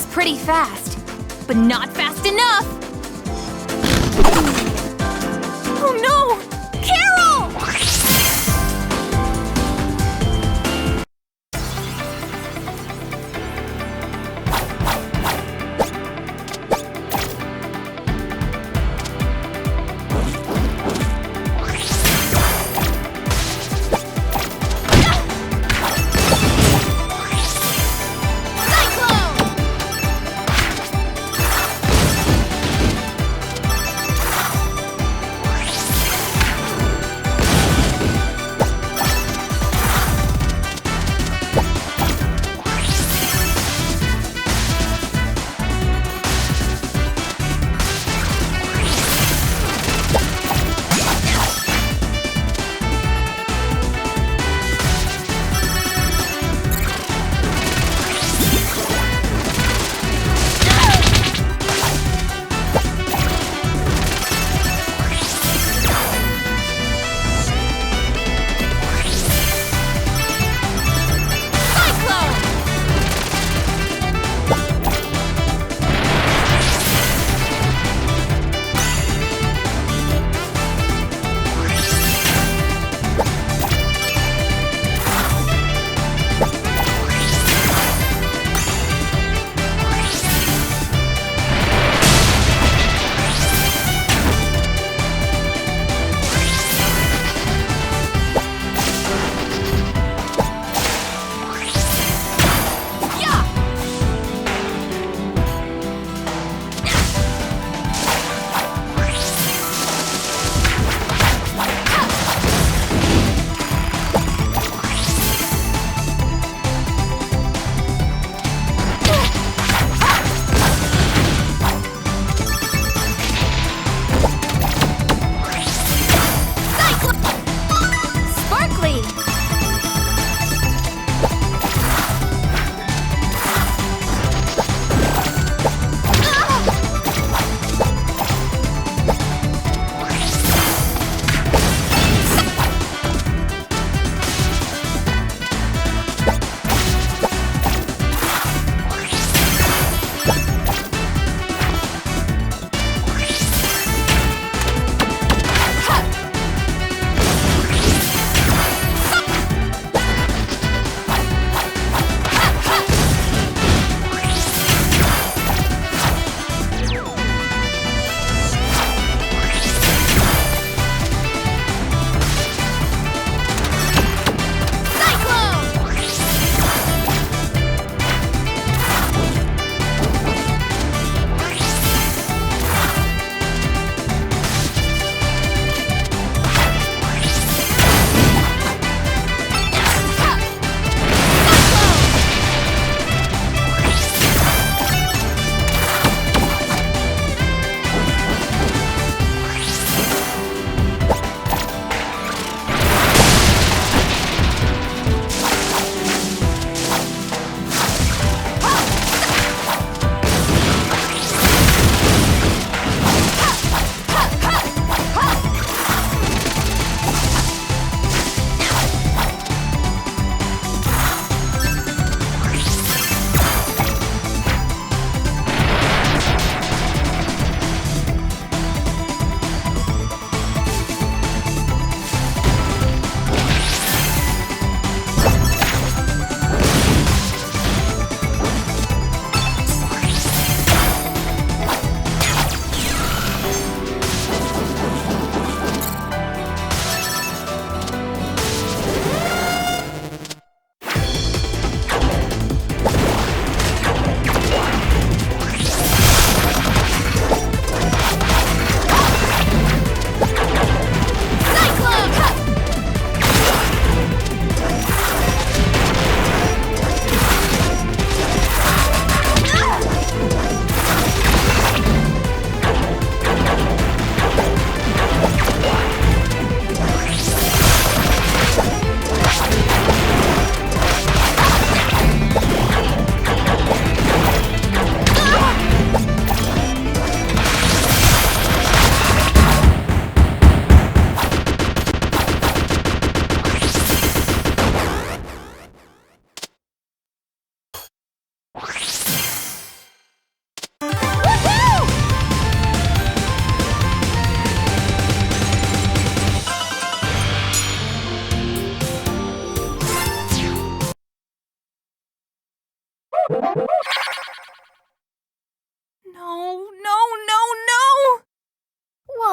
things pretty fast, but not fast enough! Oh no! Carol!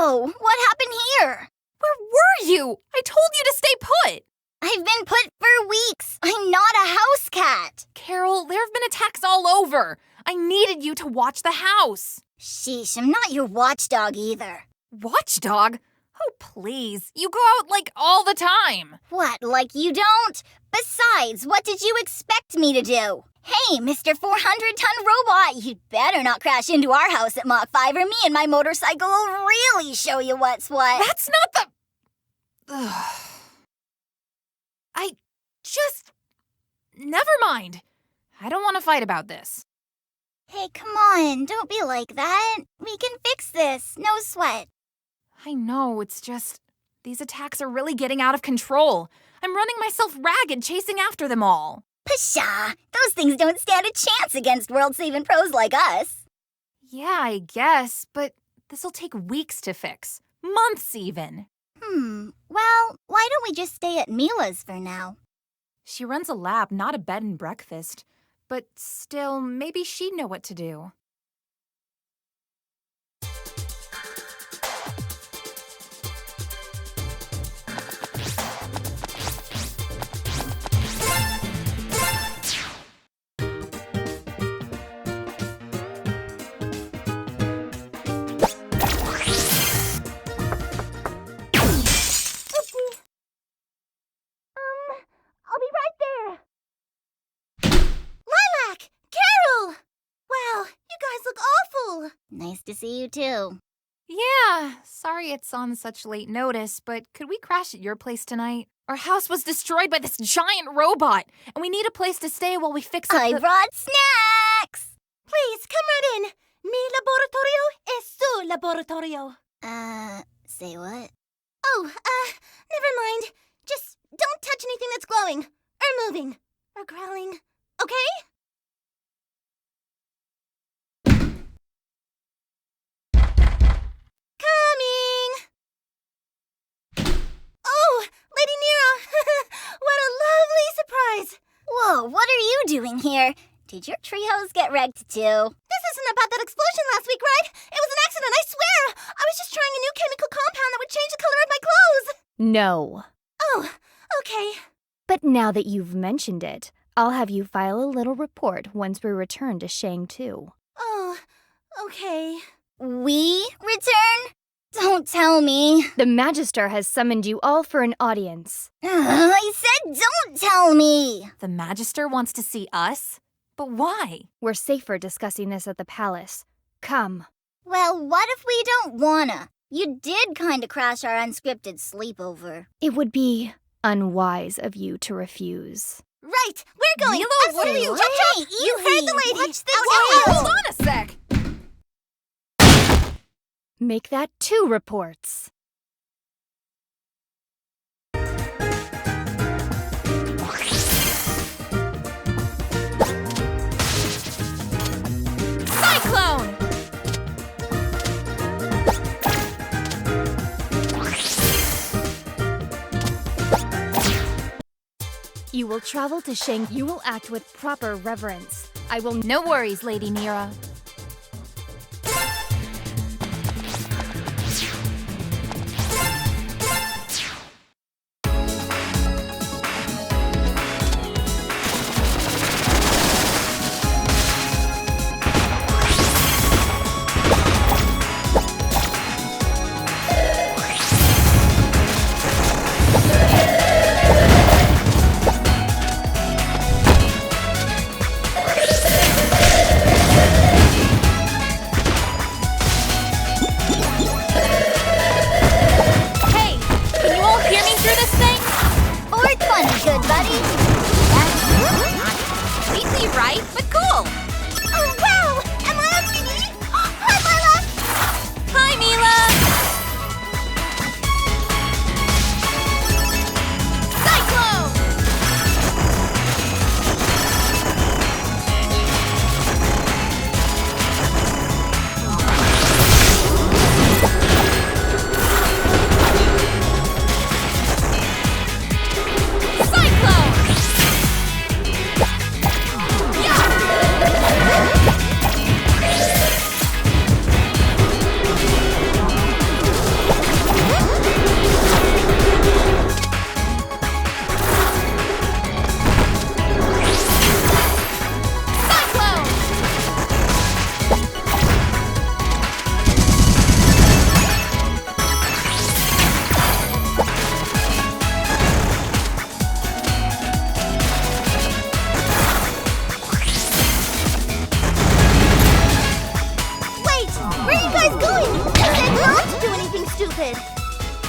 Whoa, what happened here? Where were you? I told you to stay put. I've been put for weeks. I'm not a house cat. Carol, there have been attacks all over. I needed you to watch the house. Sheesh, I'm not your watchdog either. Watchdog? Oh, please. You go out like all the time. What, like you don't? Besides, what did you expect me to do? Hey, Mr. 400-ton robot, you'd better not crash into our house at Mach 5 or me and my motorcycle will really show you what's what. That's not the... Ugh. Never mind. I don't want to fight about this. Hey, come on, don't be like that. We can fix this, no sweat. I know, it's just... These attacks are really getting out of control. I'm running myself ragged chasing after them all. Pshaw, those things don't stand a chance against world-saving pros like us. Yeah, I guess, but this'll take weeks to fix. Months even. Well, why don't we just stay at Mila's for now? She runs a lab, not a bed and breakfast. But still, maybe she'd know what to do. I'll be right there. Lilac! Carol! Wow, you guys look awful. Nice to see you too. Yeah, sorry it's on such late notice, but could we crash at your place tonight? Our house was destroyed by this giant robot, and we need a place to stay while we fix up I brought snacks! Please, come right in. Mi laboratorio es su laboratorio. Say what? Oh, never mind. Just don't touch anything that's glowing, or moving, or growling, okay? Coming! Oh, Lady Nero! What a lovely surprise! Whoa, what are you doing here? Did your treehouse get wrecked too? This isn't about that explosion last week, right? It was an accident, I swear! I was just trying a new chemical compound that would change the color of my clothes! No. Oh, okay. But now that you've mentioned it, I'll have you file a little report once we return to Shang 2. Oh, okay. We return? Don't tell me. The Magister has summoned you all for an audience. I said don't tell me. The Magister wants to see us? But why? We're safer discussing this at the palace. Come. Well, what if we don't wanna? You did kinda crash our unscripted sleepover. It would be unwise of you to refuse. Right, we're going. Milo, what are Absolutely. you- Chop, chop. Hey, You easy. heard the lady. Watch the Out, tail. out, Hold on a sec! Make that 2 reports. Cyclone! You will travel to Shang. You will act with proper reverence. I will. No worries, Lady Nero.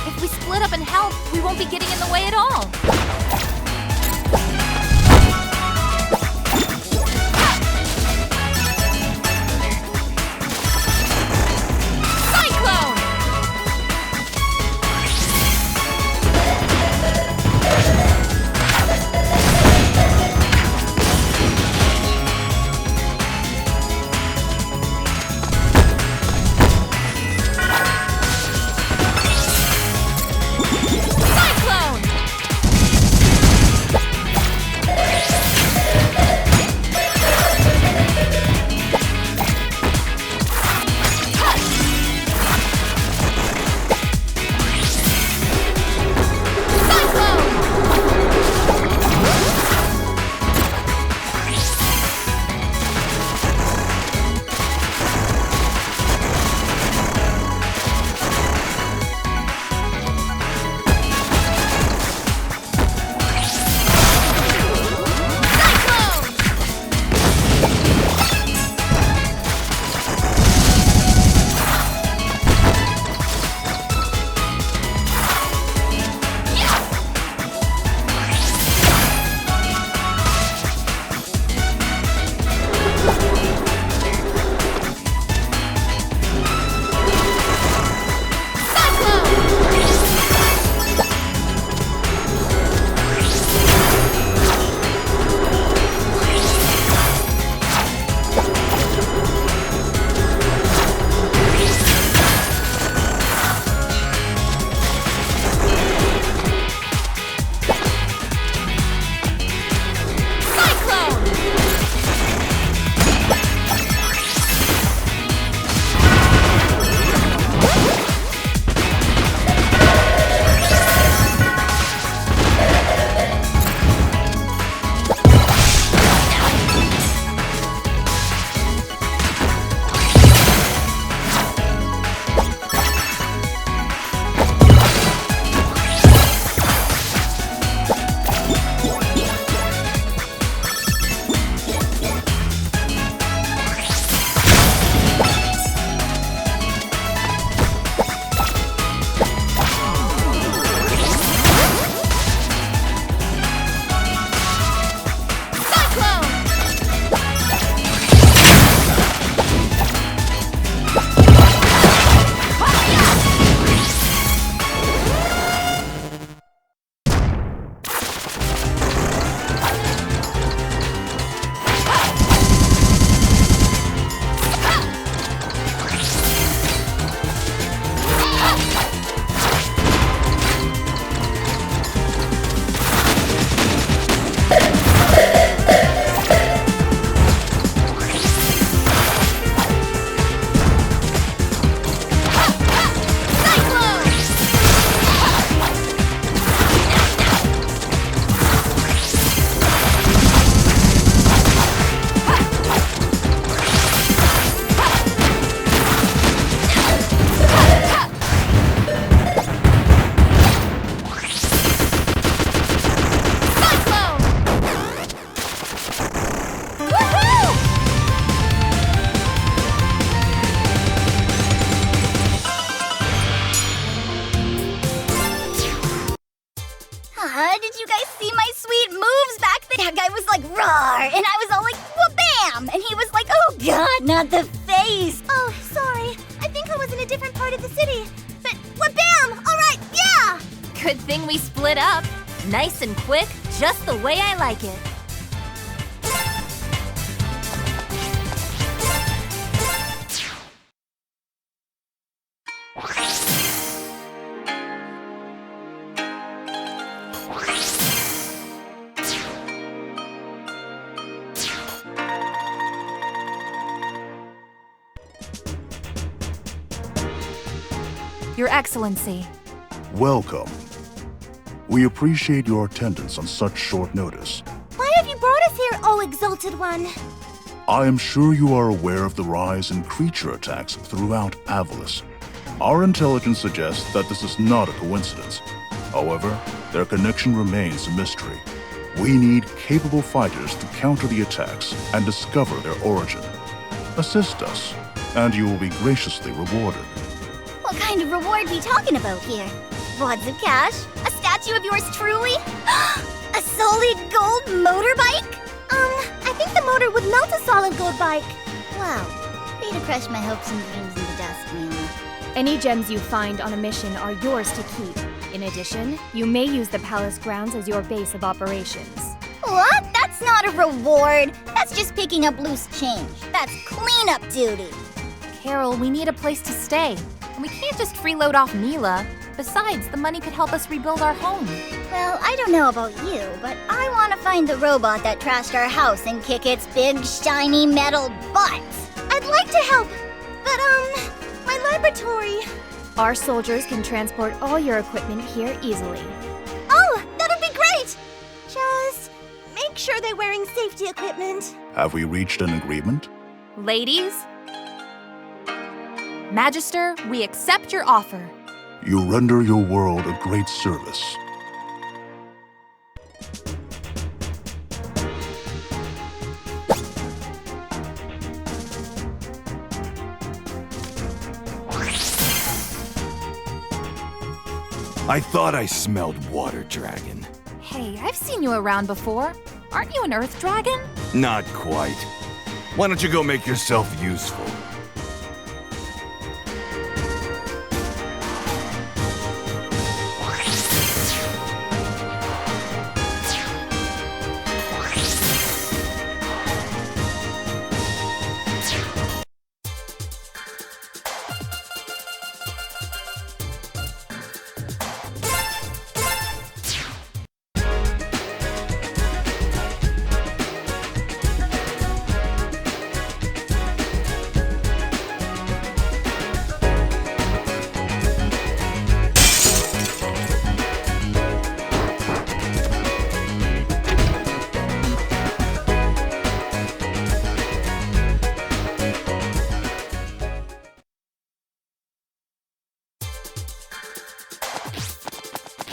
If we split up and help, we won't be getting in the way at all. Did you guys see my sweet moves back then? That guy was like, roar, and I was all like, wha-bam! And he was like, oh god, not the face! Oh, sorry. I think I was in a different part of the city. But wha-bam! Alright, yeah! Good thing we split up. Nice and quick, just the way I like it. Your Excellency. Welcome. We appreciate your attendance on such short notice. Why have you brought us here, O Exalted One? I am sure you are aware of the rise in creature attacks throughout Avalis. Our intelligence suggests that this is not a coincidence. However, their connection remains a mystery. We need capable fighters to counter the attacks and discover their origin. Assist us, and you will be graciously rewarded. What kind of reward we talking about here? Wads of cash? A statue of yours truly? A solid gold motorbike? I think the motor would melt a solid gold bike. Wow. Way to crush my hopes and dreams into dust, Mila. Any gems you find on a mission are yours to keep. In addition, you may use the palace grounds as your base of operations. What? That's not a reward. That's just picking up loose change. That's cleanup duty. Carol, we need a place to stay. And we can't just freeload off Mila. Besides, the money could help us rebuild our home. Well, I don't know about you, but I want to find the robot that trashed our house and kick its big, shiny metal butt. I'd like to help, but, my laboratory. Our soldiers can transport all your equipment here easily. Oh, that'll be great! Just make sure they're wearing safety equipment. Have we reached an agreement? Ladies? Magister, we accept your offer. You render your world a great service. I thought I smelled water dragon. Hey, I've seen you around before. Aren't you an earth dragon? Not quite. Why don't you go make yourself useful?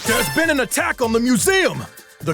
There's been an attack on the museum! The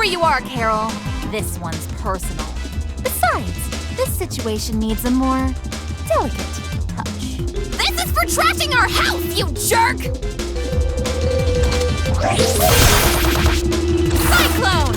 where you are, Carol. This one's personal. Besides, this situation needs a more delicate touch. This is for trashing our house, you jerk! Cyclone!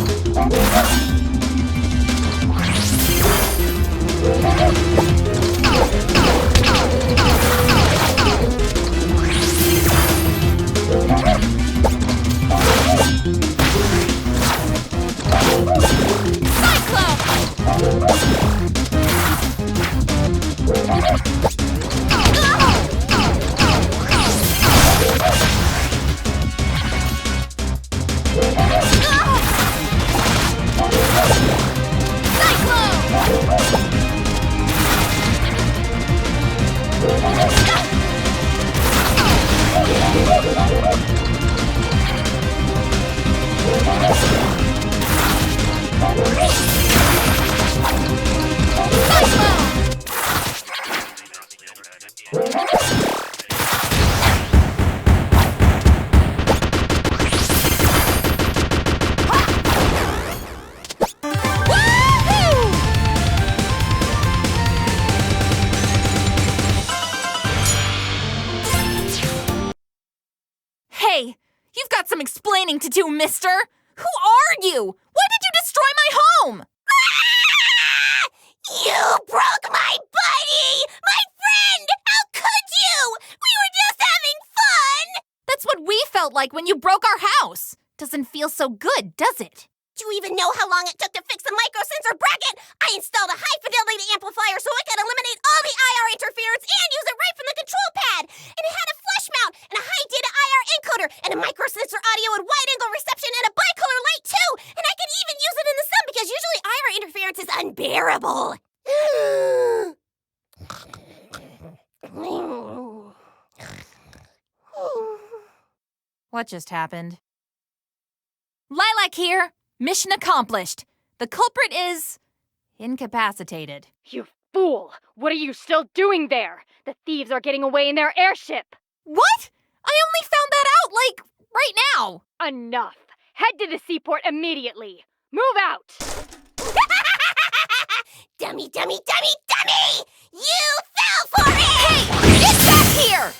Hey, you've got some explaining to do, mister! Who are you? Why did you destroy my home? You broke my buddy! My friend! How could you? We were just having fun! That's what we felt like when you broke our house. Doesn't feel so good, does it? Do you even know how long it took to fix the microsensor bracket? I installed a high-fidelity amplifier so I could eliminate all the IR interference and use it right from the control pad. And it had a flush mount and a high-data IR encoder and a microsensor audio and wide-angle reception and a bicolor light too. And I could even use it in the sun because usually IR interference is unbearable. What just happened? Lilac here. Mission accomplished. The culprit is incapacitated. You fool! What are you still doing there? The thieves are getting away in their airship! What? I only found that out, like, right now. Enough! Head to the seaport immediately! Move out! Dummy, dummy, dummy, dummy! You fell for it! Hey! Get back here!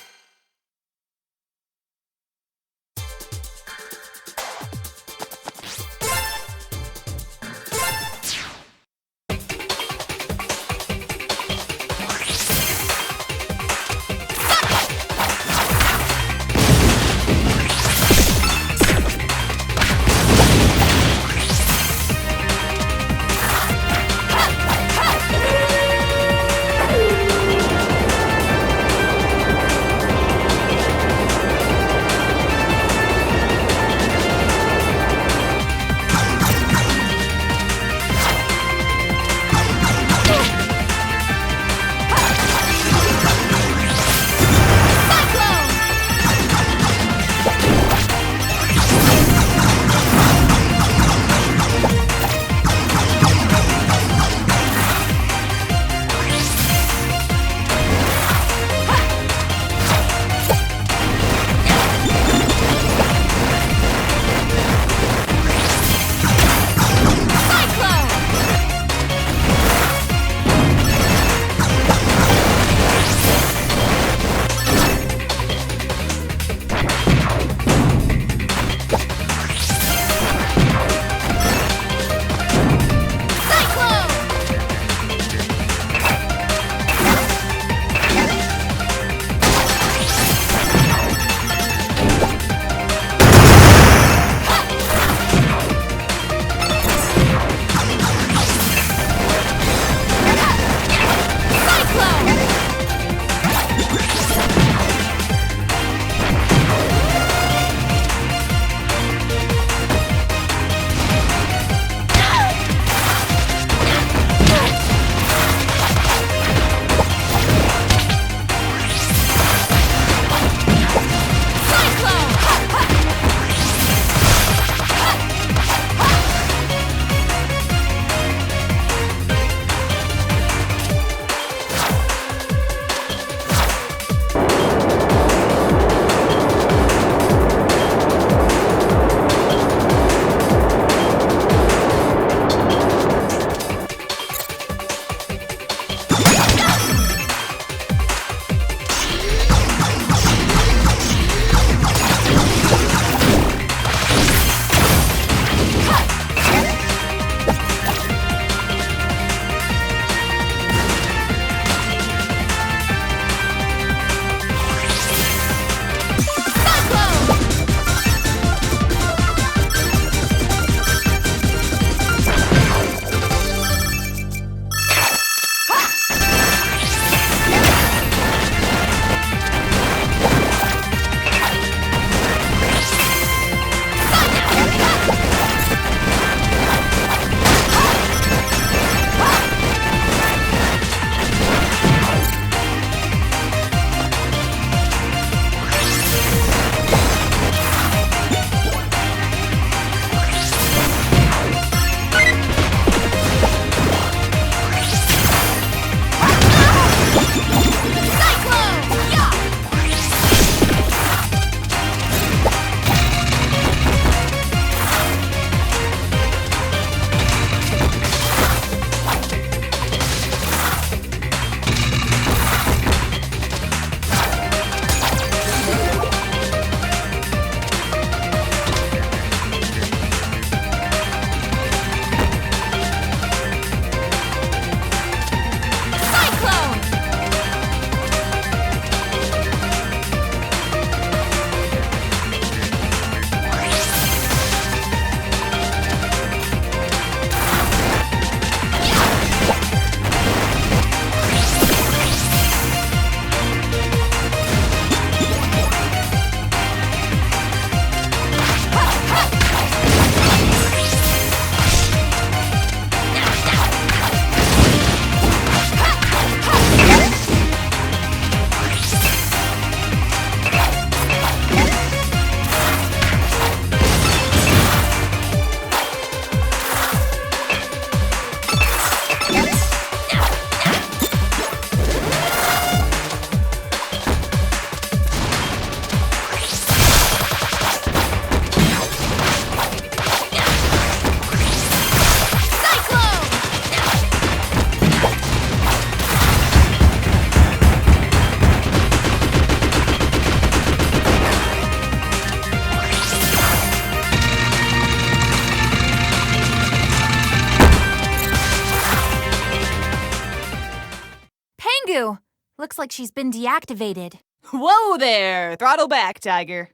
Pengu! Looks like she's been deactivated. Whoa there! Throttle back, Tiger.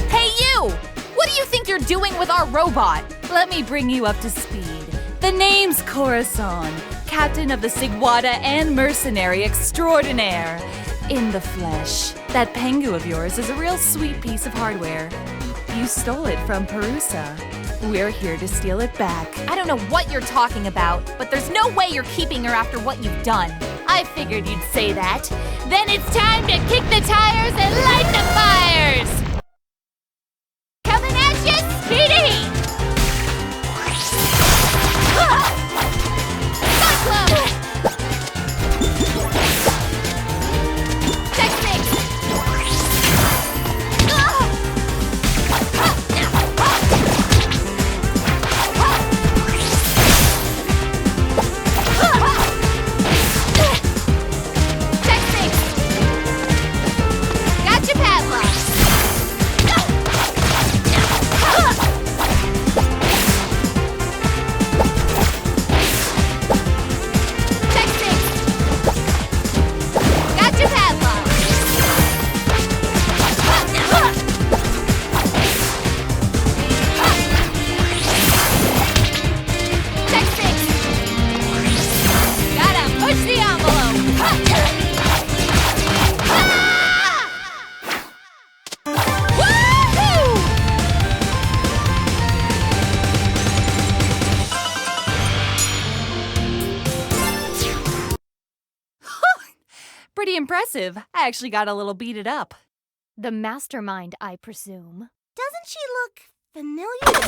Hey, you! What do you think you're doing with our robot? Let me bring you up to speed. The name's Corazon, captain of the Sigwada and mercenary extraordinaire. In the flesh. That Pengu of yours is a real sweet piece of hardware. You stole it from Perusa. We're here to steal it back. I don't know what you're talking about, but there's no way you're keeping her after what you've done. I figured you'd say that. Then it's time to kick the tires and light the fires! Coming at you, Speedy! Cyclone! Technics! Gotcha, padlock! Gotcha, padlock! Gotta push the envelope! Woohoo! Pretty impressive. I actually got a little beaten up. The mastermind, I presume. Doesn't she look familiar?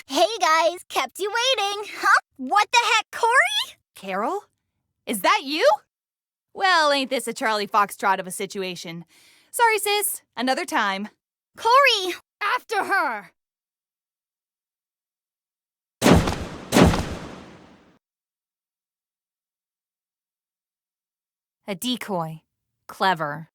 Hey guys, kept you waiting. Huh? What the heck, Corey? Carol? Is that you? Well, ain't this a Charlie Foxtrot of a situation? Sorry, sis. Another time. Corey! After her! A decoy. Clever.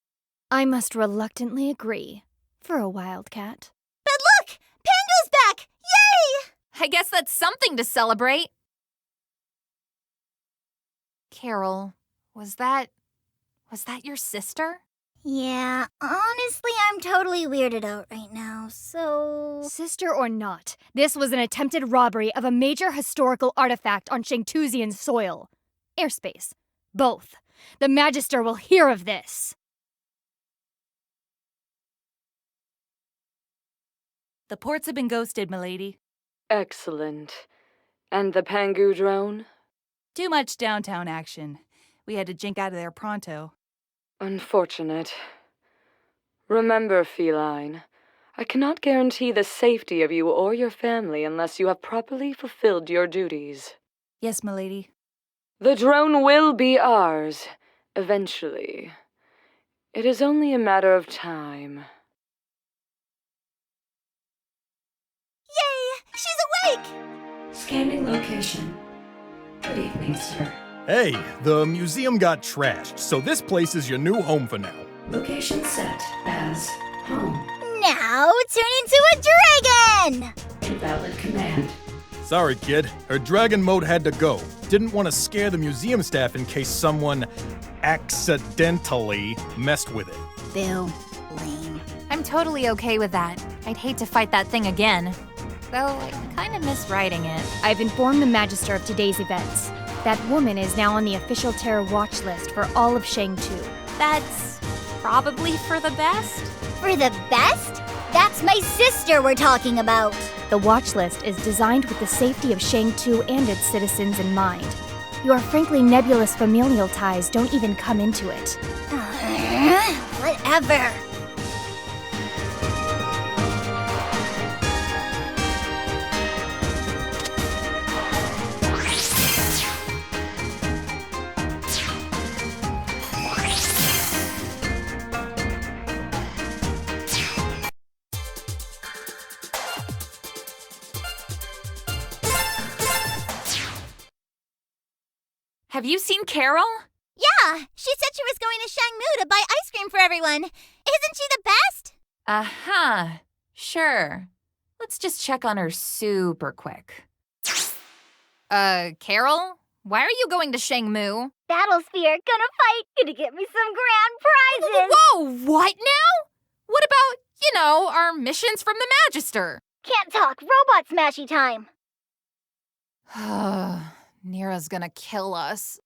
I must reluctantly agree. For a wildcat. But look! Pengu's back! Yay! I guess that's something to celebrate. Carol, was that your sister? Yeah, honestly, I'm totally weirded out right now, so... Sister or not, this was an attempted robbery of a major historical artifact on Shangtuzian soil. Airspace. Both. The Magister will hear of this. The ports have been ghosted, milady. Excellent. And the Pengu drone? Too much downtown action. We had to jink out of there pronto. Unfortunate. Remember, Feline, I cannot guarantee the safety of you or your family unless you have properly fulfilled your duties. Yes, milady. The drone will be ours, eventually. It is only a matter of time. Yay! She's awake! Scanning location. Good evening, sir. Hey, the museum got trashed, so this place is your new home for now. Location set as home. Now turn into a dragon! Invalid command. Sorry, kid. Her dragon mode had to go. Didn't want to scare the museum staff in case someone accidentally messed with it. Boo. Lame. I'm totally okay with that. I'd hate to fight that thing again. Though I kind of miss riding it. I've informed the Magister of today's events. That woman is now on the official terror watch list for all of Shangtu. That's probably for the best. For the best? That's my sister we're talking about. The watch list is designed with the safety of Shangtu and its citizens in mind. Your frankly nebulous familial ties don't even come into it. Whatever. Have you seen Carol? Yeah, she said she was going to Shangmu to buy ice cream for everyone. Isn't she the best? Uh-huh. Sure. Let's just check on her super quick. Carol? Why are you going to Shangmu? Battlesphere, gonna fight, gonna get me some grand prizes. Whoa, what now? What about, our missions from the Magister? Can't talk, robot smashy time. Nira's gonna kill us.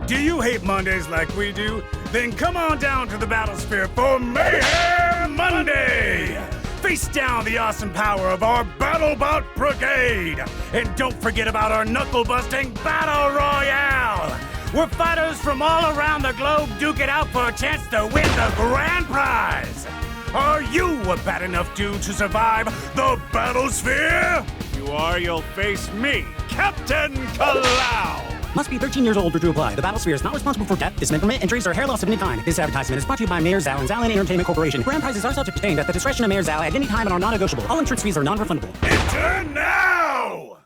Do you hate Mondays like we do? Then come on down to the Battlesphere for Mayhem Monday! Face down the awesome power of our BattleBot Brigade! And don't forget about our knuckle-busting Battle Royale! Where fighters from all around the globe duke it out for a chance to win the grand prize! Are you a bad enough dude to survive the Battlesphere? If you are, you'll face me, Captain Kalau! Must be 13 years old or to apply. The Battlesphere is not responsible for death, dismemberment, injuries, or hair loss of any kind. This advertisement is brought to you by Mayor Zhao and Zhao Entertainment Corporation. Grand prizes are subject to obtained at the discretion of Mayor Zhao at any time and are non-negotiable. All entrance fees are non-refundable. Enter now!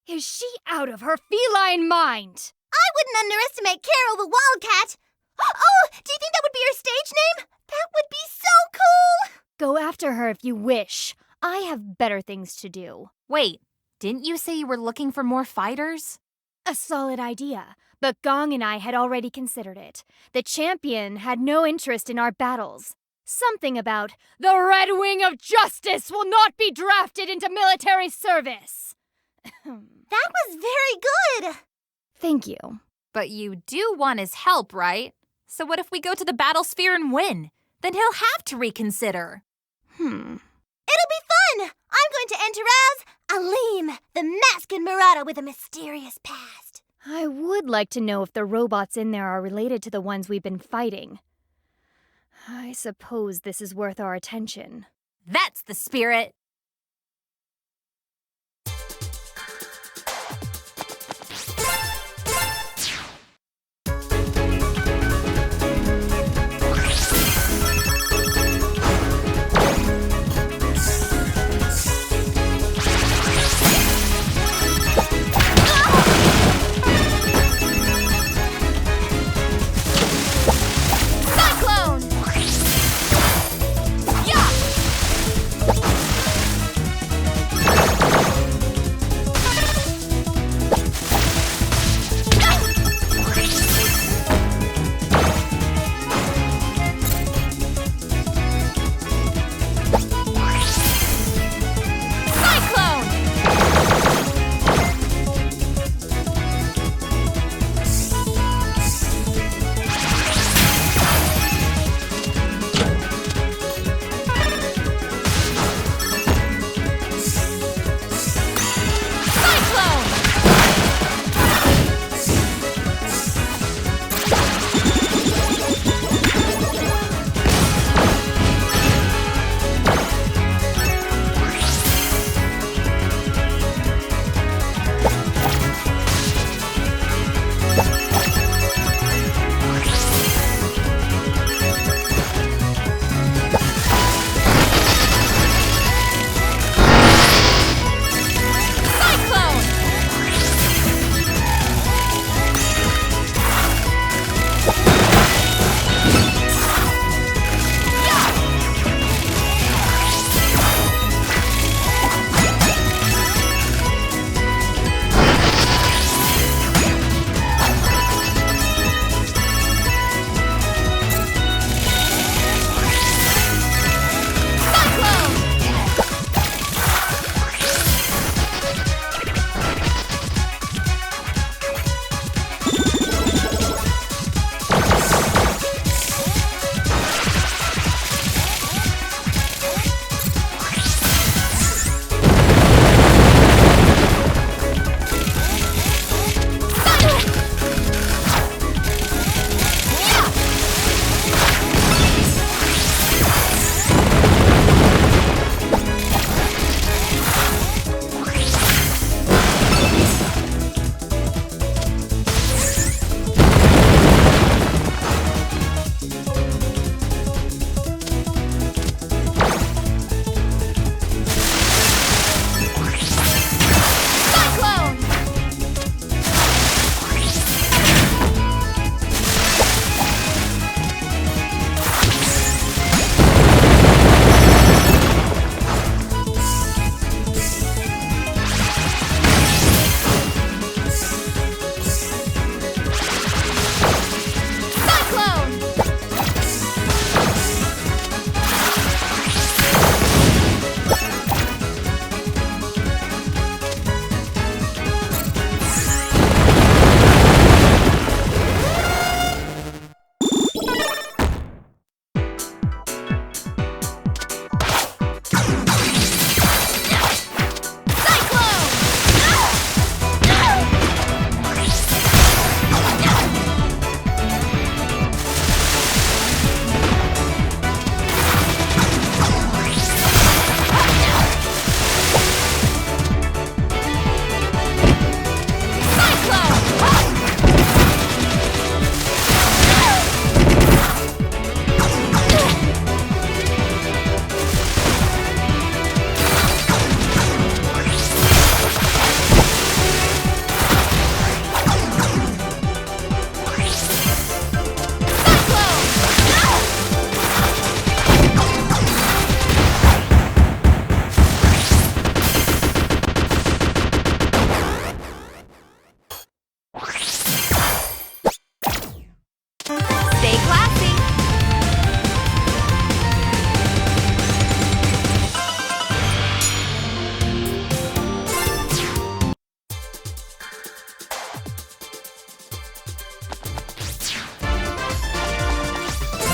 Is she out of her feline mind? I wouldn't underestimate Carol the Wildcat. Oh, do you think that would be her stage name? That would be so cool! Go after her if you wish. I have better things to do. Wait, didn't you say you were looking for more fighters? A solid idea, but Gong and I had already considered it. The champion had no interest in our battles. Something about the Red Wing of Justice will not be drafted into military service. That was very good! Thank you. But you do want his help, right? So what if we go to the Battlesphere and win? Then he'll have to reconsider. It'll be fun! I'm going to enter as Aleem, the masked marauder with a mysterious past. I would like to know if the robots in there are related to the ones we've been fighting. I suppose this is worth our attention. That's the spirit!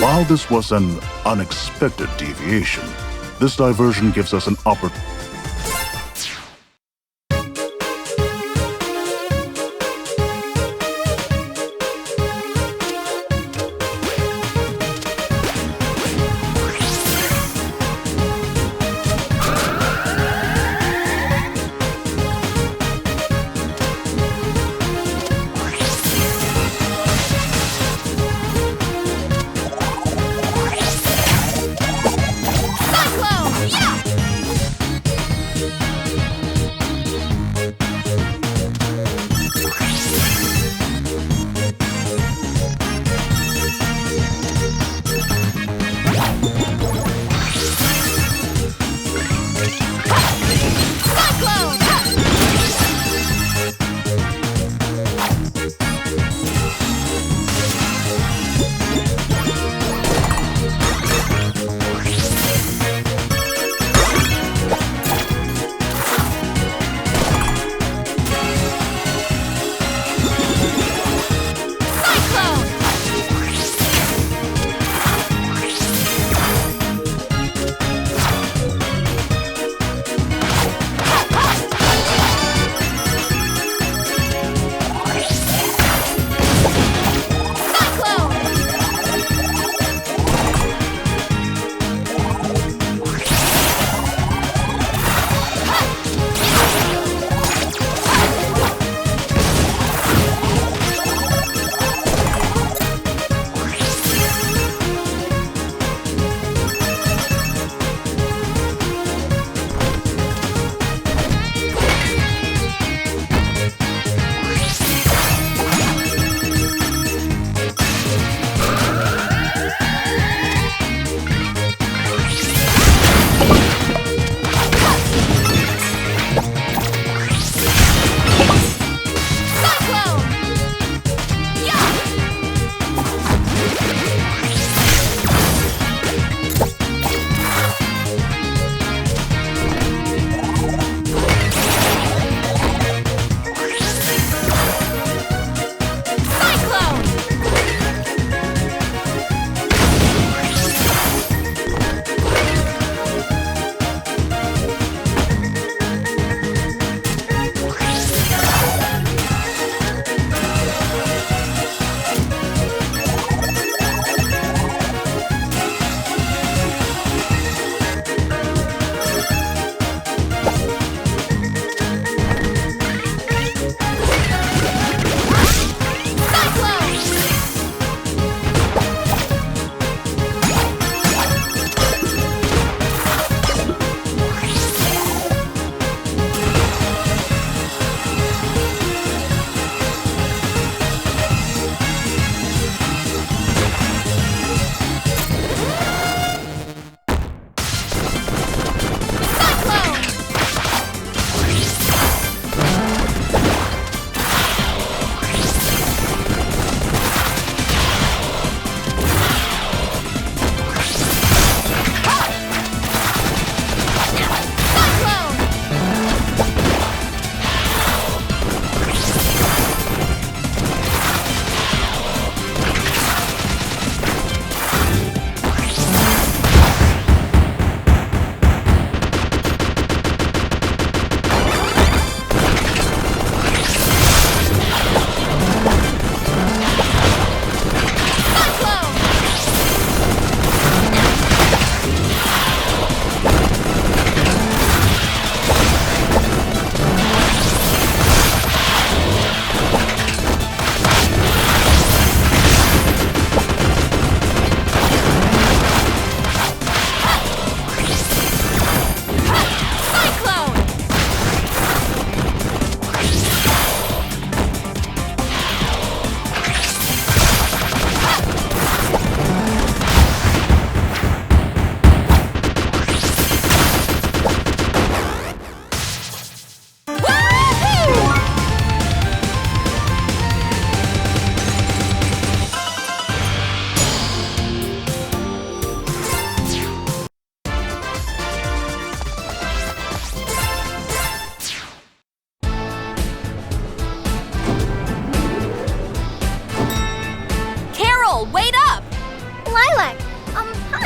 While this was an unexpected deviation, this diversion gives us an opportunity. Cyclone! Yeah!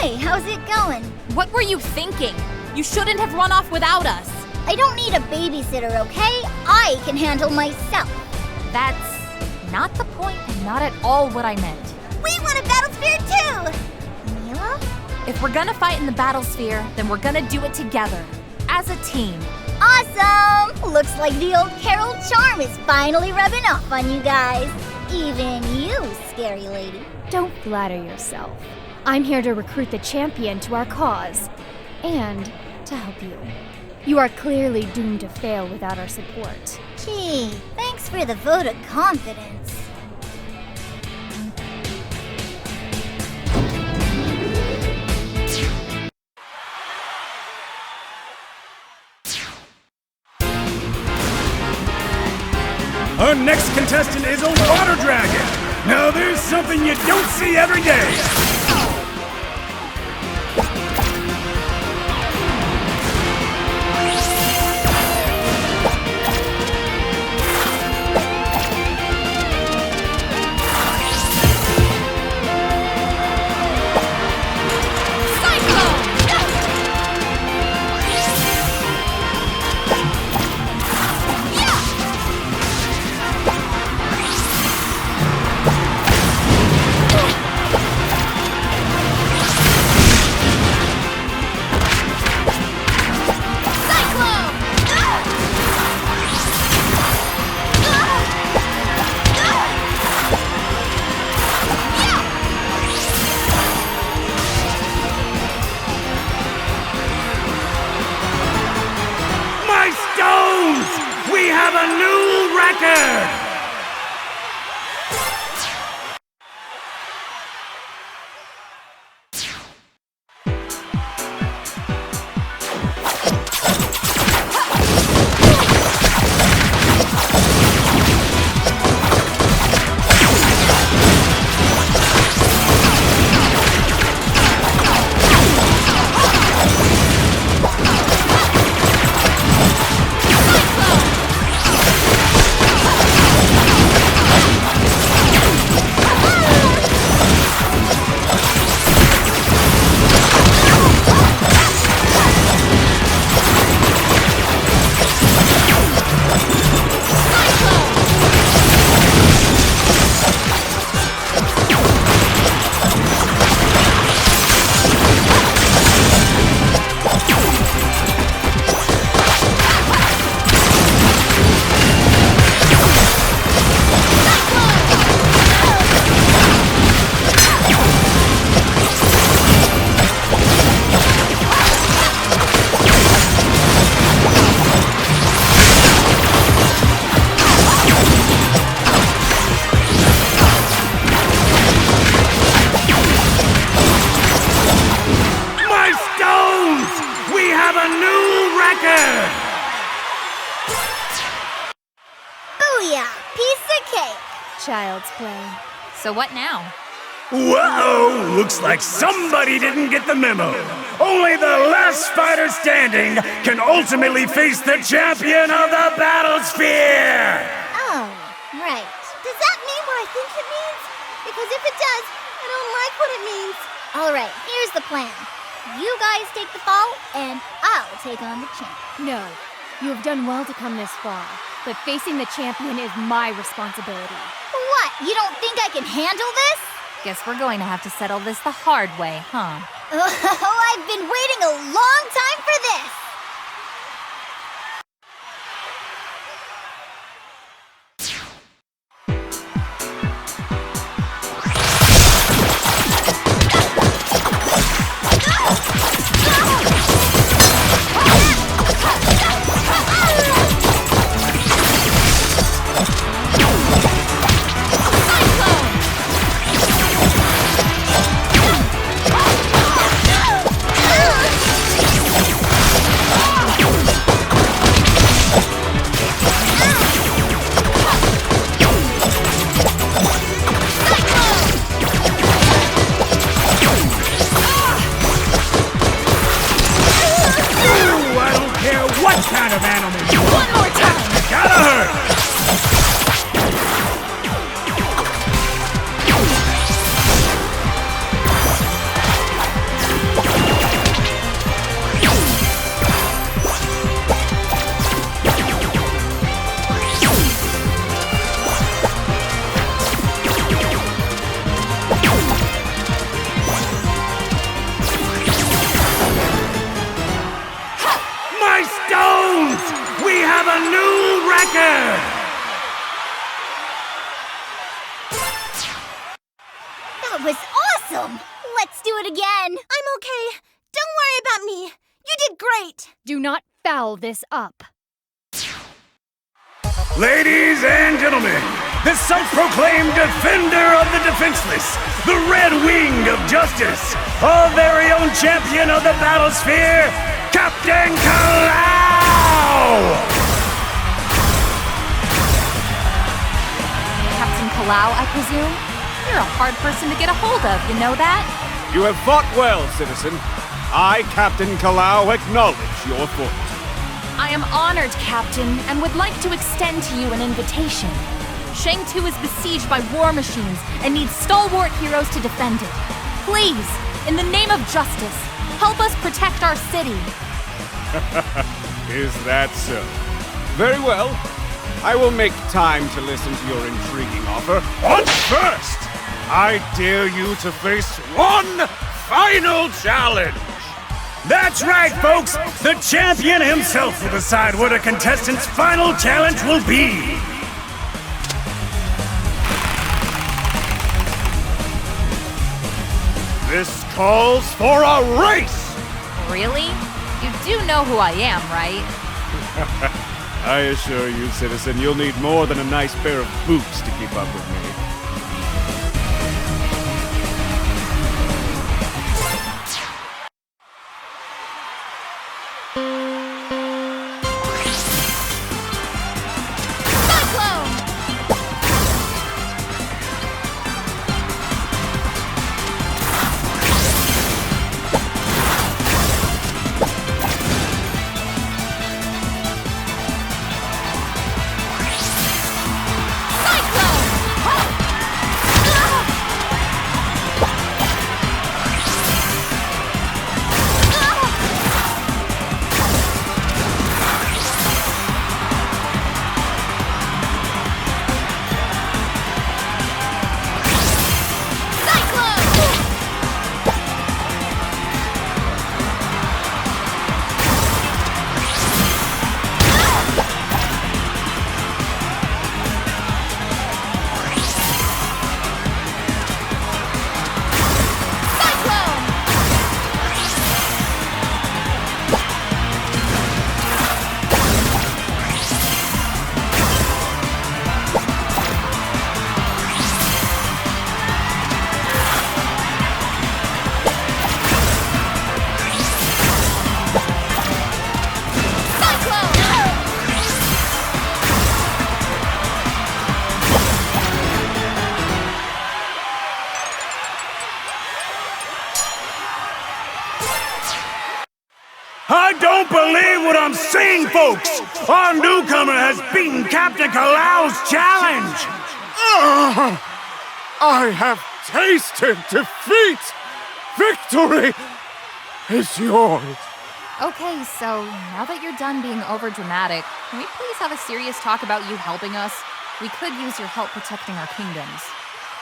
Hey, how's it going? What were you thinking? You shouldn't have run off without us. I don't need a babysitter, okay? I can handle myself. That's not the point and not at all what I meant. We want a Battlesphere too! Mila? If we're gonna fight in the Battlesphere, then we're gonna do it together. As a team. Awesome! Looks like the old Carol charm is finally rubbing off on you guys. Even you, scary lady. Don't flatter yourself. I'm here to recruit the champion to our cause. And to help you. You are clearly doomed to fail without our support. Gee, thanks for the vote of confidence. Our next contestant is a water dragon. Now there's something you don't see every day. We have a new record! Booyah! Piece of cake! Child's play. So what now? Whoa! Looks like somebody didn't get the memo. Only the last fighter standing can ultimately face the champion of the Battlesphere! Oh, right. Does that mean what I think it means? Because if it does, I don't like what it means. Alright, here's the plan. You guys take the fall, and I'll take on the champ. No. You have done well to come this far, but facing the champion is my responsibility. What? You don't think I can handle this? Guess we're going to have to settle this the hard way, huh? Oh, I've been waiting a long time for this! awesome! Let's do it again! I'm okay. Don't worry about me. You did great. Do not foul this up. Ladies and gentlemen, the self-proclaimed defender of the defenseless, the Red Wing of Justice, our very own champion of the Battlesphere, Captain Kalau! Captain Kalau, I presume? You're a hard person to get a hold of, you know that? You have fought well, citizen. I, Captain Kalau, acknowledge your fortitude. I am honored, Captain, and would like to extend to you an invitation. Shang-Tu is besieged by war machines and needs stalwart heroes to defend it. Please, in the name of justice, help us protect our city. Is that so? Very well. I will make time to listen to your intriguing offer. But first, I dare you to face one final challenge. That's right, folks! The champion himself will decide what a contestant's final challenge will be! This calls for a race! Really? You do know who I am, right? I assure you, citizen, you'll need more than a nice pair of boots to keep up with me. I don't believe what I'm seeing, folks! Our newcomer has beaten Captain Kalau's challenge! I have tasted defeat! Victory is yours! Okay, so now that you're done being overdramatic, can we please have a serious talk about you helping us? We could use your help protecting our kingdoms.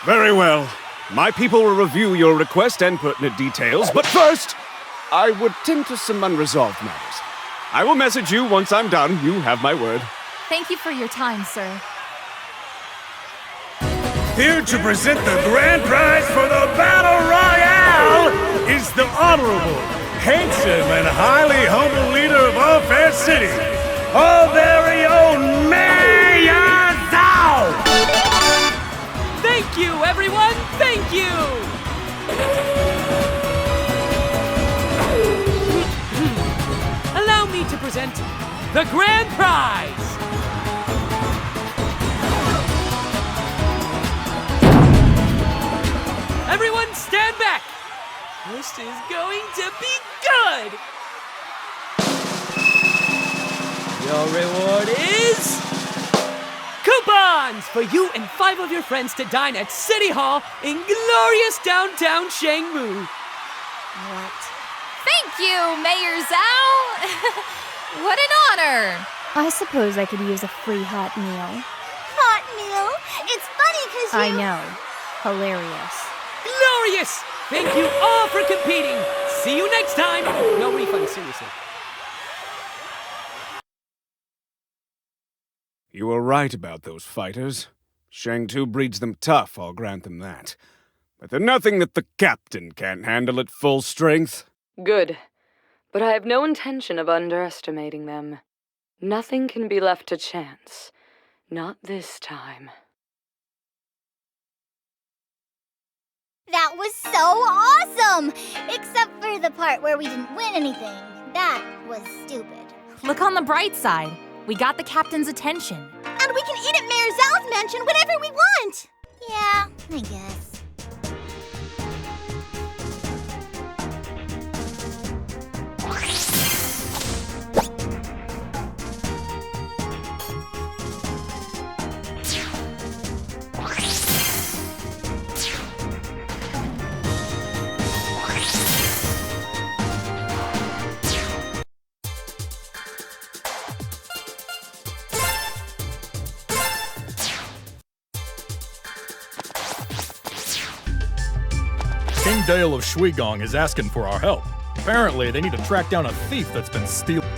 Very well. My people will review your request and pertinent details, but first, I would tend to some unresolved matters. I will message you once I'm done. You have my word. Thank you for your time, sir. Here to present the grand prize for the Battle Royale is the honorable, handsome, and highly humble leader of our fair city, our very own Mayor Zhao! Thank you, everyone! Thank you! Allow me to present the grand prize! Everyone stand back! This is going to be good! Your reward is... coupons for you and 5 of your friends to dine at City Hall in glorious downtown Shangmu. What? Thank you, Mayor Zhao! What an honor! I suppose I could use a free hot meal. Hot meal? It's funny because I know. Hilarious. Glorious! Thank you all for competing. See you next time. No refund, seriously. You were right about those fighters. Shang-Tu breeds them tough, I'll grant them that. But there's nothing that the captain can't handle at full strength. Good. But I have no intention of underestimating them. Nothing can be left to chance. Not this time. That was so awesome! Except for the part where we didn't win anything. That was stupid. Look on the bright side. We got the captain's attention. And we can eat at Mayor Zal's mansion whenever we want! Yeah, I guess. King Dale of Shuigong is asking for our help. Apparently, they need to track down a thief that's been stealing.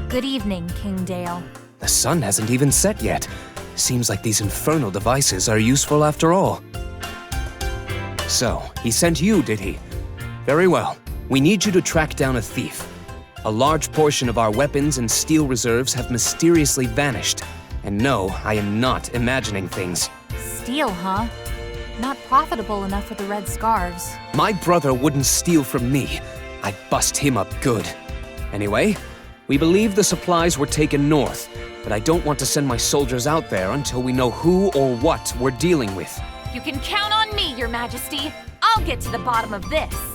Good evening, King Dale. The sun hasn't even set yet. Seems like these infernal devices are useful after all. So, he sent you, did he? Very well. We need you to track down a thief. A large portion of our weapons and steel reserves have mysteriously vanished. And no, I am not imagining things. Steel, huh? Not profitable enough for the Red Scarves. My brother wouldn't steal from me. I'd bust him up good. Anyway, we believe the supplies were taken north, but I don't want to send my soldiers out there until we know who or what we're dealing with. You can count on me, Your Majesty. I'll get to the bottom of this.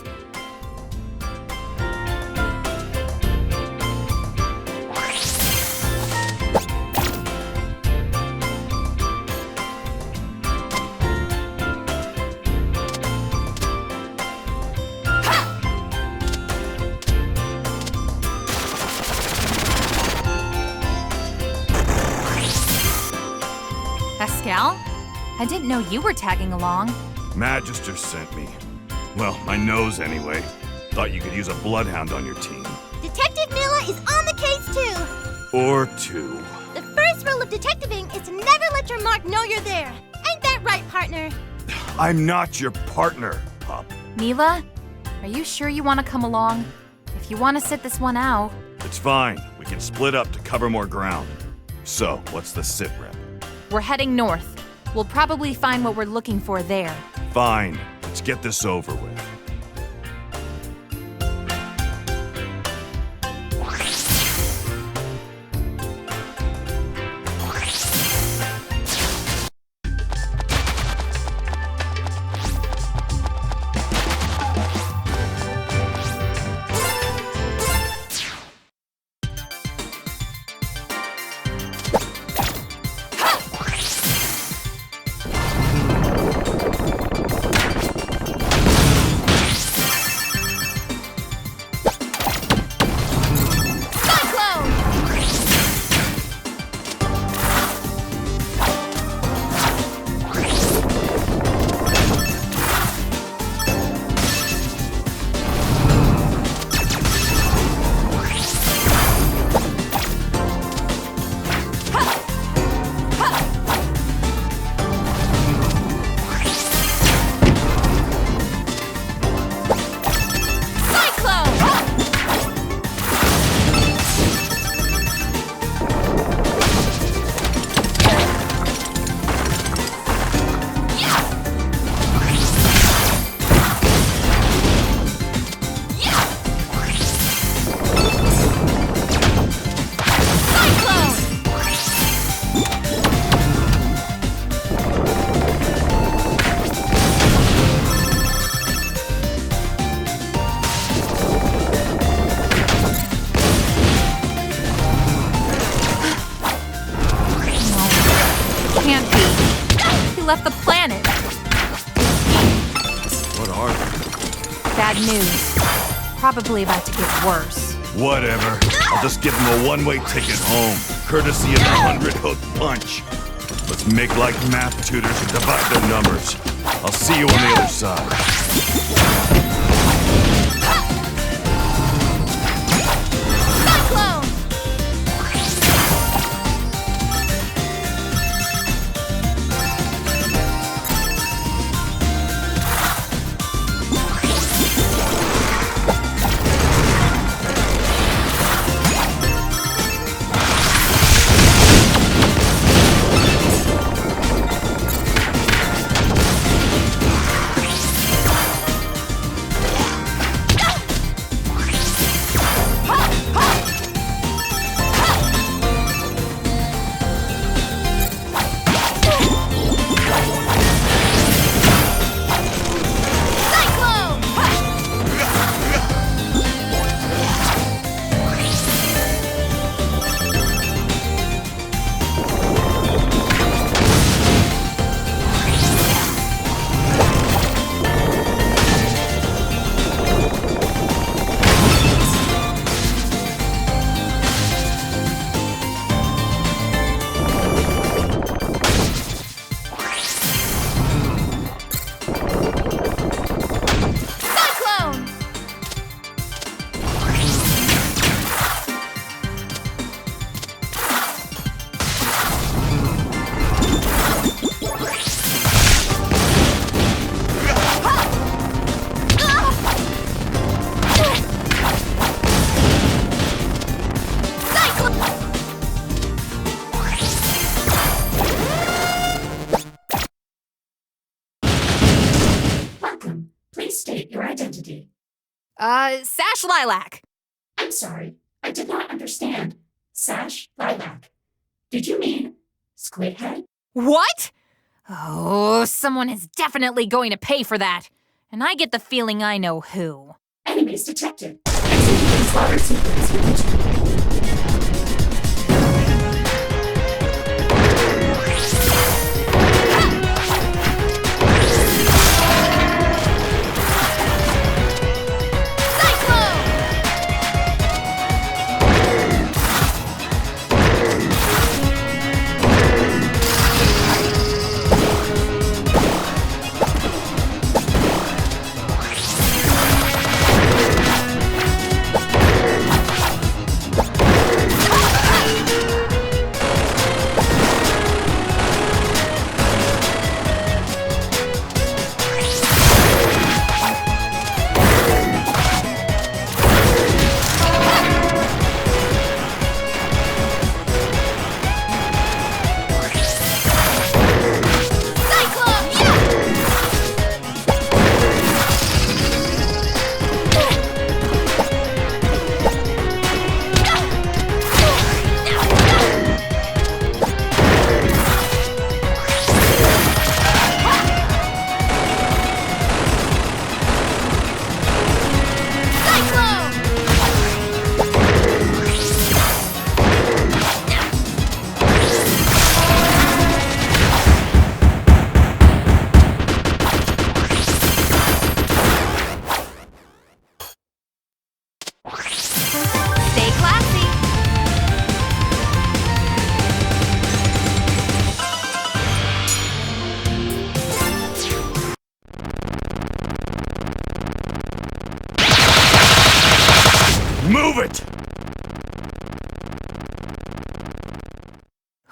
Pascal? I didn't know you were tagging along. Magister sent me. Well, my nose anyway. Thought you could use a bloodhound on your team. Detective Mila is on the case too. Or two. The first rule of detectiving is to never let your mark know you're there. Ain't that right, partner? I'm not your partner, pup. Mila, are you sure you want to come along? If you want to sit this one out... It's fine. We can split up to cover more ground. So, what's the sit rep? We're heading north. We'll probably find what we're looking for there. Fine. Let's get this over with. left the planet. What are they? Bad news. Probably about to get worse. Whatever. I'll just give them a one-way ticket home, courtesy of the 100-hook punch. Let's make like math tutors and divide their numbers. I'll see you on the other side. identity? Sash Lilac. I'm sorry, I did not understand. Sash Lilac. Did you mean Squidhead? What? Oh, someone is definitely going to pay for that. And I get the feeling I know who. Enemies detected. Executing slaughter sequence immediately. Stay classy. Move it!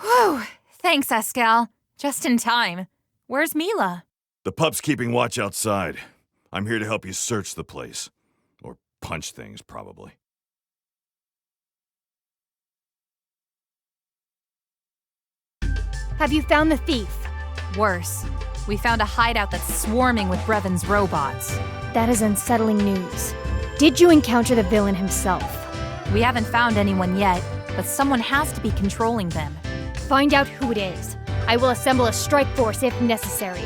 Whew. Thanks, Escal. Just in time. Where's Mila? The pup's keeping watch outside. I'm here to help you search the place. Or punch things, probably. Have you found the thief? Worse. We found a hideout that's swarming with Brevon's robots. That is unsettling news. Did you encounter the villain himself? We haven't found anyone yet, but someone has to be controlling them. Find out who it is. I will assemble a strike force if necessary.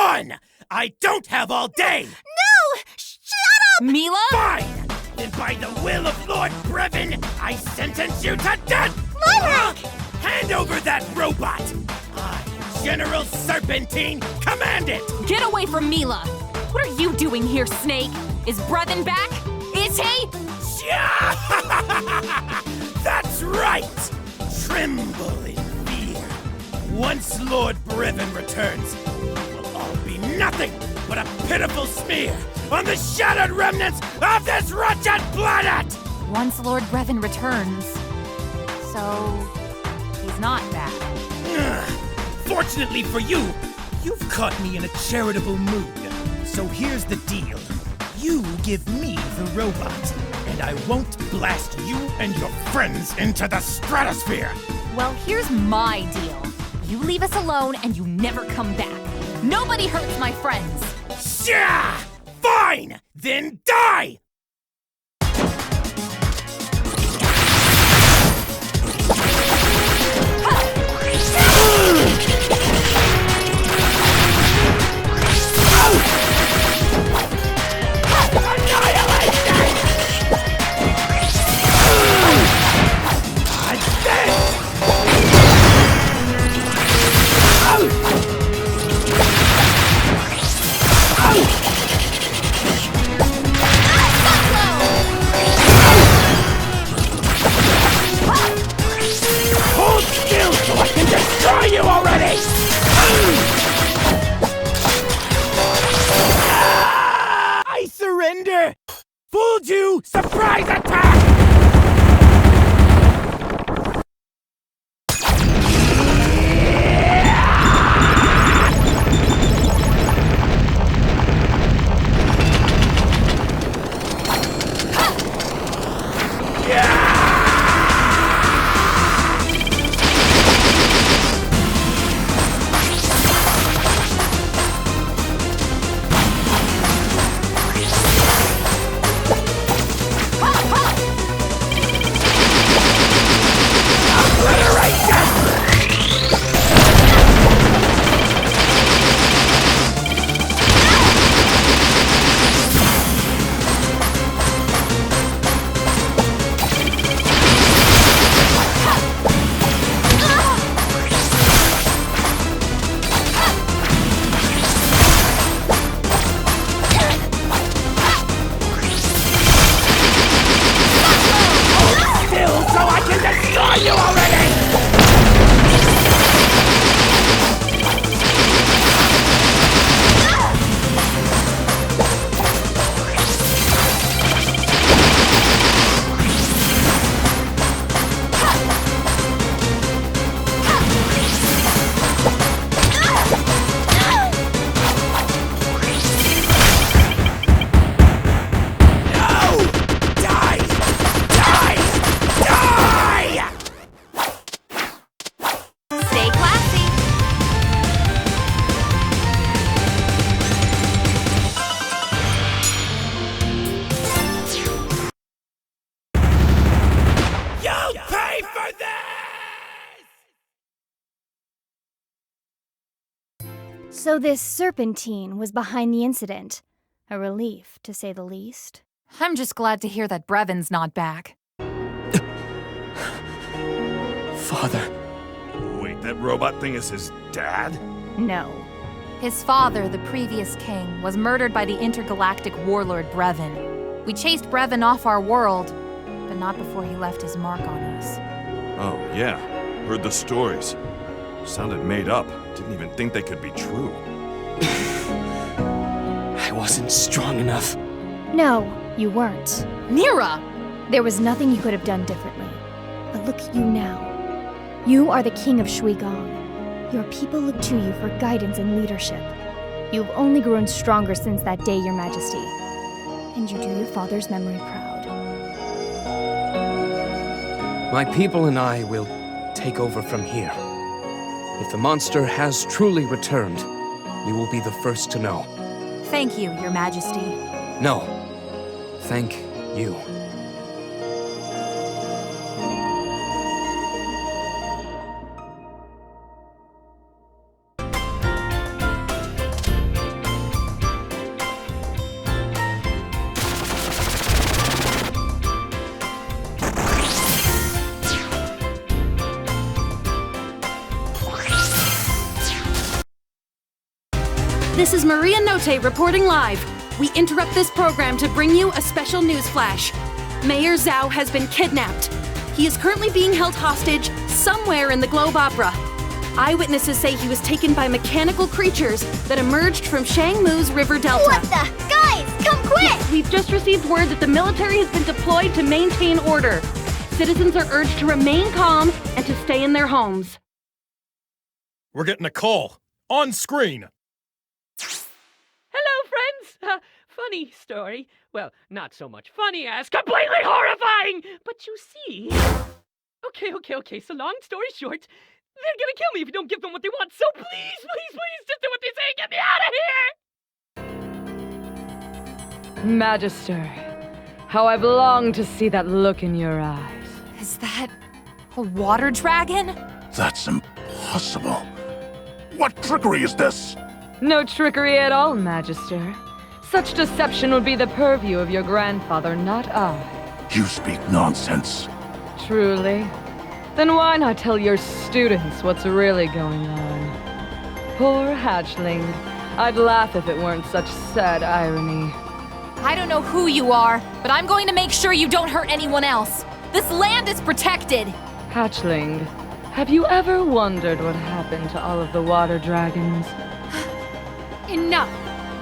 on! I don't have all day! No! Shut up! Mila? Fine! Then by the will of Lord Brevin, I sentence you to death! Lilac! Hand over that robot! I, General Serpentine, command it! Get away from Mila! What are you doing here, Snake? Is Brevin back? Is he? That's right! Tremble in fear. Once Lord Brevin returns, it will all be nothing but a pitiful smear on the shattered remnants of this wretched planet! Once Lord Brevin returns. So, he's not back. Fortunately for you, you've caught me in a charitable mood. So here's the deal. You give me the robot, and I won't blast you and your friends into the stratosphere! Well, here's my deal. You leave us alone and you never come back. Nobody hurts my friends. Yeah! Fine! Then die! Hold still so I can destroy you already! I surrender! Fooled you! Surprise attack! So this Serpentine was behind the incident. A relief, to say the least. I'm just glad to hear that Brevin's not back. Father. Wait, that robot thing is his dad? No. His father, the previous king, was murdered by the intergalactic warlord Brevin. We chased Brevin off our world, but not before he left his mark on us. Oh, yeah. Heard the stories. Sounded made up. Didn't even think they could be true. I wasn't strong enough. No, you weren't. Nira! There was nothing you could have done differently. But look at you now. You are the king of Shuigong. Your people look to you for guidance and leadership. You've only grown stronger since that day, Your Majesty. And you do your father's memory proud. My people and I will take over from here. If the monster has truly returned, you will be the first to know. Thank you, Your Majesty. No. Thank you. This is Maria Notte reporting live. We interrupt this program to bring you a special news flash. Mayor Zhao has been kidnapped. He is currently being held hostage somewhere in the Globe Opera. Eyewitnesses say he was taken by mechanical creatures that emerged from Shangmu's River Delta. What the? Guys, come quick! We've just received word that the military has been deployed to maintain order. Citizens are urged to remain calm and to stay in their homes. We're getting a call. On screen. Hello, friends! Funny story. Well, not so much funny as completely horrifying! But you see... Okay, so long story short, they're gonna kill me if you don't give them what they want, so please, just do what they say and get me out of here! Magister, how I've longed to see that look in your eyes. Is that a water dragon? That's impossible. What trickery is this? No trickery at all, Magister. Such deception would be the purview of your grandfather, not I. You speak nonsense. Truly? Then why not tell your students what's really going on? Poor hatchling. I'd laugh if it weren't such sad irony. I don't know who you are, but I'm going to make sure you don't hurt anyone else. This land is protected. Hatchling, have you ever wondered what happened to all of the water dragons? Enough!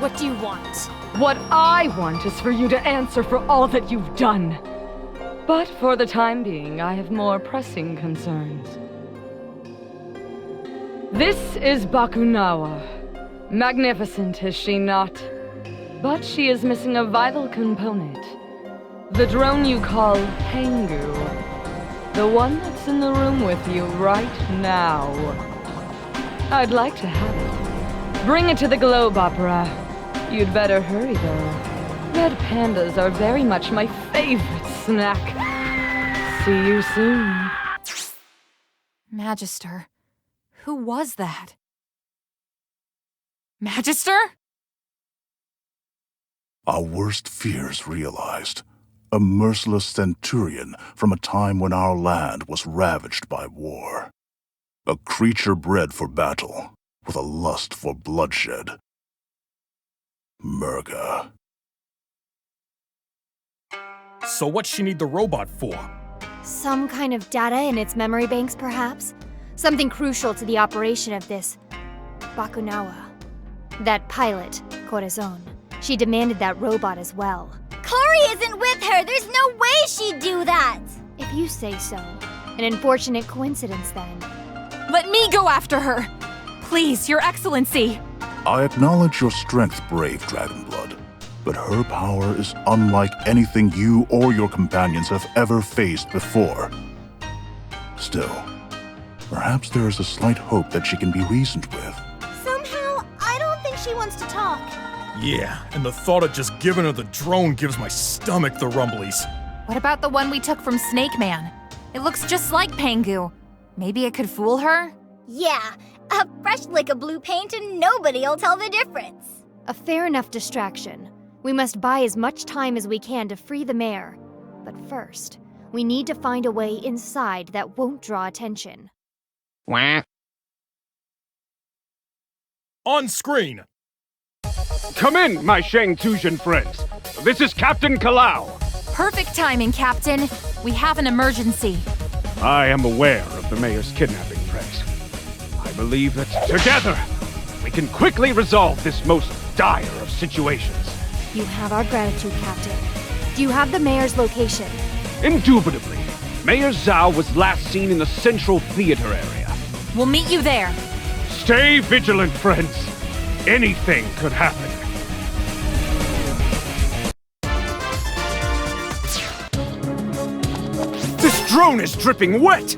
What do you want? What I want is for you to answer for all that you've done. But for the time being, I have more pressing concerns. This is Bakunawa. Magnificent, is she not? But she is missing a vital component. The drone you call Tengu. The one that's in the room with you right now. I'd like to have it. Bring it to the Globe Opera. You'd better hurry, though. Red pandas are very much my favorite snack. See you soon. Magister, who was that? Magister? Our worst fears realized. A merciless centurion from a time when our land was ravaged by war. A creature bred for battle, with a lust for bloodshed. Murga. So what's she need the robot for? Some kind of data in its memory banks, perhaps? Something crucial to the operation of this Bakunawa. That pilot, Corazon. She demanded that robot as well. Kari isn't with her! There's no way she'd do that! If you say so. An unfortunate coincidence, then. Let me go after her! Please, Your Excellency! I acknowledge your strength, brave Dragonblood, but her power is unlike anything you or your companions have ever faced before. Still, perhaps there is a slight hope that she can be reasoned with. Somehow, I don't think she wants to talk. Yeah, and the thought of just giving her the drone gives my stomach the rumblies. What about the one we took from Snake Man? It looks just like Pangu. Maybe it could fool her? Yeah, a fresh lick of blue paint and nobody'll tell the difference. A fair enough distraction. We must buy as much time as we can to free the mayor. But first, we need to find a way inside that won't draw attention. On screen! Come in, my Shang-Tusian friends. This is Captain Kalau. Perfect timing, Captain. We have an emergency. I am aware of the mayor's kidnapping threats. I believe that together, we can quickly resolve this most dire of situations. You have our gratitude, Captain. Do you have the mayor's location? Indubitably. Mayor Zhao was last seen in the Central Theater area. We'll meet you there. Stay vigilant, friends. Anything could happen. This drone is dripping wet!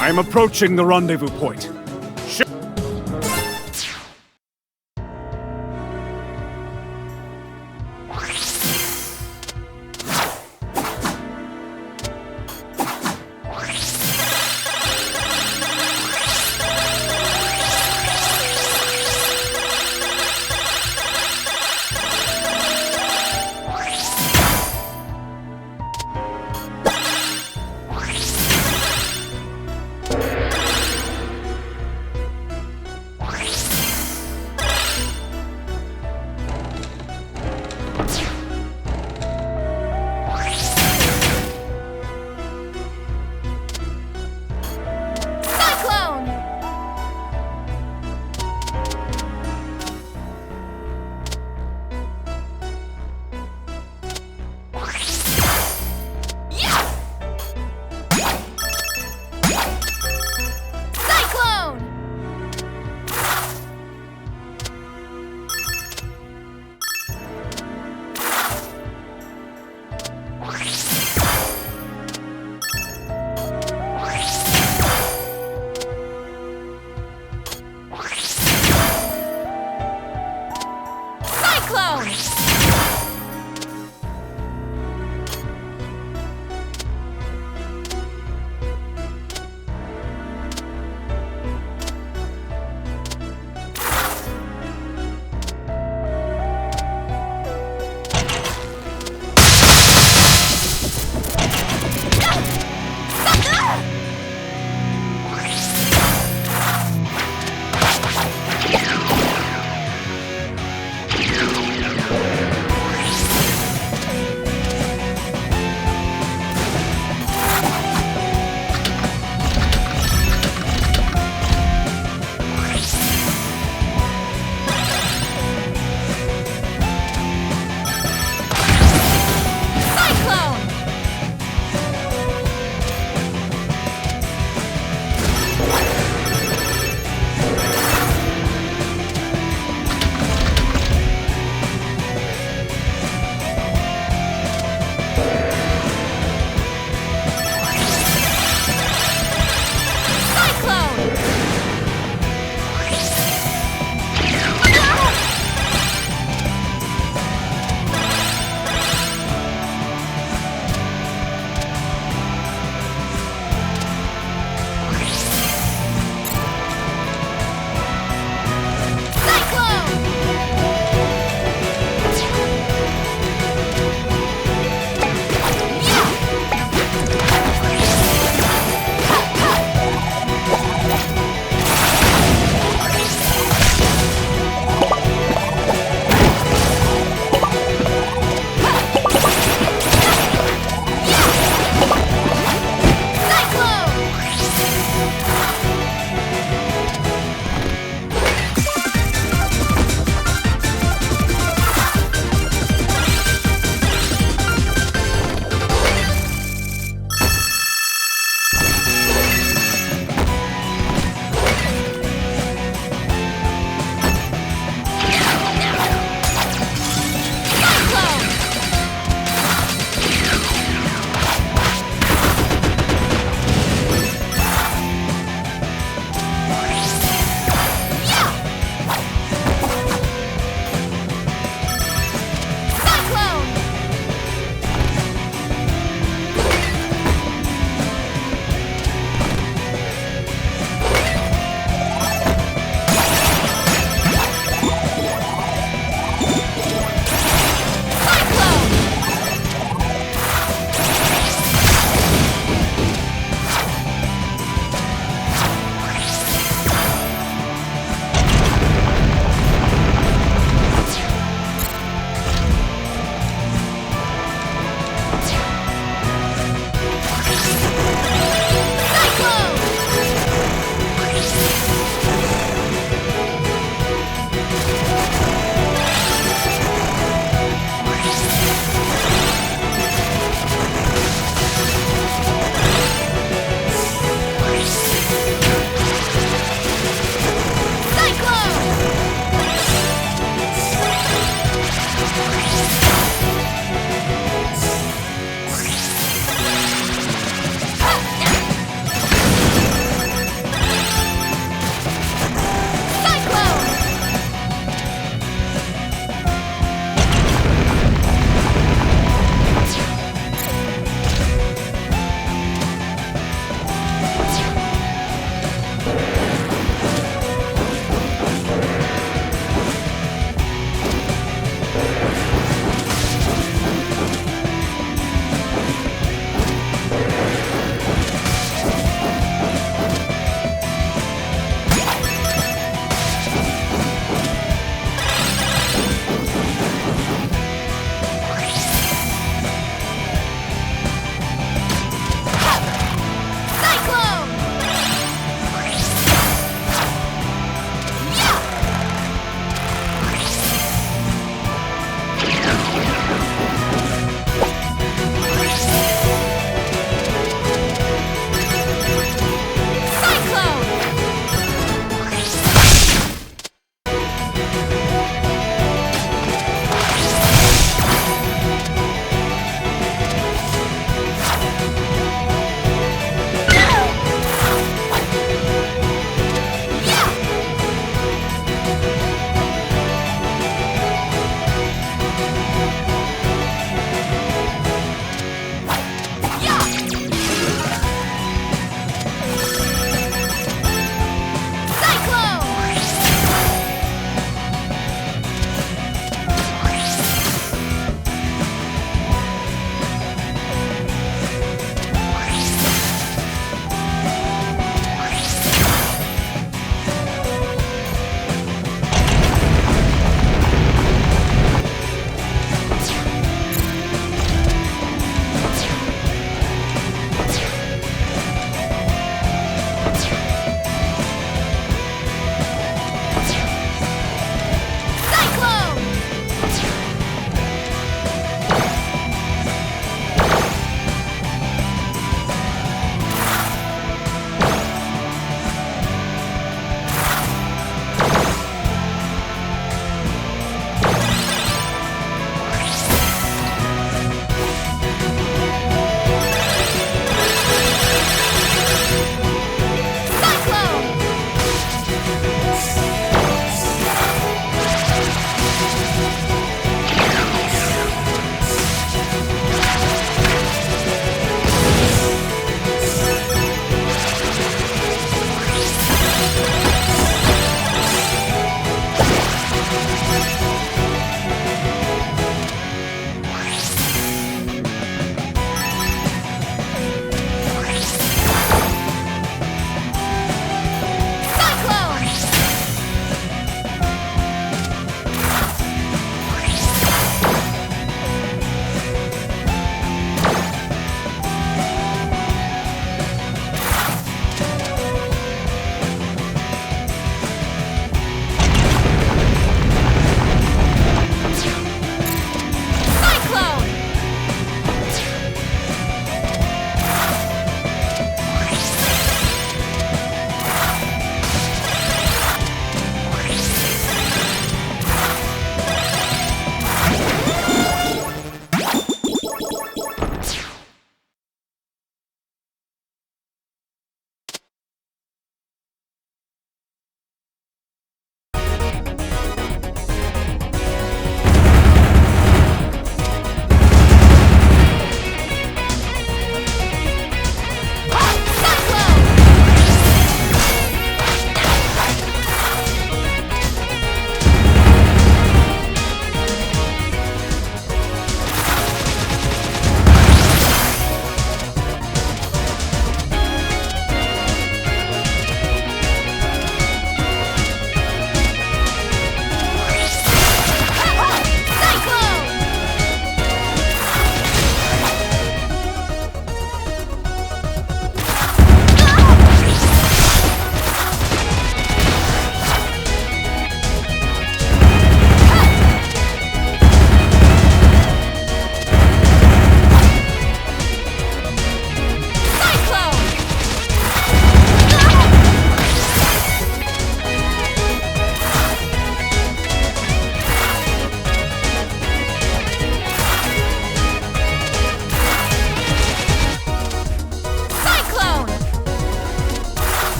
I am approaching the rendezvous point.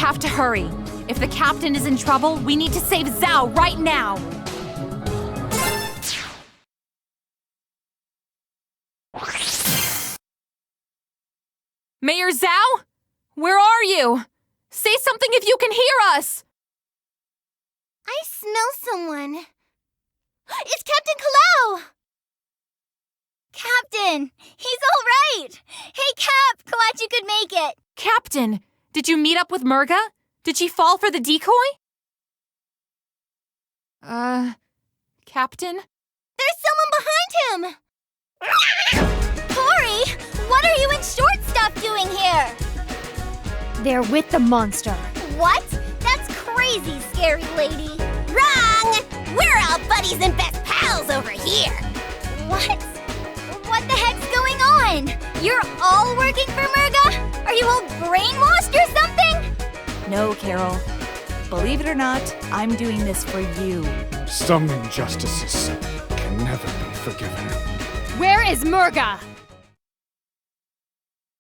have to hurry. If the captain is in trouble, we need to save Zhao right now. Mayor Zhao? Where are you? Say something if you can hear us! I smell someone. It's Captain Kalau! Captain, he's all right. Hey, Cap, glad you could make it. Captain, did you meet up with Murga? Did she fall for the decoy? Captain? There's someone behind him! Tori, what are you in short stuff doing here? They're with the monster. What? That's crazy, scary lady. Wrong! We're all buddies and best pals over here. What? What the heck's going on? You're all working for Murga? Are you all brainwashed or something? No, Carol. Believe it or not, I'm doing this for you. Some injustices can never be forgiven. Where is Murga?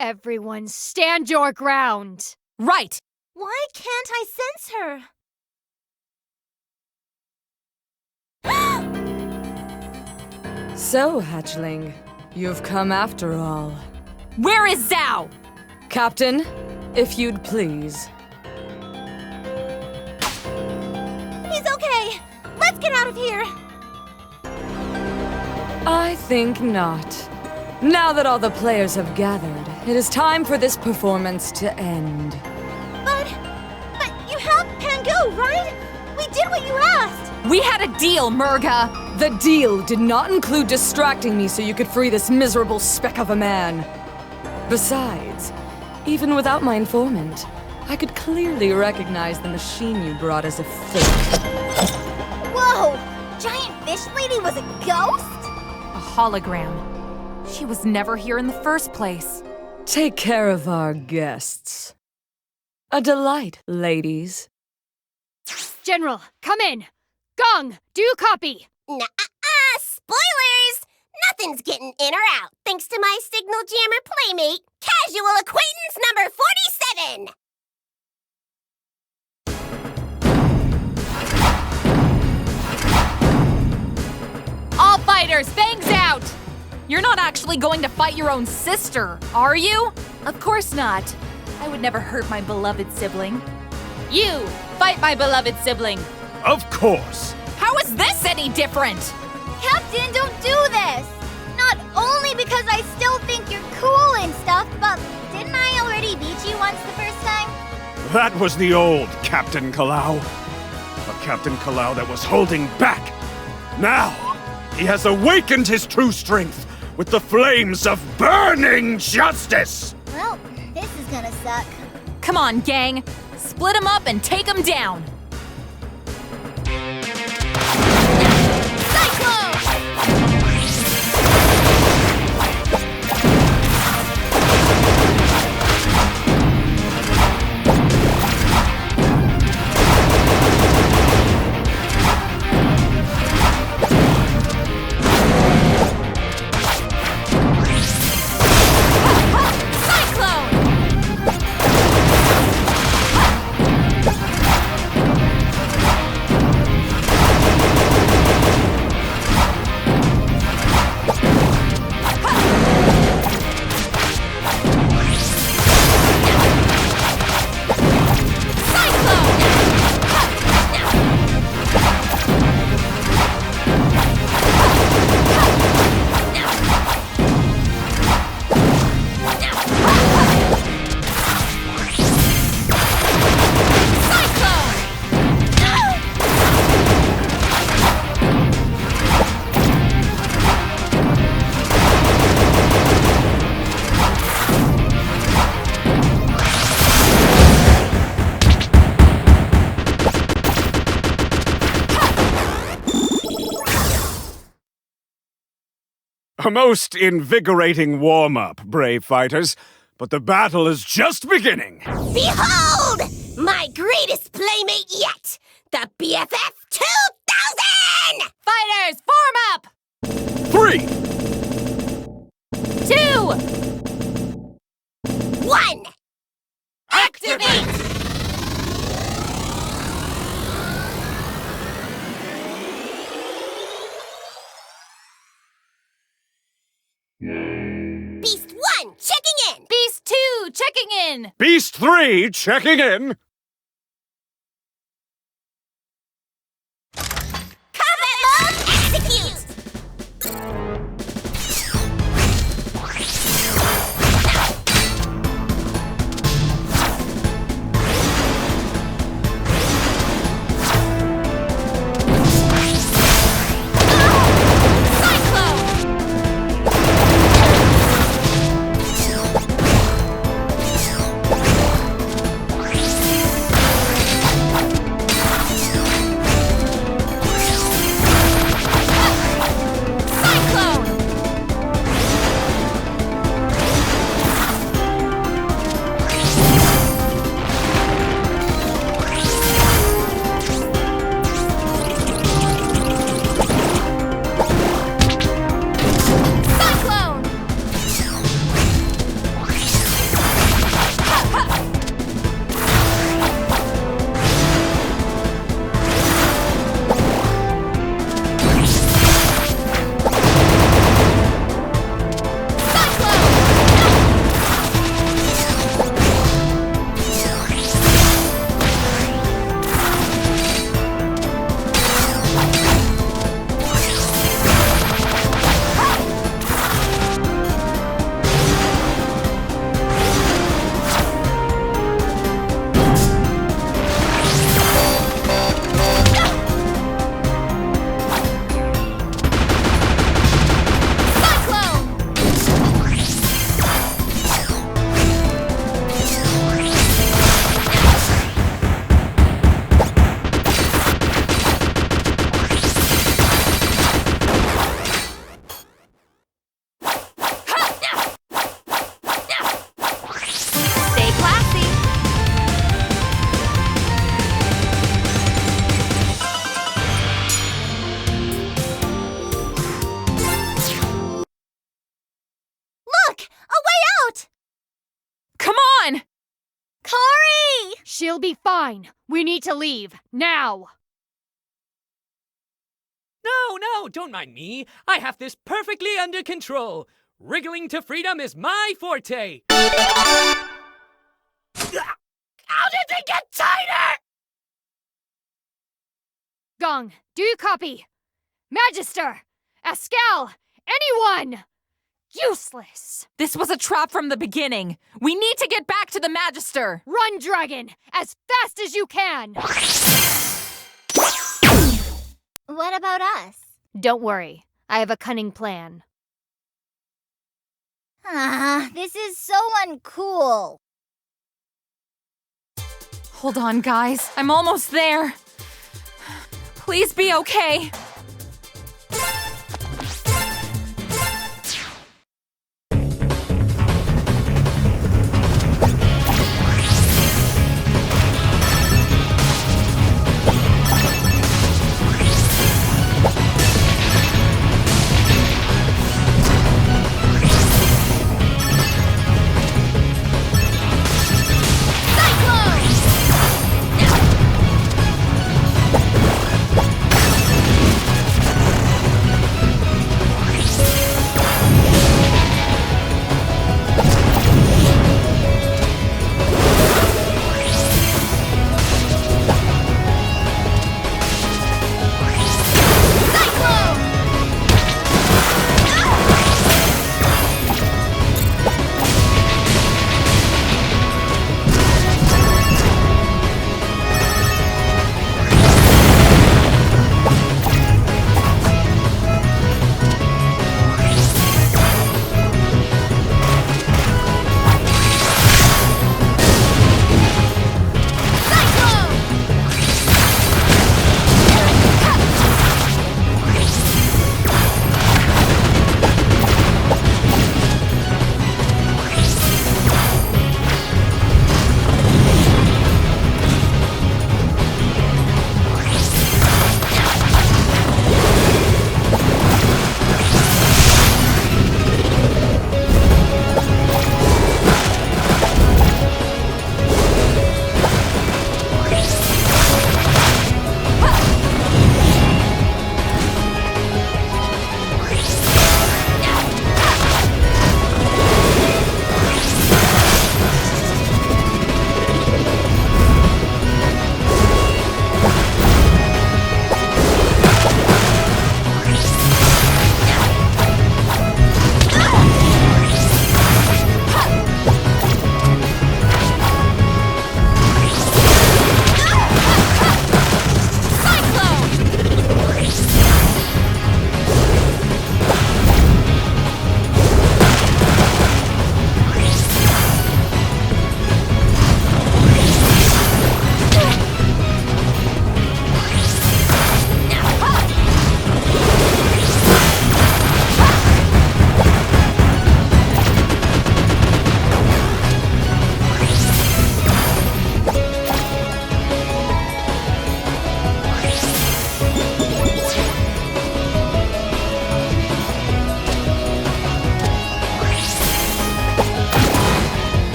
Everyone, stand your ground. Right! Why can't I sense her? So, hatchling, you've come after all. Where is Zhao? Captain, if you'd please. He's okay. Let's get out of here. I think not. Now that all the players have gathered, it is time for this performance to end. But you have Pangu, right? We did what you asked. We had a deal, Murga! The deal did not include distracting me so you could free this miserable speck of a man. Besides, even without my informant, I could clearly recognize the machine you brought as a fake. Whoa! Giant fish lady was a ghost? A hologram. She was never here in the first place. Take care of our guests. A delight, ladies. General, come in. Gong, do copy. Spoilers! Nothing's getting in or out, thanks to my signal jammer playmate, Casual Acquaintance number 47! All fighters, bangs out! You're not actually going to fight your own sister, are you? Of course not. I would never hurt my beloved sibling. You, fight my beloved sibling. Of course. How is this any different? Captain, don't do this! Not only because I still think you're cool and stuff, but didn't I already beat you once the first time? That was the old Captain Kalau. A Captain Kalau that was holding back. Now, he has awakened his true strength with the flames of burning justice! Well, this is gonna suck. Come on, gang. Split them up and take them down. A most invigorating warm-up, brave fighters, but the battle is just beginning. Behold! My greatest playmate yet! The BFF 2000! Fighters, form up! 3, 2, 1! activate! Beast 1, checking in! Beast 2, checking in! Beast 3, checking in! Combat mode, execute! She'll be fine. We need to leave. Now! No, don't mind me. I have this perfectly under control. Wriggling to freedom is my forte. How did they get tighter? Gong, do you copy? Magister! Ascal! Anyone! Useless! This was a trap from the beginning. We need to get back to the Magister. Run, dragon! As fast as you can! What about us? Don't worry. I have a cunning plan. This is so uncool. Hold on, guys. I'm almost there. Please be okay.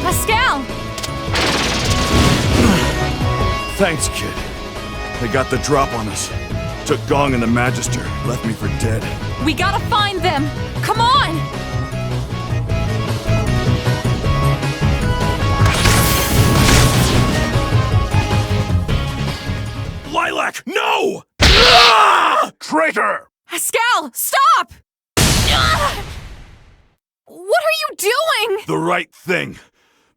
Pascal! Thanks, kid. They got the drop on us. Took Gong and the Magister, left me for dead. We gotta find them! Come on! Lilac, no! Ah! Traitor! Pascal, stop! Ah! What are you doing? The right thing.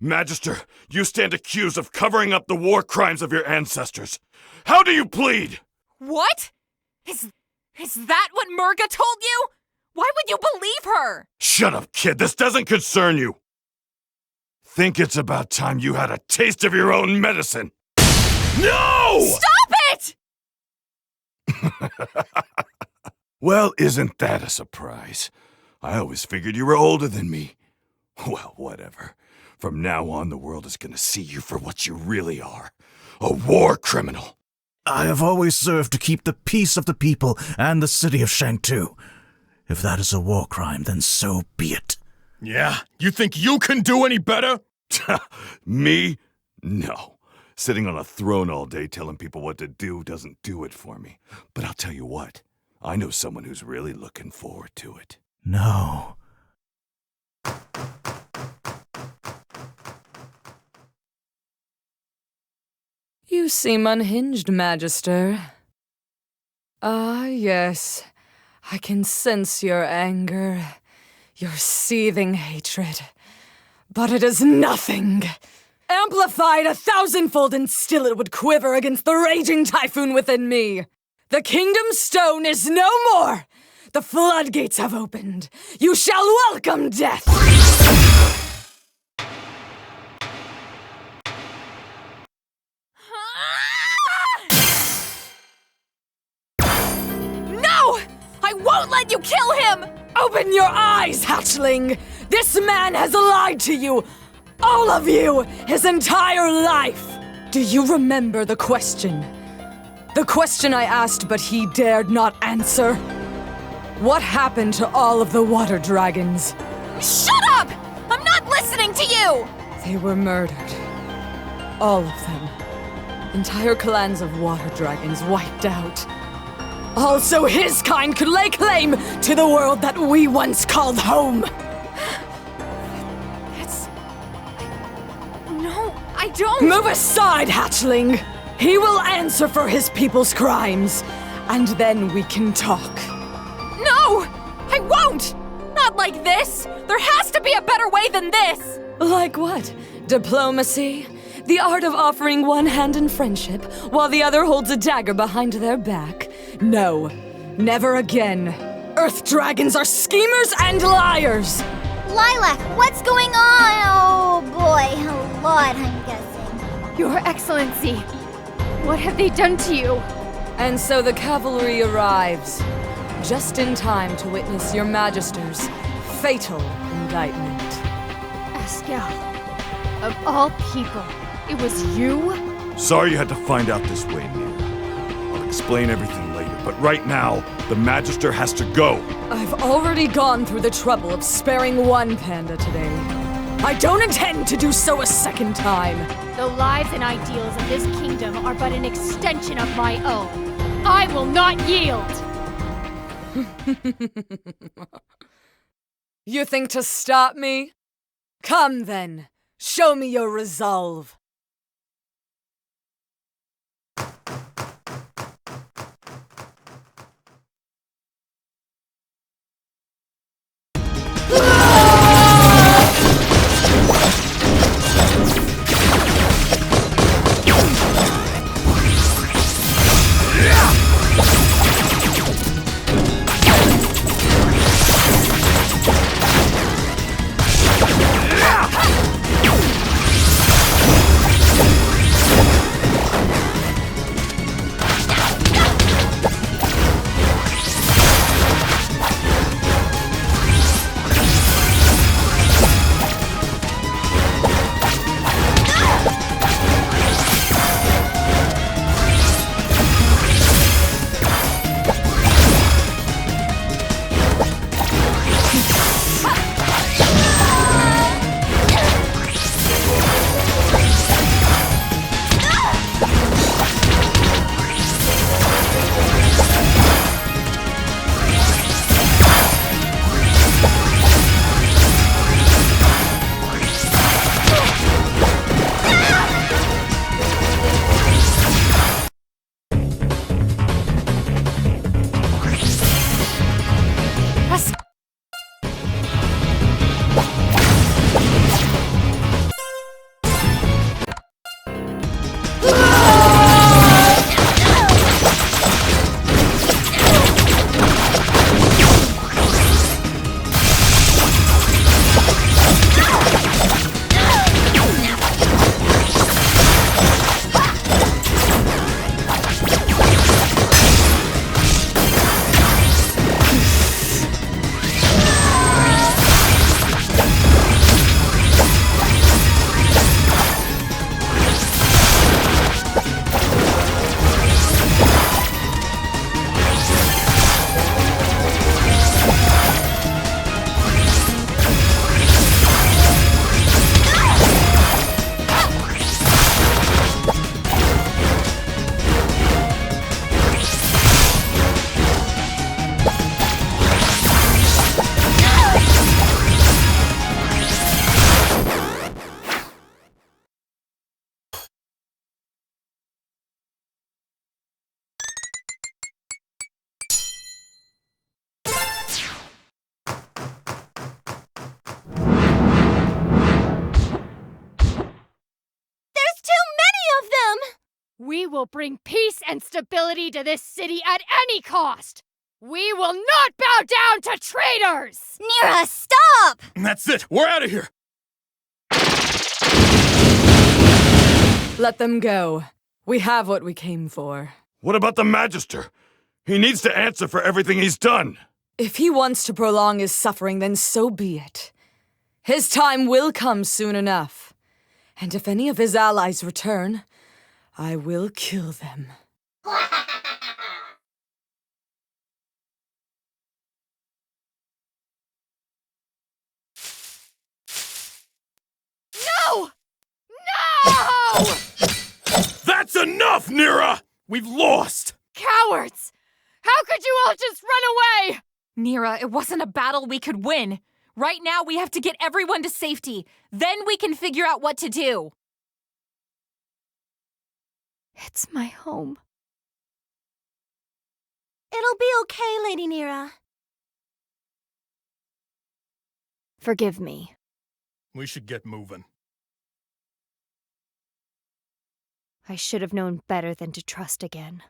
Magister, you stand accused of covering up the war crimes of your ancestors. How do you plead? What? Is that what Murga told you? Why would you believe her? Shut up, kid. This doesn't concern you. Think it's about time you had a taste of your own medicine. No! Stop it! Well, isn't that a surprise? I always figured you were older than me. Well, whatever. From now on, the world is gonna see you for what you really are. A war criminal. I have always served to keep the peace of the people and the city of Shangtu. If that is a war crime, then so be it. Yeah? You think you can do any better? Me? No. Sitting on a throne all day telling people what to do doesn't do it for me. But I'll tell you what, I know someone who's really looking forward to it. No. You seem unhinged, Magister. Ah, yes. I can sense your anger, your seething hatred. But it is nothing. Amplified 1,000-fold, and still it would quiver against the raging typhoon within me. The Kingdom Stone is no more. The floodgates have opened. You shall welcome death. No! I won't let you kill him! Open your eyes, hatchling! This man has lied to you! All of you! His entire life! Do you remember the question? The question I asked, but he dared not answer? What happened to all of the water dragons? Shut up! I'm not listening to you! They were murdered. All of them. Entire clans of water dragons wiped out. Also, his kind could lay claim to the world that we once called home. No, I don't. Move aside, hatchling. He will answer for his people's crimes, and then we can talk. No, I won't. Not like this. There has to be a better way than this. Like what? Diplomacy? The art of offering one hand in friendship while the other holds a dagger behind their back? No, never again. Earth dragons are schemers and liars! Lilac, what's going on? Oh boy, a lot, I'm guessing. Your Excellency, what have they done to you? And so the cavalry arrives, just in time to witness your Magister's fatal indictment. Pascal, of all people, it was you? Sorry you had to find out this way, Mira. I'll explain everything later, but right now, the Magister has to go. I've already gone through the trouble of sparing one panda today. I don't intend to do so a second time. The lives and ideals of this kingdom are but an extension of my own. I will not yield! You think to stop me? Come then, show me your resolve. We will bring peace and stability to this city at any cost! We will not bow down to traitors! Nira, stop! That's it. We're out of here. Let them go. We have what we came for. What about the Magister? He needs to answer for everything he's done. If he wants to prolong his suffering, then so be it. His time will come soon enough. And if any of his allies return, I will kill them. No! No! That's enough, Nira! We've lost! Cowards! How could you all just run away? Nira, it wasn't a battle we could win. Right now, we have to get everyone to safety. Then we can figure out what to do. It's my home. It'll be okay, Lady Nira. Forgive me. We should get moving. I should have known better than to trust again.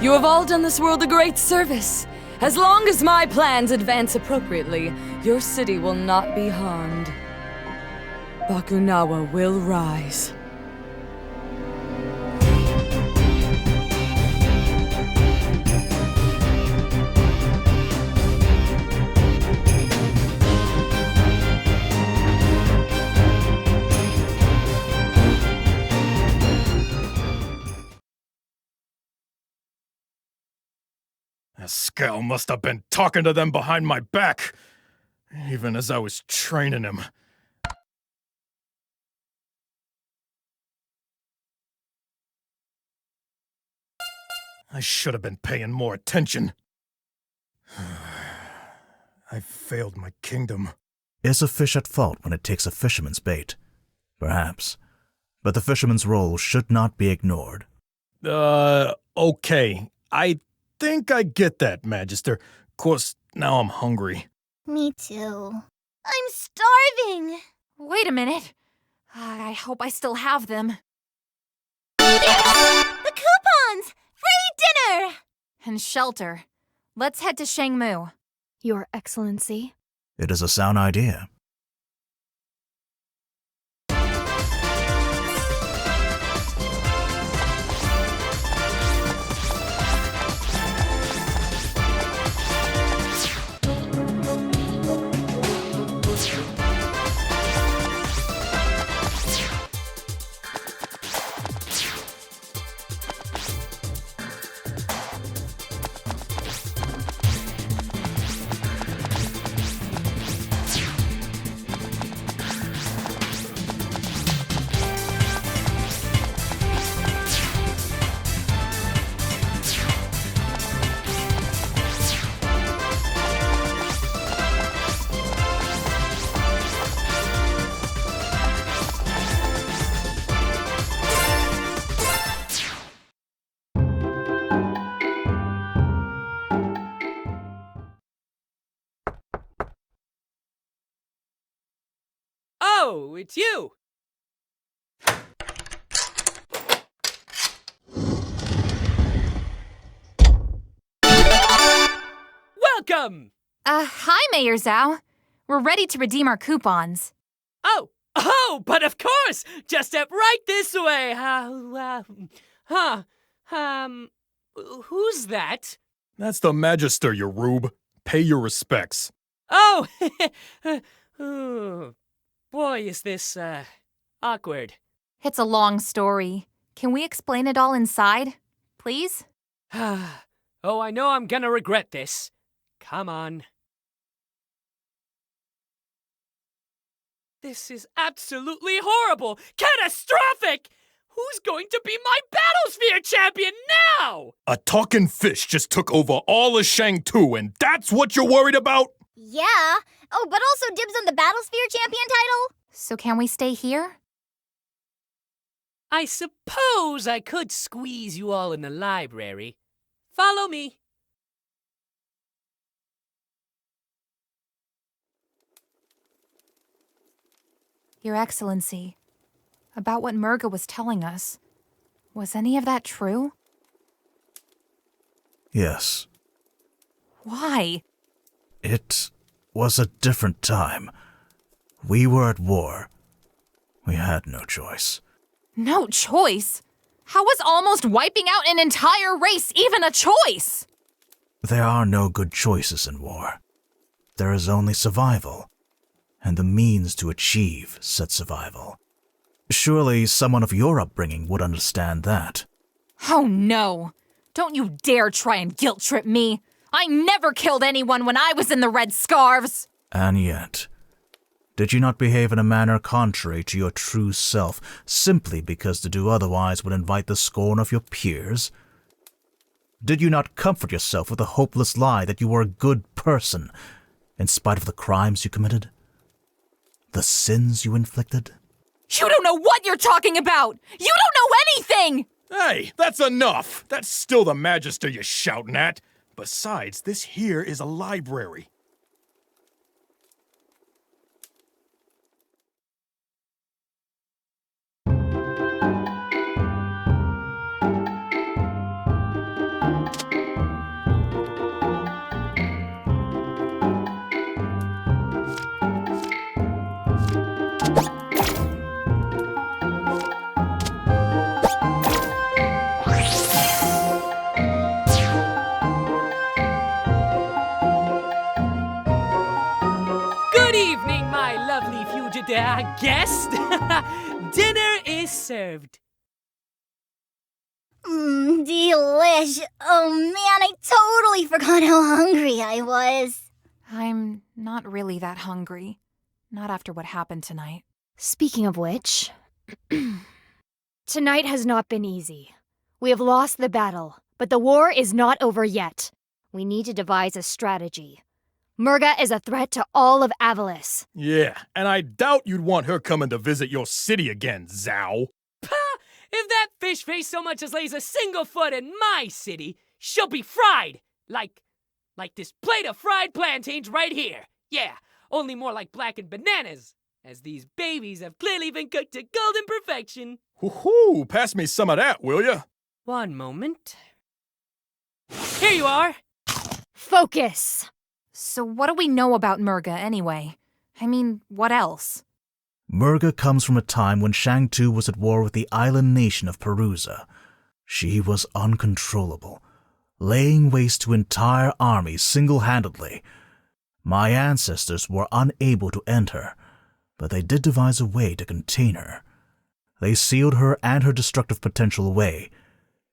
You have all done this world a great service. As long as my plans advance appropriately, your city will not be harmed. Bakunawa will rise. That scowl must have been talking to them behind my back, even as I was training him. I should have been paying more attention. I failed my kingdom. Is a fish at fault when it takes a fisherman's bait? Perhaps. But the fisherman's role should not be ignored. Okay. I think I get that, Magister. Course, now I'm hungry. Me too. I'm starving. Wait a minute. I hope I still have them. The coupons! Free dinner! And shelter. Let's head to Shangmu. Your Excellency. It is a sound idea. Oh, it's you! Welcome! Hi, Mayor Zhao. We're ready to redeem our coupons. Oh, but of course! Just step right this way. Who's that? That's the Magister, you rube. Pay your respects. Oh, oh, boy, is this, awkward. It's a long story. Can we explain it all inside, please? Oh, I know I'm gonna regret this. Come on. This is absolutely horrible! Catastrophic! Who's going to be my Battlesphere champion now? A talking fish just took over all of Shang-Tu, and that's what you're worried about? Yeah. Oh, but also dibs on the Battlesphere champion title? So can we stay here? I suppose I could squeeze you all in the library. Follow me. Your Excellency, about what Murga was telling us. Was any of that true? Yes. Why? It was a different time. We were at war. We had no choice. No choice? How was almost wiping out an entire race even a choice? There are no good choices in war. There is only survival, and the means to achieve said survival. Surely someone of your upbringing would understand that. Oh no! Don't you dare try and guilt-trip me! I never killed anyone when I was in the Red Scarves! And yet, did you not behave in a manner contrary to your true self, simply because to do otherwise would invite the scorn of your peers? Did you not comfort yourself with the hopeless lie that you were a good person, in spite of the crimes you committed? The sins you inflicted? You don't know what you're talking about! You don't know anything! Hey, that's enough! That's still the Magister you're shouting at. Besides, this here is a library. Guest, dinner is served. Delish. Oh man, I totally forgot how hungry I was. I'm not really that hungry. Not after what happened tonight. Speaking of which, tonight has not been easy. We have lost the battle, but the war is not over yet. We need to devise a strategy. Murga is a threat to all of Avalis. Yeah, and I doubt you'd want her coming to visit your city again, Zhao. Pah! If that fish face so much as lays a single foot in my city, she'll be fried! Like this plate of fried plantains right here. Yeah, only more like blackened bananas, as these babies have clearly been cooked to golden perfection. Woohoo! Pass me some of that, will ya? One moment. Here you are! Focus! So what do we know about Murga, anyway? I mean, what else? Murga comes from a time when Shang-Tu was at war with the island nation of Perusa. She was uncontrollable, laying waste to entire armies single-handedly. My ancestors were unable to end her, but they did devise a way to contain her. They sealed her and her destructive potential away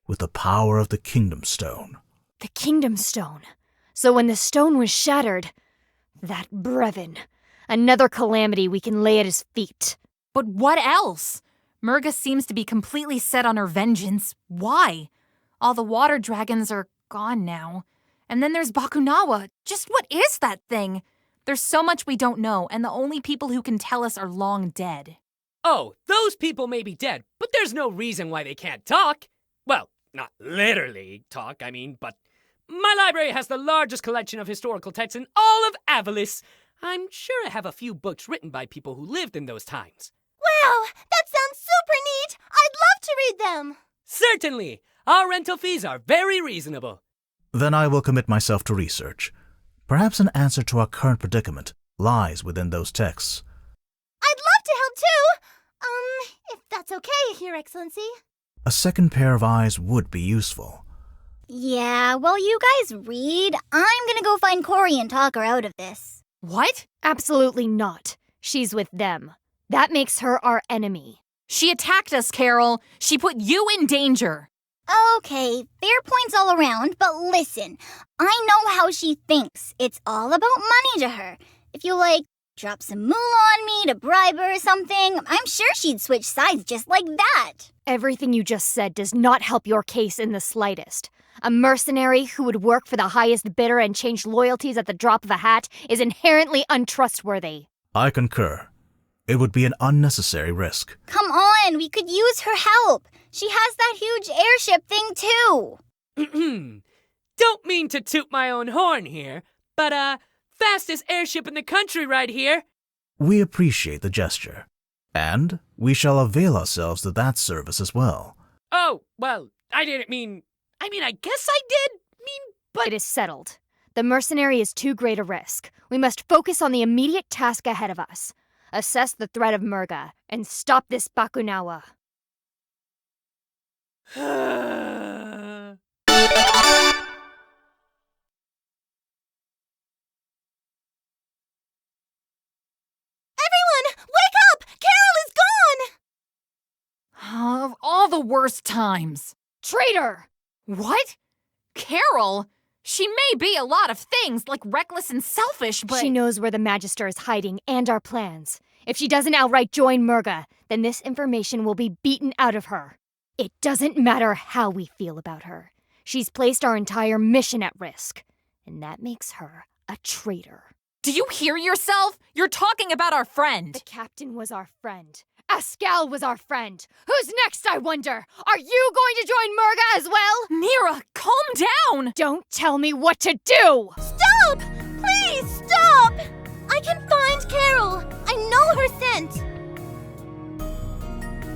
with the power of the Kingdom Stone. The Kingdom Stone? So when the stone was shattered, that Brevin, another calamity we can lay at his feet. But what else? Murga seems to be completely set on her vengeance. Why? All the water dragons are gone now. And then there's Bakunawa. Just what is that thing? There's so much we don't know, and the only people who can tell us are long dead. Oh, those people may be dead, but there's no reason why they can't talk. Well, not literally talk, I mean, but my library has the largest collection of historical texts in all of Avalis. I'm sure I have a few books written by people who lived in those times. Wow, that sounds super neat! I'd love to read them! Certainly! Our rental fees are very reasonable. Then I will commit myself to research. Perhaps an answer to our current predicament lies within those texts. I'd love to help too! If that's okay, Your Excellency. A second pair of eyes would be useful. Yeah, while you guys read, I'm gonna go find Corey and talk her out of this. What? Absolutely not. She's with them. That makes her our enemy. She attacked us, Carol. She put you in danger. Okay, fair points all around, but listen, I know how she thinks. It's all about money to her. If you, drop some moolah on me to bribe her or something, I'm sure she'd switch sides just like that. Everything you just said does not help your case in the slightest. A mercenary who would work for the highest bidder and change loyalties at the drop of a hat is inherently untrustworthy. I concur. It would be an unnecessary risk. Come on, we could use her help. She has that huge airship thing too. Don't mean to toot my own horn here, but fastest airship in the country right here. We appreciate the gesture. And we shall avail ourselves of that service as well. Oh, well, I didn't mean... I guess I did but... It is settled. The mercenary is too great a risk. We must focus on the immediate task ahead of us. Assess the threat of Murga, and stop this Bakunawa. Everyone, wake up! Carol is gone! Of all the worst times. Traitor! What? Carol? She may be a lot of things, like reckless and selfish, but... She knows where the Magister is hiding and our plans. If she doesn't outright join Murga, then this information will be beaten out of her. It doesn't matter how we feel about her. She's placed our entire mission at risk. And that makes her a traitor. Do you hear yourself? You're talking about our friend. The captain was our friend. Ascal was our friend. Who's next, I wonder? Are you going to join Murga as well? Nira, calm down! Don't tell me what to do! Stop! Please, stop! I can find Carol. I know her scent.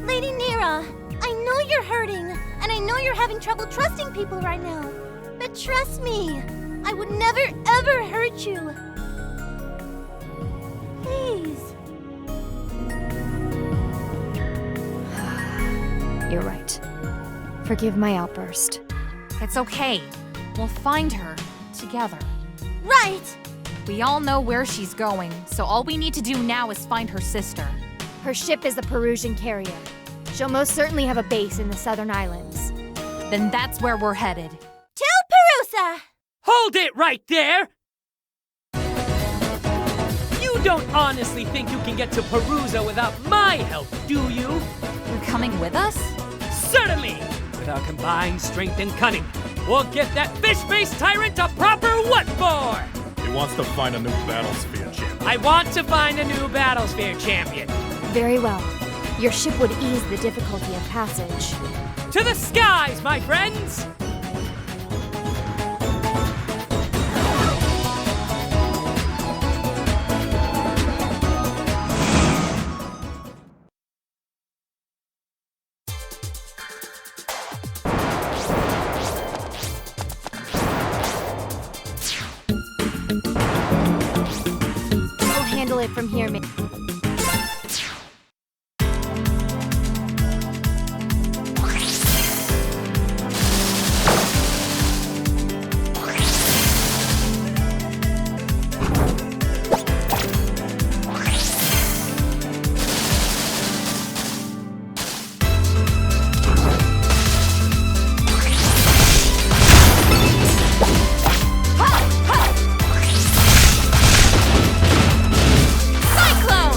Lady Nira, I know you're hurting, and I know you're having trouble trusting people right now. But trust me, I would never, ever hurt you. Please. You're right. Forgive my outburst. It's okay. We'll find her together. Right! We all know where she's going, so all we need to do now is find her sister. Her ship is the Perusian carrier. She'll most certainly have a base in the southern islands. Then that's where we're headed. To Perusa! Hold it right there! You don't honestly think you can get to Perusa without my help, do you? You're coming with us? Certainly! With our combined strength and cunning, we'll get that fish-faced tyrant a proper what for! He wants to find a new Battlesphere champion. I want to find a new Battlesphere champion. Very well. Your ship would ease the difficulty of passage. To the skies, my friends! We'll handle it from here, Cyclone!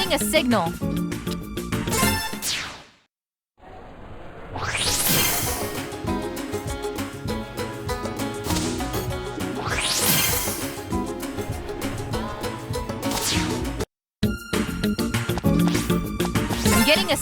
getting a signal. I'm getting a...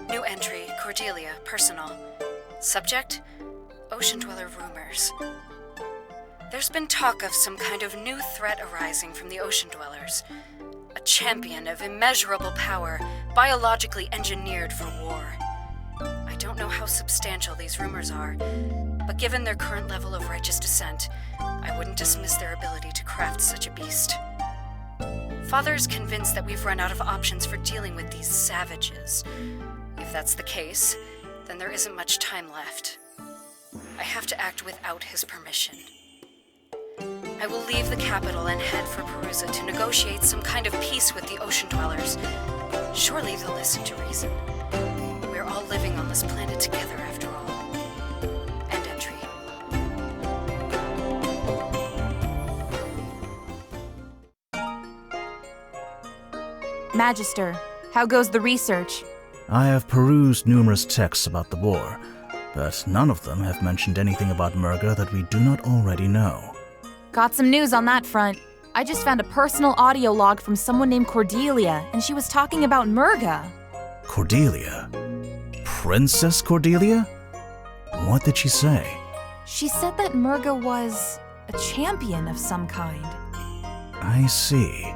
New entry, Cordelia, personal. Subject, Ocean Dweller rumors. There's been talk of some kind of new threat arising from the Ocean Dwellers. A champion of immeasurable power, biologically engineered for war. I don't know how substantial these rumors are, but given their current level of righteous descent, I wouldn't dismiss their ability to craft such a beast. Father is convinced that we've run out of options for dealing with these savages. If that's the case, then there isn't much time left. I have to act without his permission. I will leave the capital and head for Perusa to negotiate some kind of peace with the Ocean Dwellers. Surely they'll listen to reason. We're all living on this planet together after all. End entry. Magister, how goes the research? I have perused numerous texts about the war, but none of them have mentioned anything about Murga that we do not already know. Got some news on that front. I just found a personal audio log from someone named Cordelia, and she was talking about Murga. Cordelia? Princess Cordelia? What did she say? She said that Murga was a champion of some kind. I see.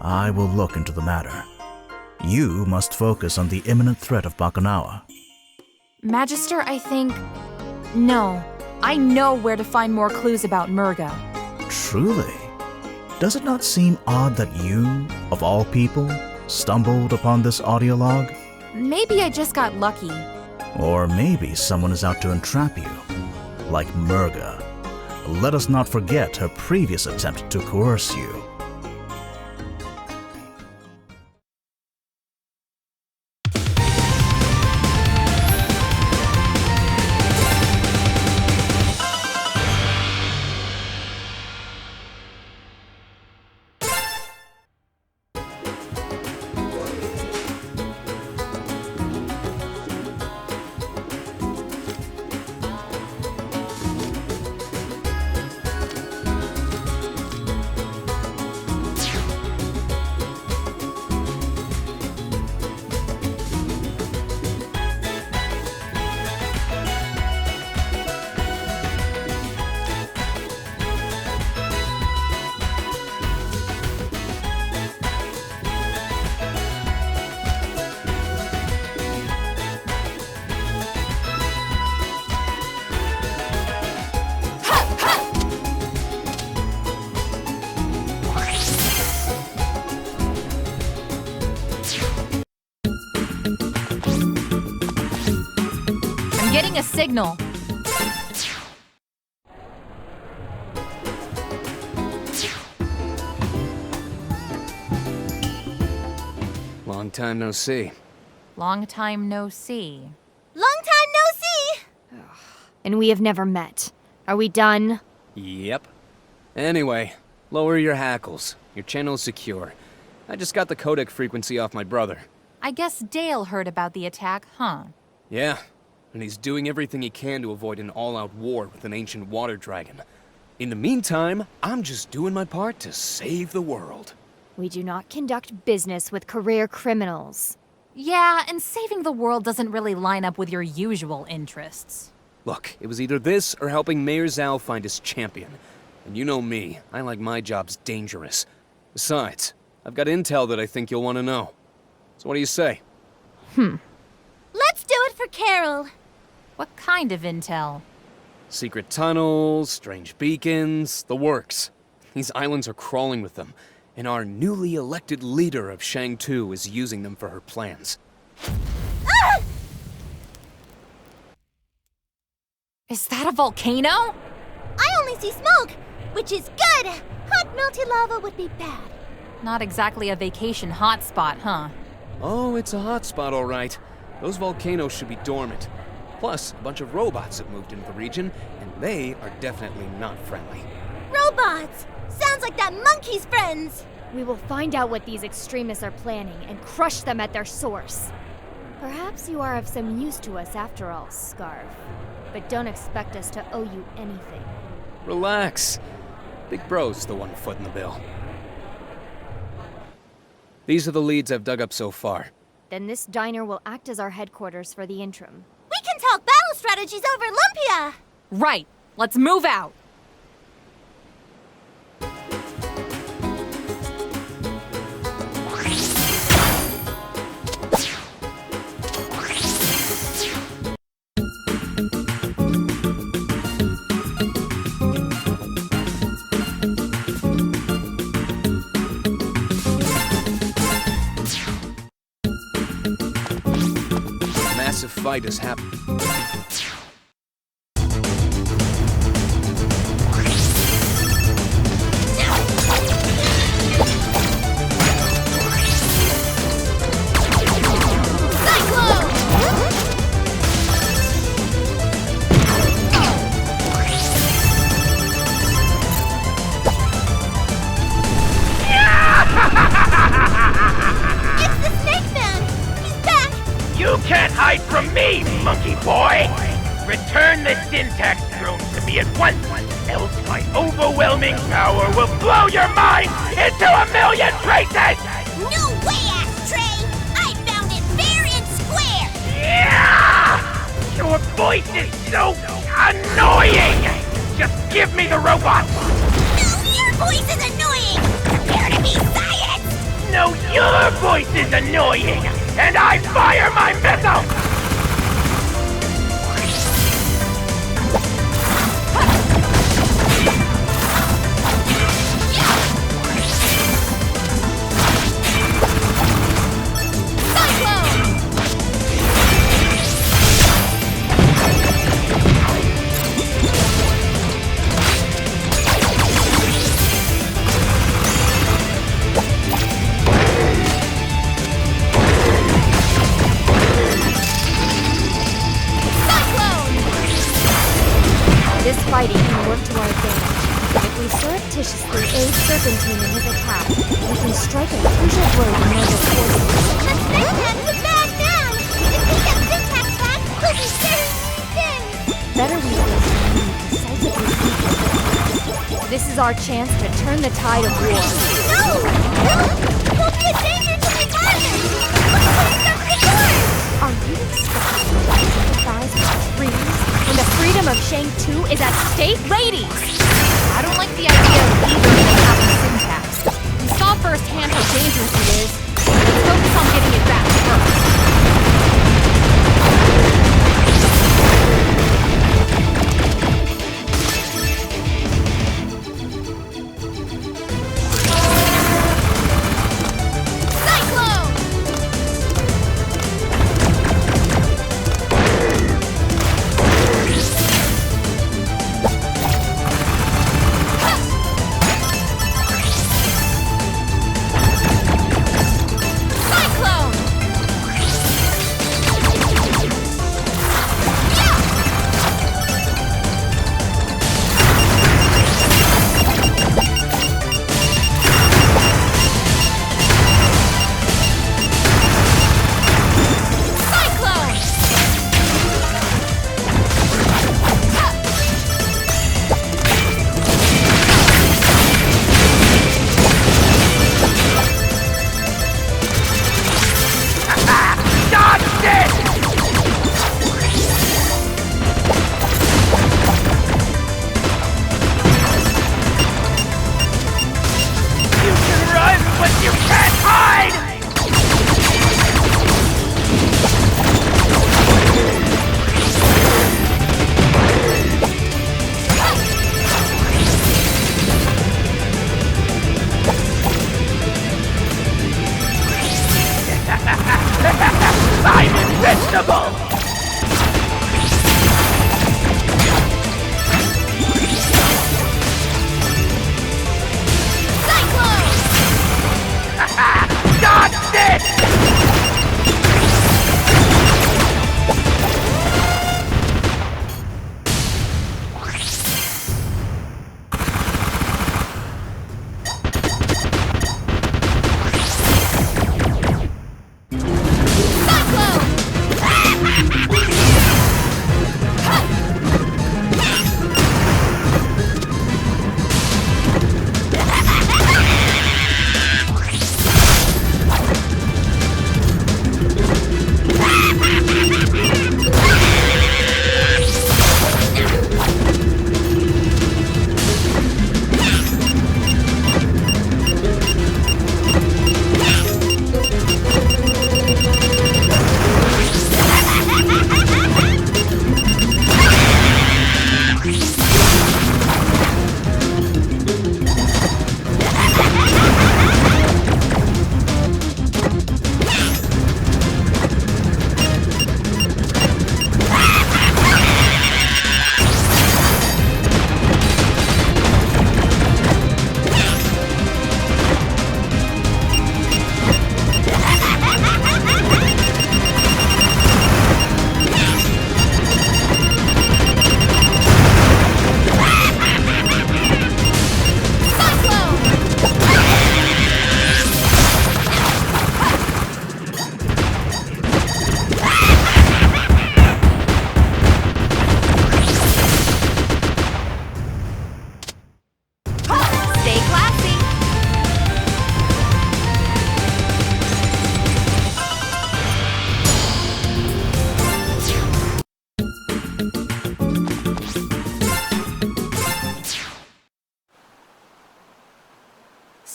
I will look into the matter. You must focus on the imminent threat of Bakunawa. Magister, I think... No. I know where to find more clues about Murga. Truly? Does it not seem odd that you, of all people, stumbled upon this audio log? Maybe I just got lucky. Or maybe someone is out to entrap you, like Murga. Let us not forget her previous attempt to coerce you. Getting a signal. Long time no see. Long time no see. Long time no see! And we have never met. Are we done? Yep. Anyway, lower your hackles. Your channel's secure. I just got the codec frequency off my brother. I guess Dale heard about the attack, huh? Yeah, and he's doing everything he can to avoid an all-out war with an ancient water dragon. In the meantime, I'm just doing my part to save the world. We do not conduct business with career criminals. Yeah, and saving the world doesn't really line up with your usual interests. Look, it was either this or helping Mayor Zhao find his champion. And you know me, I like my jobs dangerous. Besides, I've got intel that I think you'll want to know. So what do you say? Let's do it for Carol. What kind of intel? Secret tunnels, strange beacons, the works. These islands are crawling with them, and our newly elected leader of Shang-Tu is using them for her plans. Is that a volcano? I only see smoke, which is good. Hot, melty lava would be bad. Not exactly a vacation hotspot, huh? Oh, it's a hotspot, all right. Those volcanoes should be dormant. Plus, a bunch of robots have moved into the region, and they are definitely not friendly. Robots! Sounds like that monkey's friends! We will find out what these extremists are planning and crush them at their source. Perhaps you are of some use to us after all, Scarf. But don't expect us to owe you anything. Relax. Big Bro's the one footing the bill. These are the leads I've dug up so far. Then this diner will act as our headquarters for the interim. We can talk battle strategies over Lumpia! Right. Let's move out. Massive fight has happened. It's the Snake Man! He's back! You can't hide from me, monkey boy! Return the syntax drone to me at once, else my overwhelming power will blow your mind into a million pieces! No way, Ashtray! I found it fair and square! Yeah! Your voice is so annoying! Just give me the robot! No, your voice is annoying! Prepare to be silenced! No, your voice is annoying! And I fire my missile! This fighting can work to our advantage. If we surreptitiously aid Serpentine in his attack, we can strike a crucial blow to Noble forces. The Snake Man's a bad man! If he gets syntax back, he'll be seriously thin! Better we face the enemy decisively defeated. This is our chance to turn the tide of war. No! We'll be a danger to the environment! Look at what he's done to yours! Are you expecting me to sympathize with the trees when the freedom of Shang-Tu is at stake? Ladies! I don't like the idea of either of them having syntax. We saw firsthand how dangerous it is. Let's focus on getting it back first.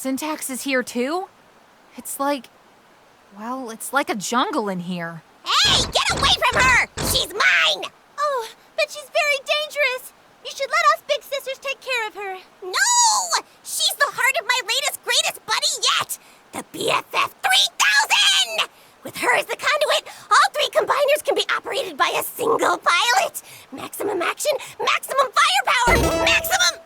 Syntax is here too? It's like... well, it's like a jungle in here. Hey, get away from her! She's mine! Oh, but she's very dangerous. You should let us big sisters take care of her. No! She's the heart of my latest, greatest buddy yet! The BFF 3000! With her as the conduit, all 3 combiners can be operated by a single pilot. Maximum action, maximum firepower, maximum...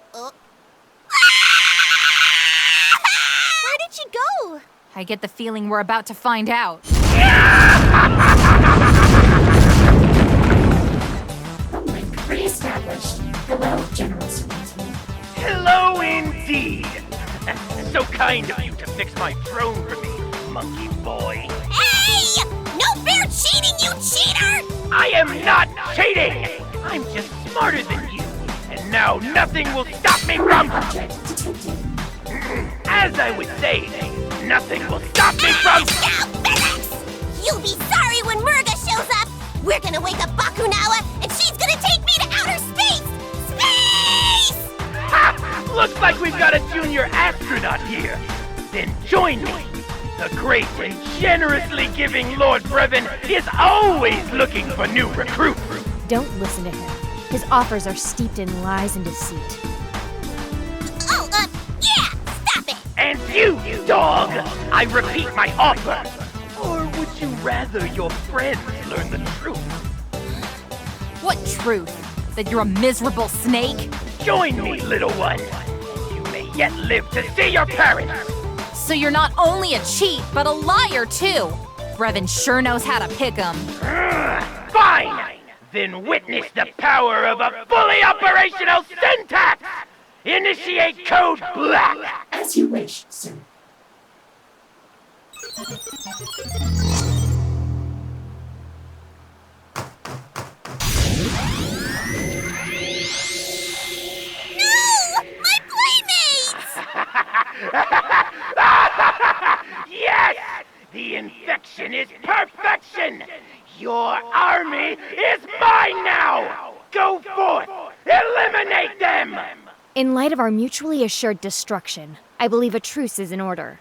Where did she go? I get the feeling we're about to find out. Re-established. Hello, General Samantha. Hello indeed. So kind of you to fix my throne for me, monkey boy. Hey! No fair cheating, you cheater! I am not cheating! I'm just smarter than you. And now nothing will stop me from... As I was saying, nothing will stop me from... Now, physics! You'll be sorry when Murga shows up! We're gonna wake up Bakunawa, and she's gonna take me to outer space! Space! Ha! Looks like we've got a junior astronaut here. Then join me. The great and generously giving Lord Brevin is always looking for new recruits. Don't listen to him. His offers are steeped in lies and deceit. Oh, yeah! Stop it! And you dog! I repeat my offer. Or would you rather your friends learn the truth? What truth? That you're a miserable snake? Join me, little one. You may yet live to see your parents. So you're not only a cheat, but a liar too. Brevin sure knows how to pick 'em. Fine! Then witness the power of a fully operational syntax! Initiate Code Black! As you wish, sir. Yes! The infection is perfection! Your army is mine now! Go forth! Eliminate them! In light of our mutually assured destruction, I believe a truce is in order.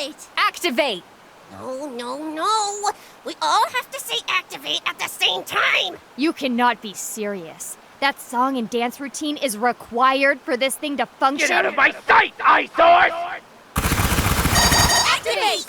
Activate! Activate! No, no, no! We all have to say activate at the same time! You cannot be serious. That song and dance routine is required for this thing to function. Get out of my sight, eyesore! Activate!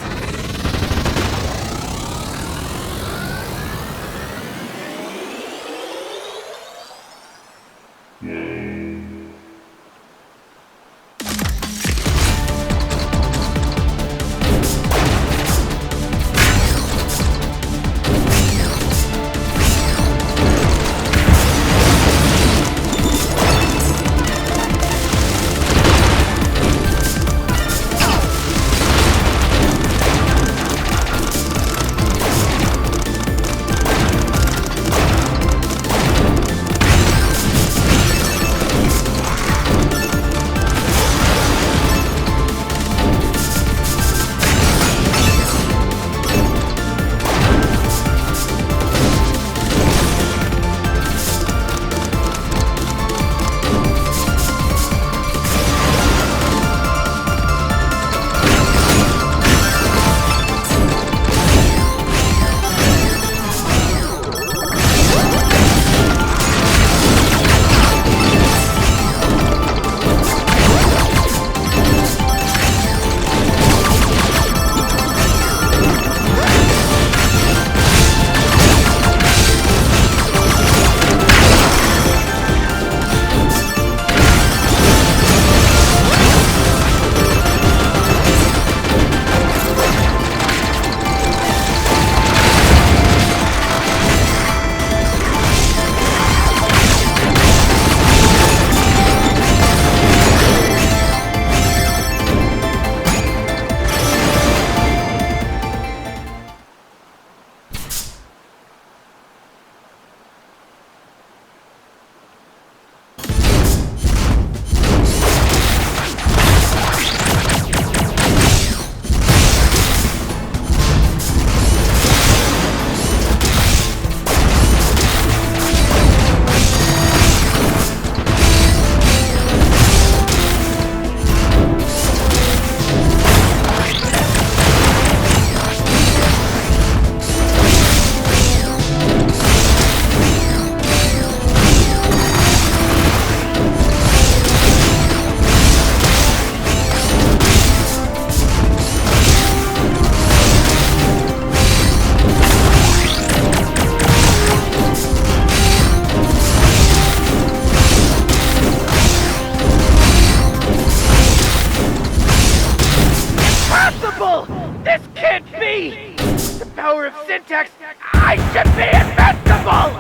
This can't be! The power of syntax, I should be invincible!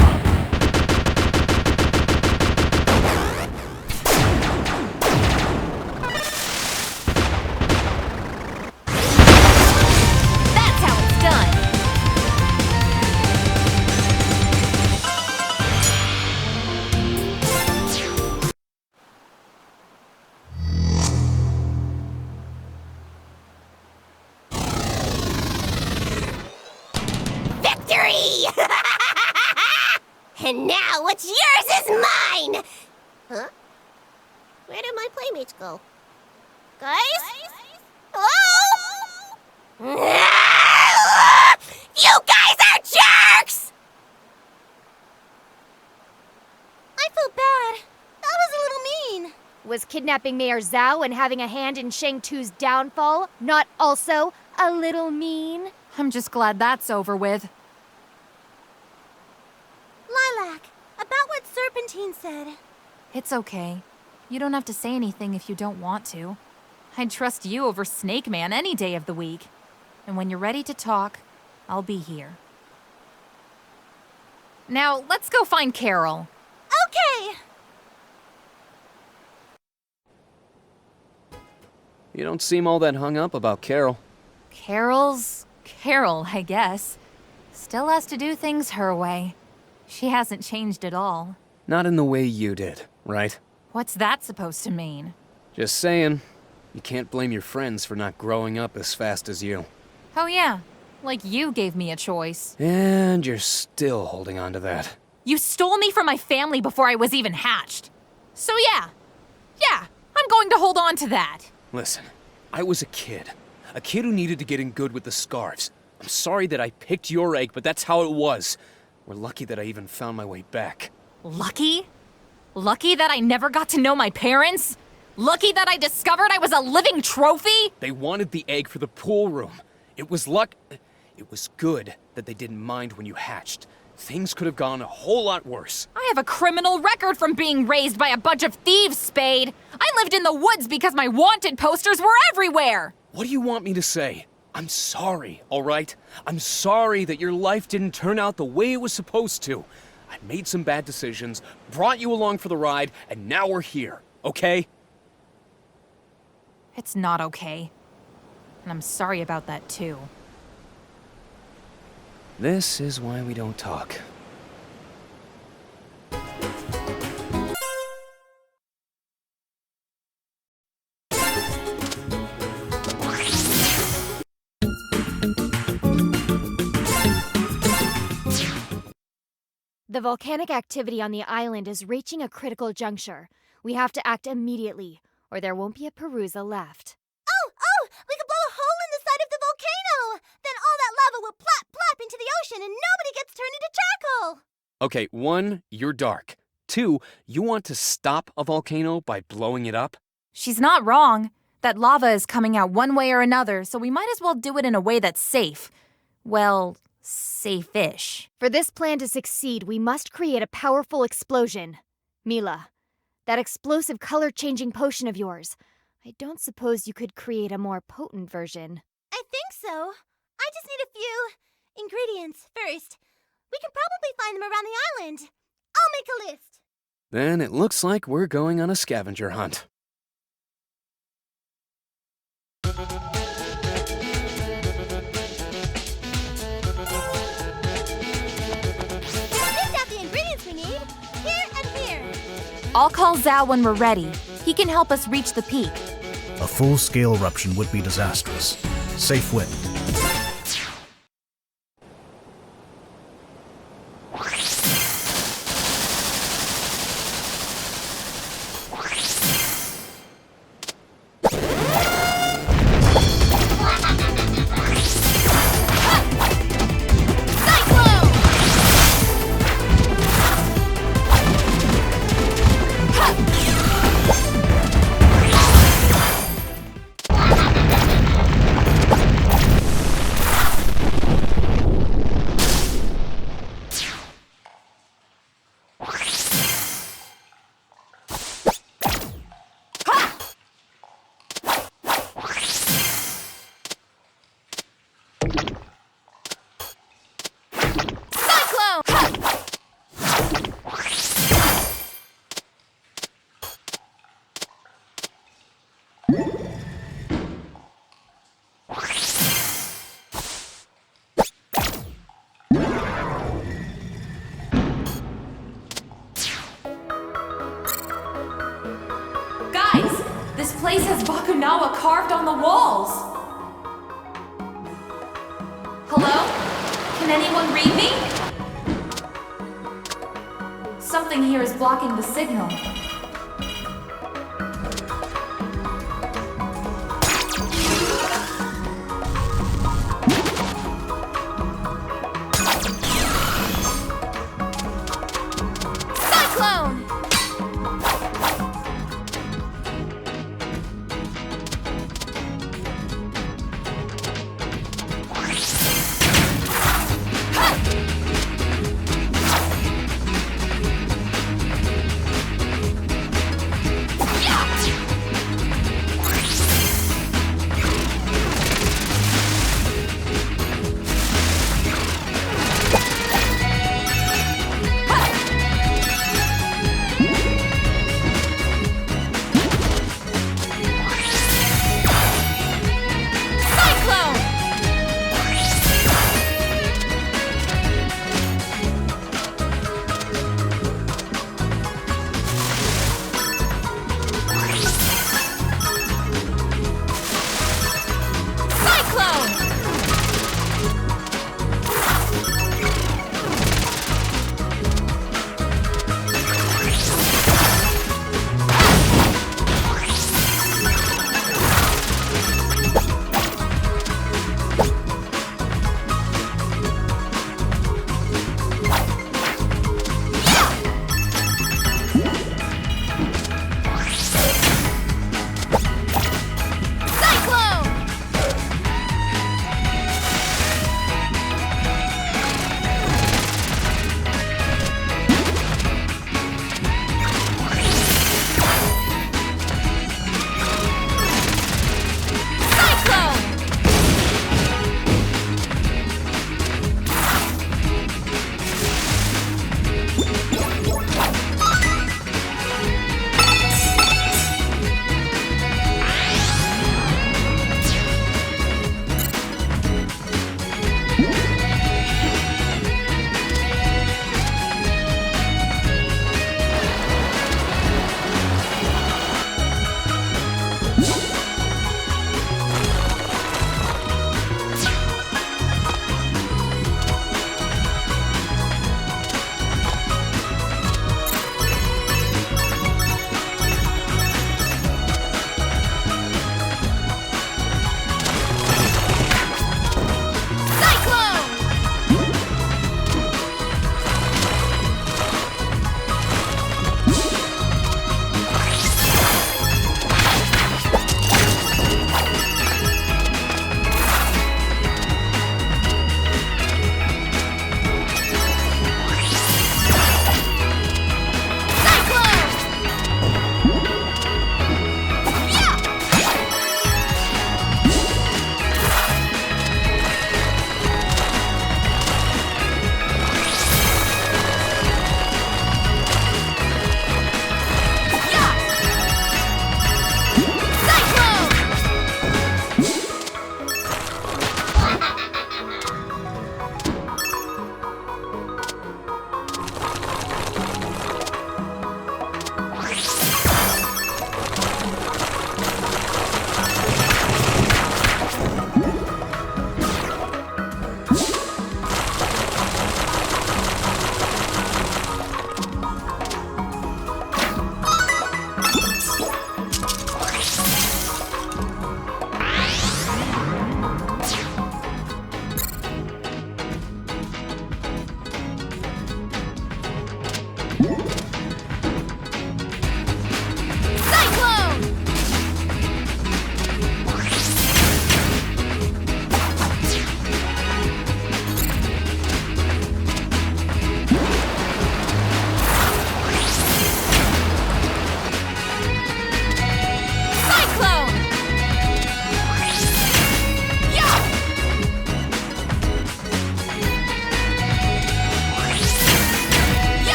That's how it's done! And now what's yours is mine! Huh? Where did my playmates go? Guys? Hello? You guys are jerks! I feel bad. That was a little mean. Was kidnapping Mayor Zhao and having a hand in Shang Tu's downfall not also a little mean? I'm just glad that's over with. Lilac, about what Serpentine said. It's okay. You don't have to say anything if you don't want to. I'd trust you over Snake Man any day of the week. And when you're ready to talk, I'll be here. Now, let's go find Carol. Okay! You don't seem all that hung up about Carol. Carol's Carol, I guess. Still has to do things her way. She hasn't changed at all. Not in the way you did, right? What's that supposed to mean? Just saying. You can't blame your friends for not growing up as fast as you. Oh yeah, like you gave me a choice. And you're still holding on to that. You stole me from my family before I was even hatched. So yeah, I'm going to hold on to that. Listen, I was a kid. A kid who needed to get in good with the scarves. I'm sorry that I picked your egg, but that's how it was. We're lucky that I even found my way back. Lucky? Lucky that I never got to know my parents? Lucky that I discovered I was a living trophy? They wanted the egg for the pool room. It was good that they didn't mind when you hatched. Things could have gone a whole lot worse. I have a criminal record from being raised by a bunch of thieves, Spade. I lived in the woods because my wanted posters were everywhere. What do you want me to say? I'm sorry, all right? I'm sorry that your life didn't turn out the way it was supposed to. I made some bad decisions, brought you along for the ride, and now we're here, okay? It's not okay. And I'm sorry about that too. This is why we don't talk. The volcanic activity on the island is reaching a critical juncture. We have to act immediately, or there won't be a Perusa left. Oh! We could blow a hole in the side of the volcano! Then all that lava will plop into the ocean and nobody gets turned into charcoal! Okay, 1, you're dark. 2, you want to stop a volcano by blowing it up? She's not wrong. That lava is coming out one way or another, so we might as well do it in a way that's safe. Well, safe-ish. For this plan to succeed, we must create a powerful explosion. Mila, that explosive color-changing potion of yours, I don't suppose you could create a more potent version. I think so. I just need a few ingredients first. We can probably find them around the island. I'll make a list. Then it looks like we're going on a scavenger hunt. I'll call Zhao when we're ready. He can help us reach the peak. A full-scale eruption would be disastrous. Safe win. This place has Bakunawa carved on the walls! Hello? Can anyone read me? Something here is blocking the signal. Cyclone!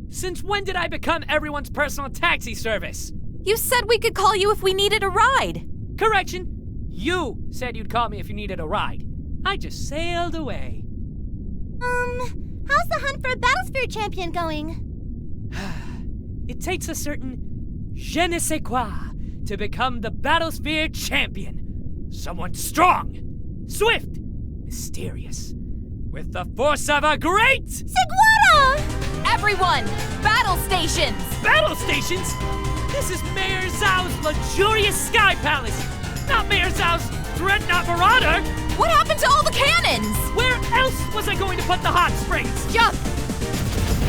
Since when did I become everyone's personal taxi service? You said we could call you if we needed a ride. Correction. You said you'd call me if you needed a ride. I just sailed away. How's the hunt for a Battlesphere champion going? It takes a certain je ne sais quoi to become the Battlesphere champion. Someone strong, swift, mysterious, with the force of a great... Sigwara! Everyone, battle stations! Battle stations? This is Mayor Zhao's luxurious sky palace, not Mayor Zhao's dreadnought marauder! What happened to all the cannons? Where else was I going to put the hot springs? Jump!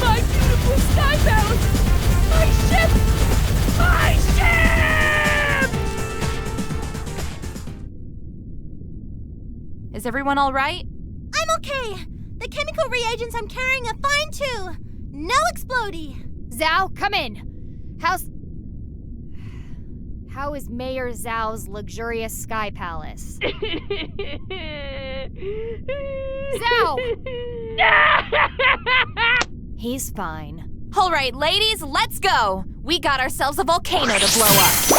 My beautiful sky palace! My ship! My ship! Is everyone all right? I'm okay. The chemical reagents I'm carrying are fine too. No explodey. Zhao, come in. How is Mayor Zhao's luxurious sky palace? Zhao! He's fine. All right, ladies, let's go. We got ourselves a volcano to blow up.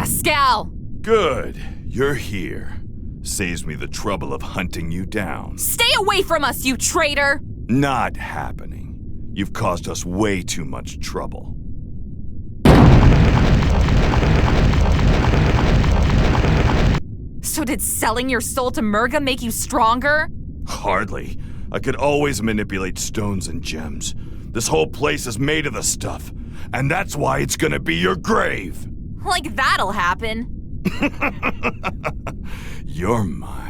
Pascal! Good. You're here. Saves me the trouble of hunting you down. Stay away from us, you traitor! Not happening. You've caused us way too much trouble. So did selling your soul to Murga make you stronger? Hardly. I could always manipulate stones and gems. This whole place is made of the stuff. And that's why it's gonna be your grave. Like that'll happen. You're mine.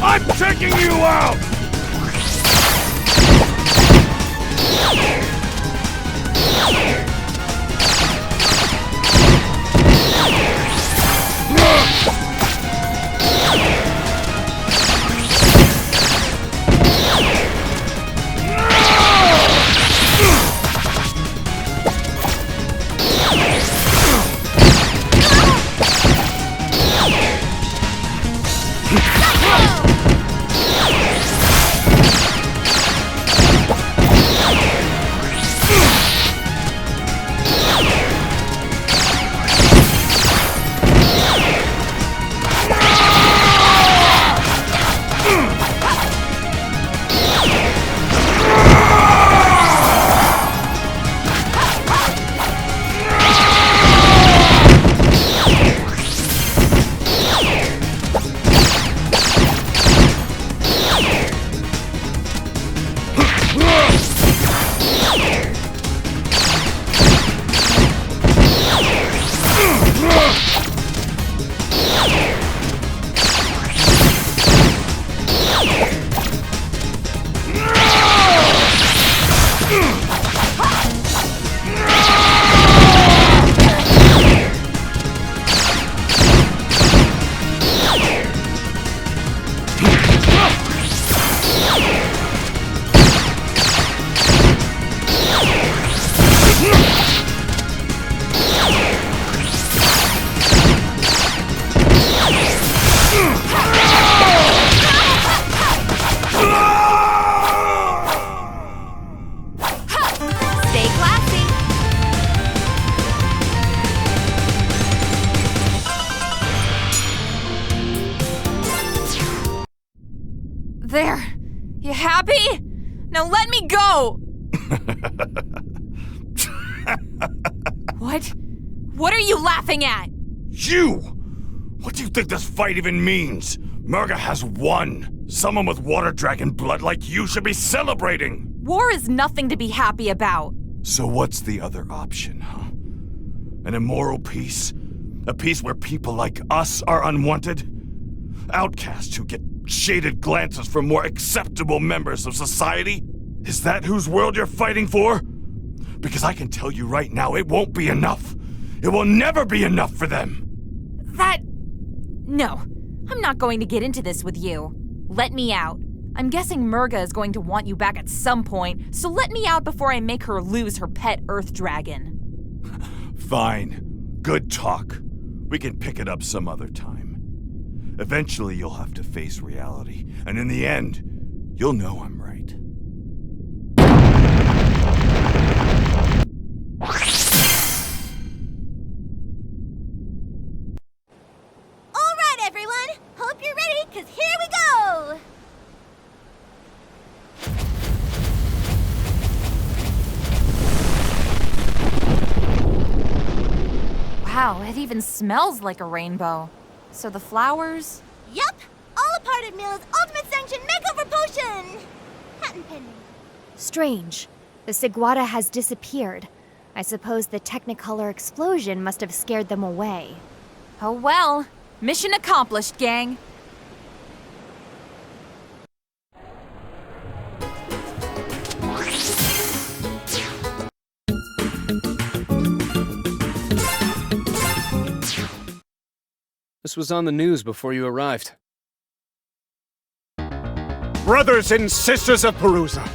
I'm taking you out! There. You happy? Now let me go! What? What are you laughing at? You! What do you think this fight even means? Murga has won. Someone with water dragon blood like you should be celebrating. War is nothing to be happy about. So what's the other option, huh? An immoral peace? A peace where people like us are unwanted? Outcasts who get shaded glances from more acceptable members of society? Is that whose world you're fighting for? Because I can tell you right now, it won't be enough. It will never be enough for them. No. I'm not going to get into this with you. Let me out. I'm guessing Murga is going to want you back at some point, so let me out before I make her lose her pet Earth Dragon. Fine. Good talk. We can pick it up some other time. Eventually you'll have to face reality, and in the end, you'll know I'm right. Alright, everyone! Hope you're ready, because here we go! Wow, it even smells like a rainbow. So the flowers? Yup! All a part of Mill's Ultimate Sanction Makeover Potion! Patent pending. Strange. The Sigwata has disappeared. I suppose the Technicolor explosion must have scared them away. Oh well. Mission accomplished, gang. This was on the news before you arrived. Brothers and sisters of Perusa,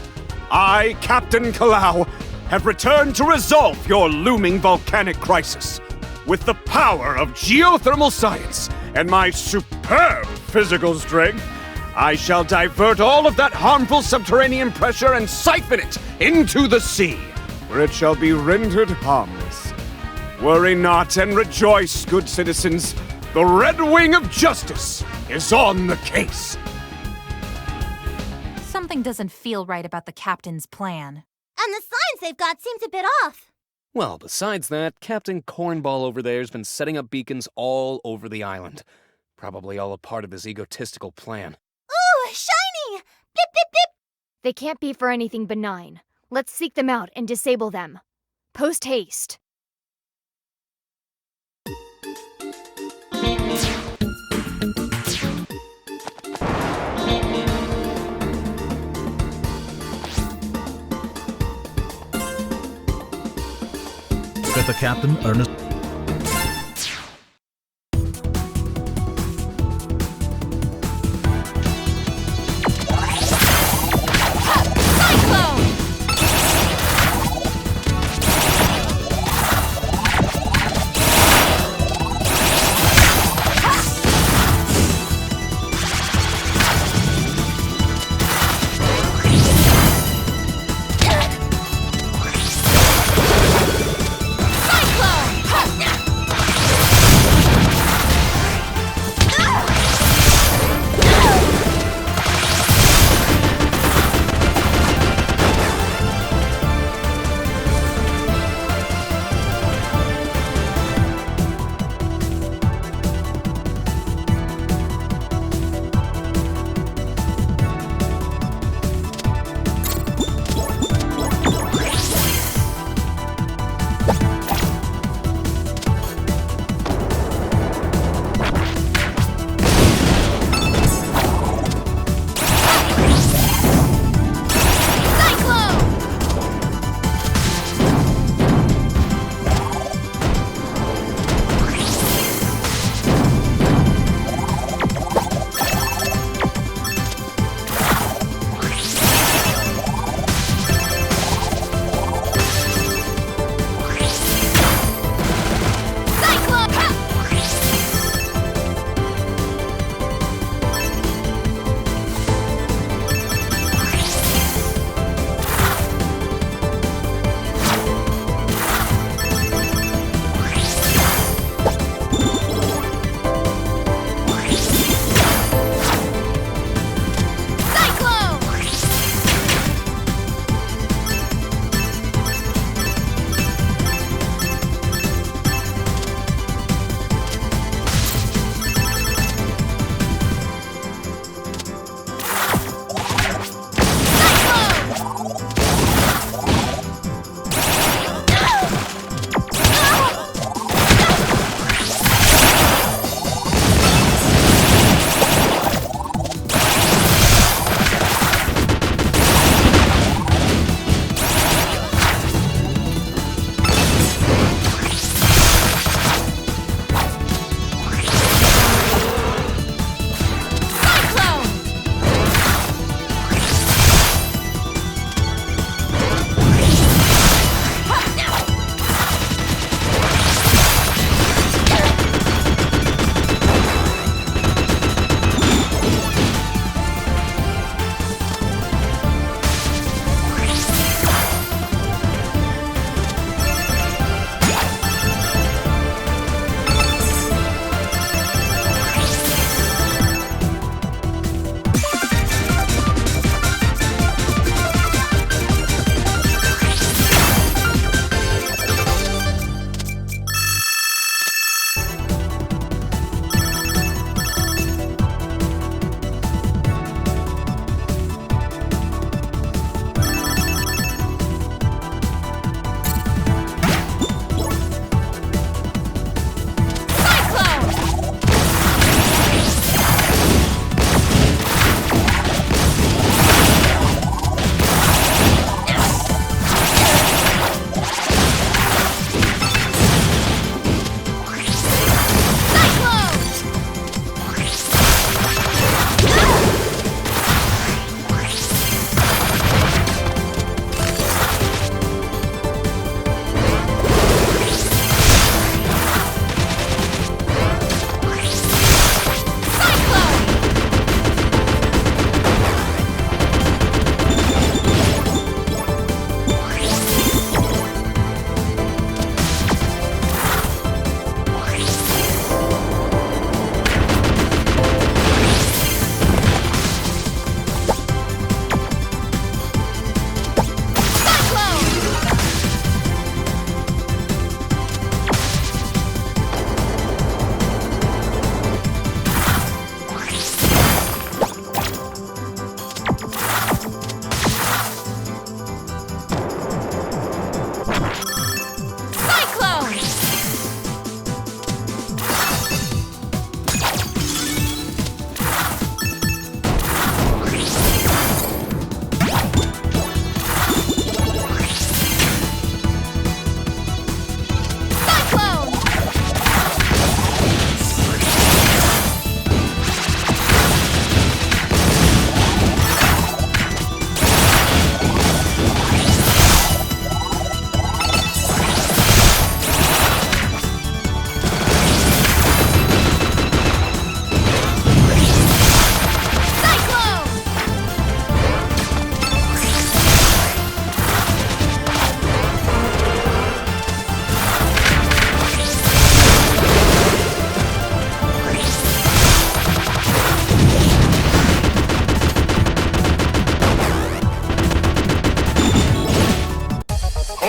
I, Captain Kalau, have returned to resolve your looming volcanic crisis. With the power of geothermal science and my superb physical strength, I shall divert all of that harmful subterranean pressure and siphon it into the sea, where it shall be rendered harmless. Worry not and rejoice, good citizens. The Red Wing of Justice is on the case. Something doesn't feel right about the captain's plan. And the signs they've got seemed a bit off. Well, besides that, Captain Cornball over there's been setting up beacons all over the island. Probably all a part of his egotistical plan. Ooh, shiny! Blip, blip, blip! They can't be for anything benign. Let's seek them out and disable them. Post haste. With the captain, Ernest. Cyclone!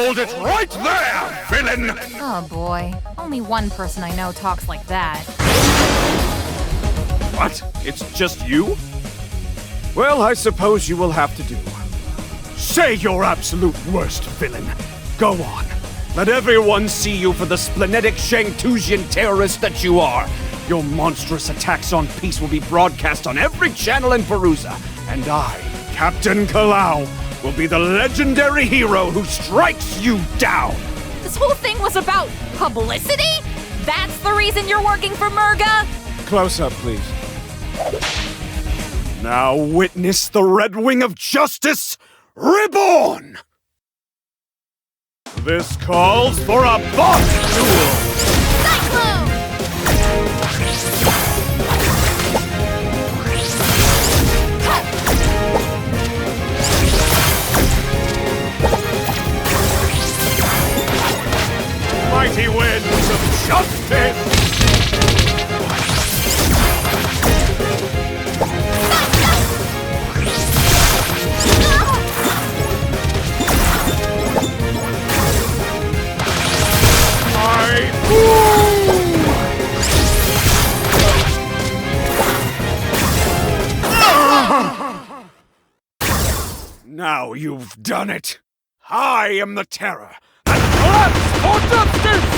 Hold it right there, villain! Oh boy, only one person I know talks like that. What? It's just you? Well, I suppose you will have to do. Say your absolute worst, villain. Go on. Let everyone see you for the splenetic Shangtusian terrorist that you are. Your monstrous attacks on peace will be broadcast on every channel in Perusa. And I, Captain Kalau, will be the legendary hero who strikes you down. This whole thing was about publicity? That's the reason you're working for Murga? Close up, please. Now witness the Red Wing of Justice reborn! This calls for a boss duel! Cyclone! Mighty winds of justice! Now you've done it! I am the terror! And collapse for justice!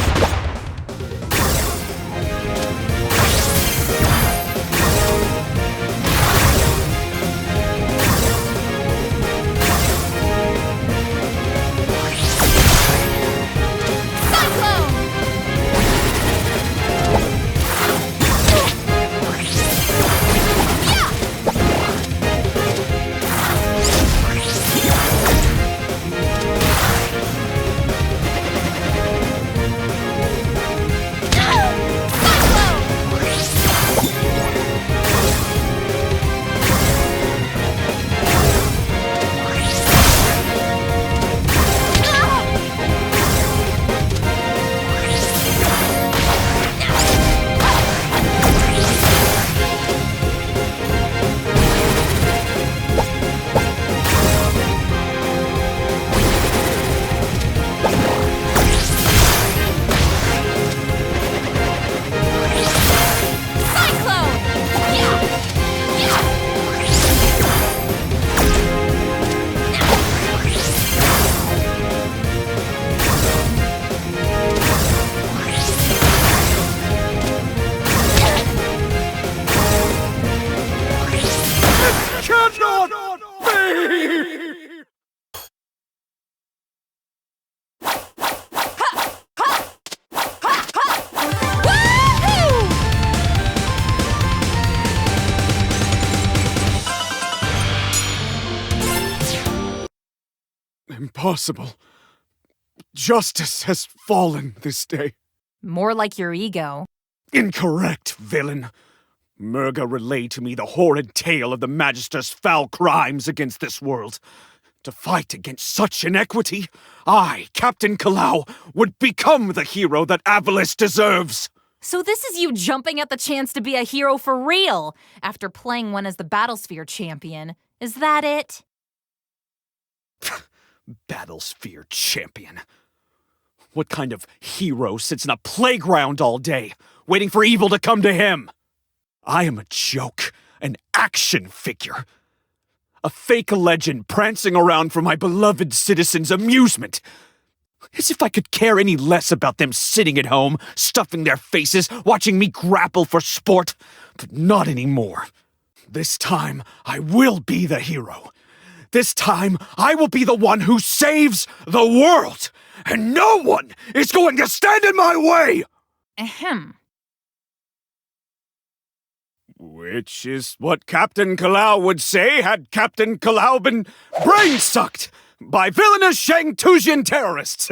Impossible. Justice has fallen this day. More like your ego. Incorrect, villain. Murga relayed to me the horrid tale of the Magister's foul crimes against this world. To fight against such inequity, I, Captain Kalau, would become the hero that Avalis deserves. So this is you jumping at the chance to be a hero for real, after playing one as the Battlesphere champion. Is that it? Battlesphere champion. What kind of hero sits in a playground all day, waiting for evil to come to him? I am a joke, an action figure. A fake legend prancing around for my beloved citizens' amusement. As if I could care any less about them sitting at home, stuffing their faces, watching me grapple for sport. But not anymore. This time, I will be the hero. This time, I will be the one who saves the world! And no one is going to stand in my way! Ahem. Which is what Captain Kalau would say had Captain Kalau been brain-sucked by villainous Shangtusian terrorists.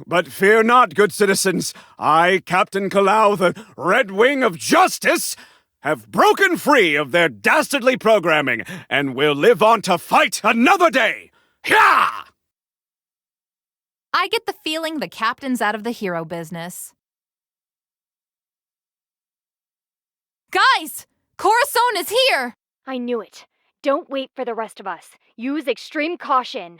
But fear not, good citizens. I, Captain Kalau, the Red Wing of Justice, have broken free of their dastardly programming and will live on to fight another day. Hyah! I get the feeling the captain's out of the hero business. Guys! Corazon is here! I knew it. Don't wait for the rest of us. Use extreme caution.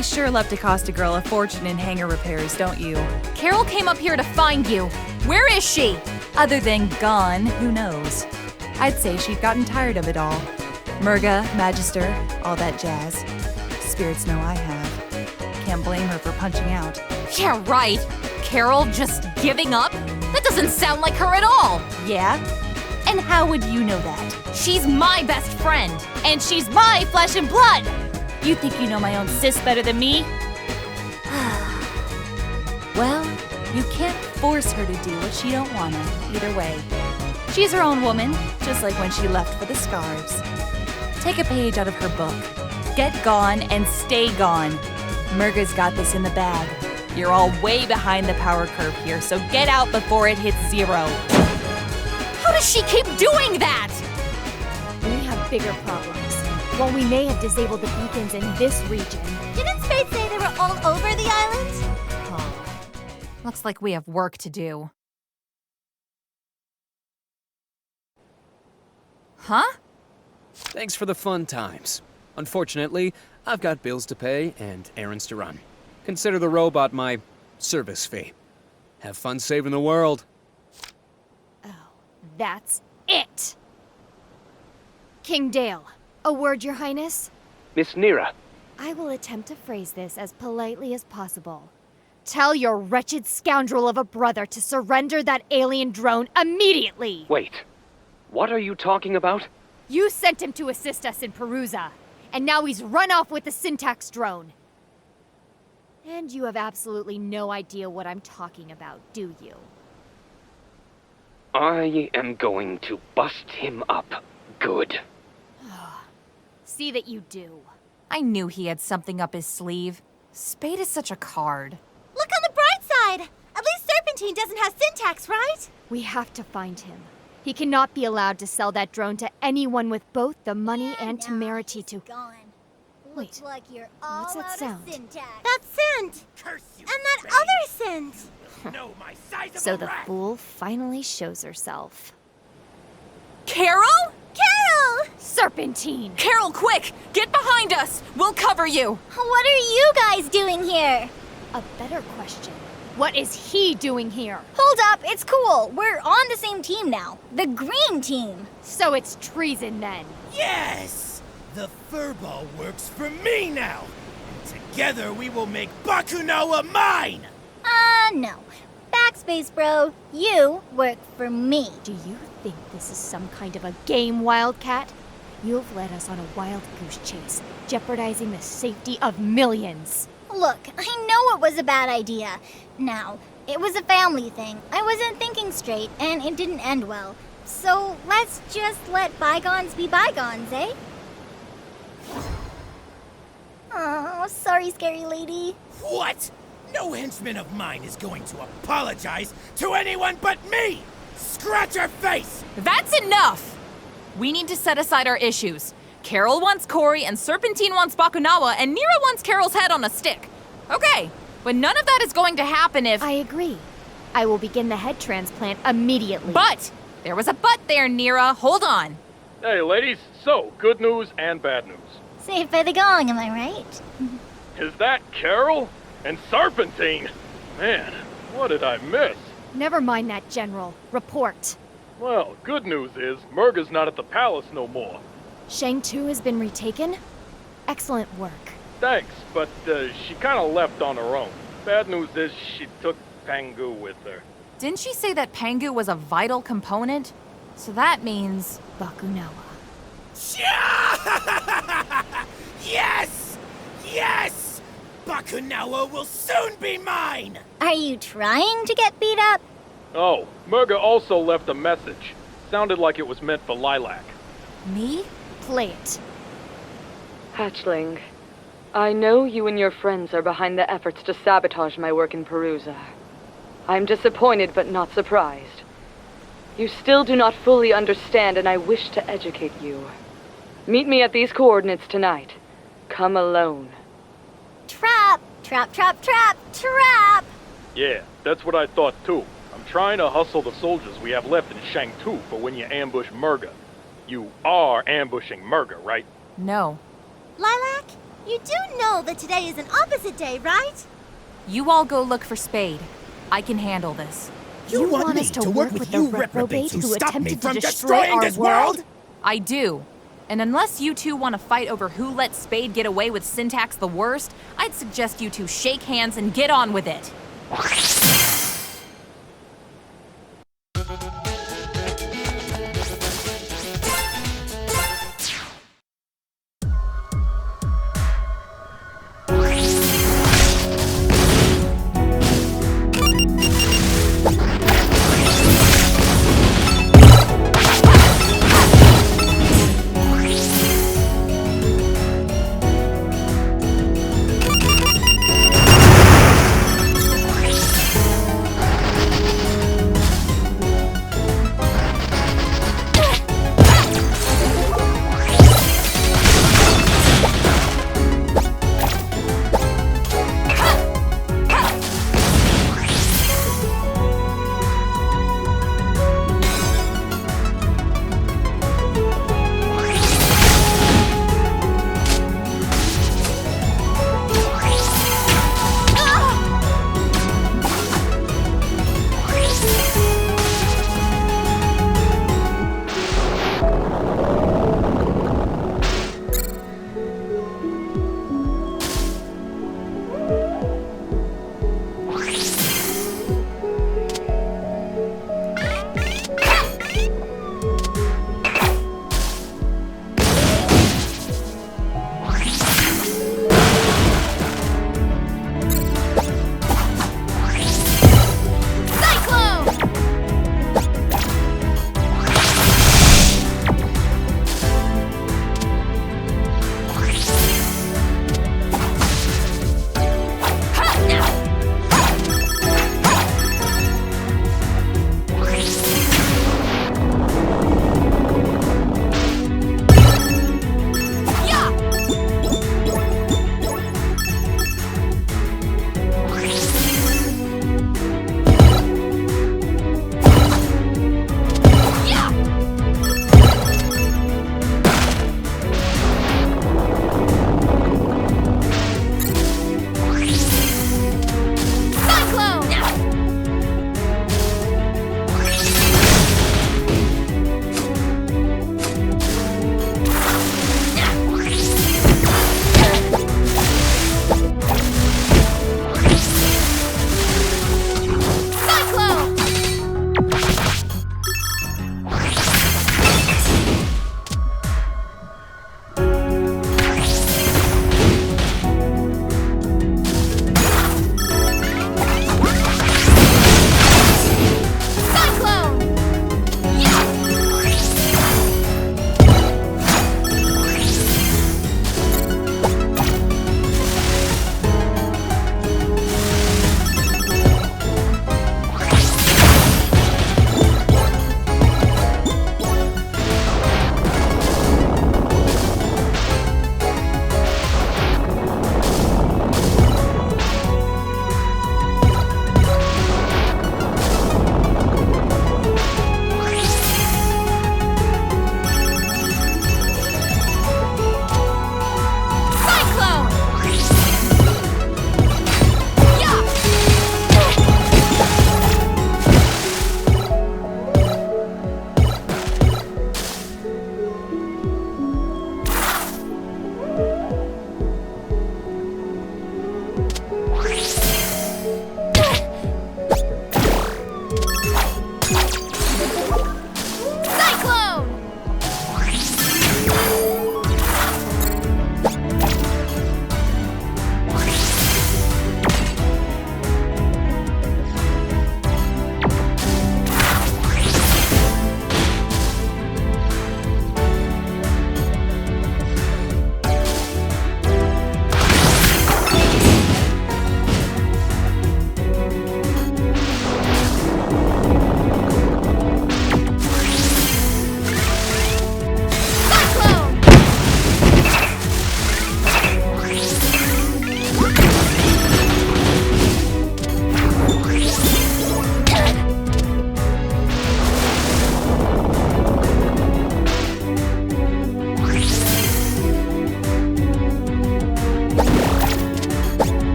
ladies sure love to cost a girl a fortune in hangar repairs, don't you? Carol came up here to find you. Where is she? Other than gone, who knows? I'd say she'd gotten tired of it all. Murga, Magister, all that jazz. Spirits know I have. Can't blame her for punching out. Yeah, right. Carol just giving up? That doesn't sound like her at all. Yeah? And how would you know that? She's my best friend, and she's my flesh and blood. You think you know my own sis better than me? Well, you can't force her to do what she don't wanna, either way. She's her own woman, just like when she left for the Scarves. Take a page out of her book. Get gone and stay gone. Murga's got this in the bag. You're all way behind the power curve here, so get out before it hits 0. How does she keep doing that? We have bigger problems. While we may have disabled the beacons in this region, Didn't Spade say they were all over the island? Oh, looks like we have work to do. Huh? Thanks for the fun times. Unfortunately, I've got bills to pay and errands to run. Consider the robot my service fee. Have fun saving the world. that's it! King Dale, a word, Your Highness? Miss Nira. I will attempt to phrase this as politely as possible. Tell your wretched scoundrel of a brother to surrender that alien drone immediately! Wait. What are you talking about? You sent him to assist us in Perusa, and now he's run off with the syntax drone. And you have absolutely no idea what I'm talking about, do you? I am going to bust him up good. See that you do. I knew he had something up his sleeve. Spade is such a card. Look on the bright side! At least Serpentine doesn't have syntax, right? We have to find him. He cannot be allowed to sell that drone to anyone with both the money and temerity to... Gone. Wait, Looks like you're all what's that out sound? of syntax. That scent! And that other scent! Know my size of So a the rat. fool finally shows herself. Carol? Carol! Serpentine! Carol, quick! Get behind us! We'll cover you! What are you guys doing here? A better question. What is he doing here? Hold up, it's cool. We're on the same team now. The green team. So it's treason then. Yes! The furball works for me now! And together we will make Bakunawa mine! No. Backspace, bro. You work for me. Do you think this is some kind of a game, Wildcat? You've led us on a wild goose chase, jeopardizing the safety of millions. Look, I know it was a bad idea. Now, it was a family thing. I wasn't thinking straight, and it didn't end well. So let's just let bygones be bygones, eh? Oh, sorry, scary lady. What? No henchman of mine is going to apologize to anyone but me! Scratch her face! That's enough! We need to set aside our issues. Carol wants Cory, and Serpentine wants Bakunawa, and Nira wants Carol's head on a stick. Okay, but none of that is going to happen if... I agree. I will begin the head transplant immediately. But! There was a but there, Nira. Hold on. Hey, ladies. So, good news and bad news. Saved by the gong, am I right? Is that Carol? And Serpentine? Man, what did I miss? Never mind that, General. Report. Well, good news is, Murga's not at the palace no more. Shang 2 has been retaken? Excellent work. Thanks, but she kinda left on her own. Bad news is she took Pangu with her. Didn't she say that Pangu was a vital component? So that means... Bakunawa. Yes! Yes! Bakunawa will soon be mine! Are you trying to get beat up? Oh, Murga also left a message. Sounded like it was meant for Lilac. Me? Play it. Hatchling, I know you and your friends are behind the efforts to sabotage my work in Perusa. I'm disappointed but not surprised. You still do not fully understand, and I wish to educate you. Meet me at these coordinates tonight. Come alone. Trap! Trap, trap, trap, trap! Yeah, that's what I thought too. I'm trying to hustle the soldiers we have left in Shang 2 for when you ambush Murga. You are ambushing Murga, right? No. Lilac, You do know that today is an opposite day, right? You all go look for Spade. I can handle this. You want me to work with you reprobates who stop me from destroying this world? I do. And unless you two want to fight over who let Spade get away with syntax the worst, I'd suggest you two shake hands and get on with it.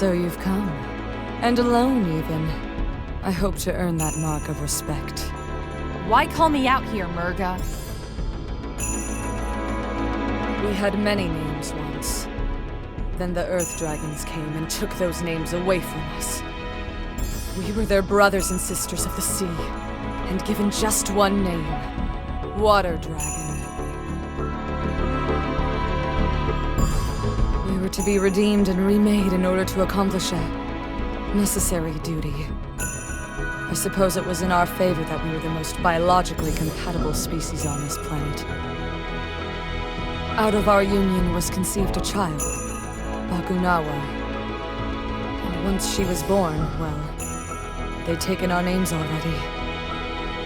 So you've come. And alone, even. I hope to earn that mark of respect. Why call me out here, Murga? We had many names once. Then the Earth Dragons came and took those names away from us. We were their brothers and sisters of the sea, and given just one name, Water Dragon. We were to be redeemed and remade in order to accomplish a necessary duty. I suppose it was in our favor that we were the most biologically compatible species on this planet. Out of our union was conceived a child, Bakunawa. And once she was born, well, they'd taken our names already.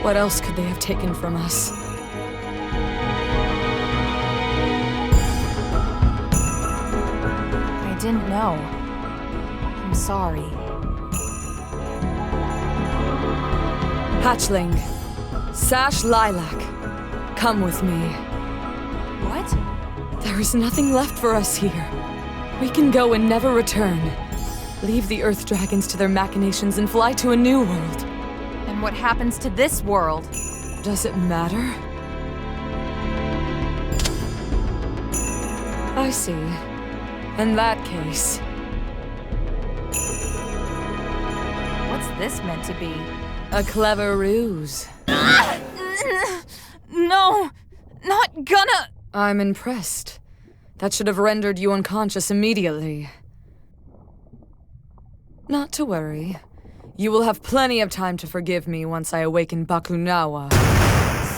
What else could they have taken from us? I didn't know. I'm sorry. Hatchling, Sash Lilac, come with me. What? There is nothing left for us here. We can go and never return. Leave the Earth Dragons to their machinations and fly to a new world. And what happens to this world? Does it matter? I see. In that case... What's this meant to be? A clever ruse. No! Not gonna! I'm impressed. That should have rendered you unconscious immediately. Not to worry. You will have plenty of time to forgive me once I awaken Bakunawa.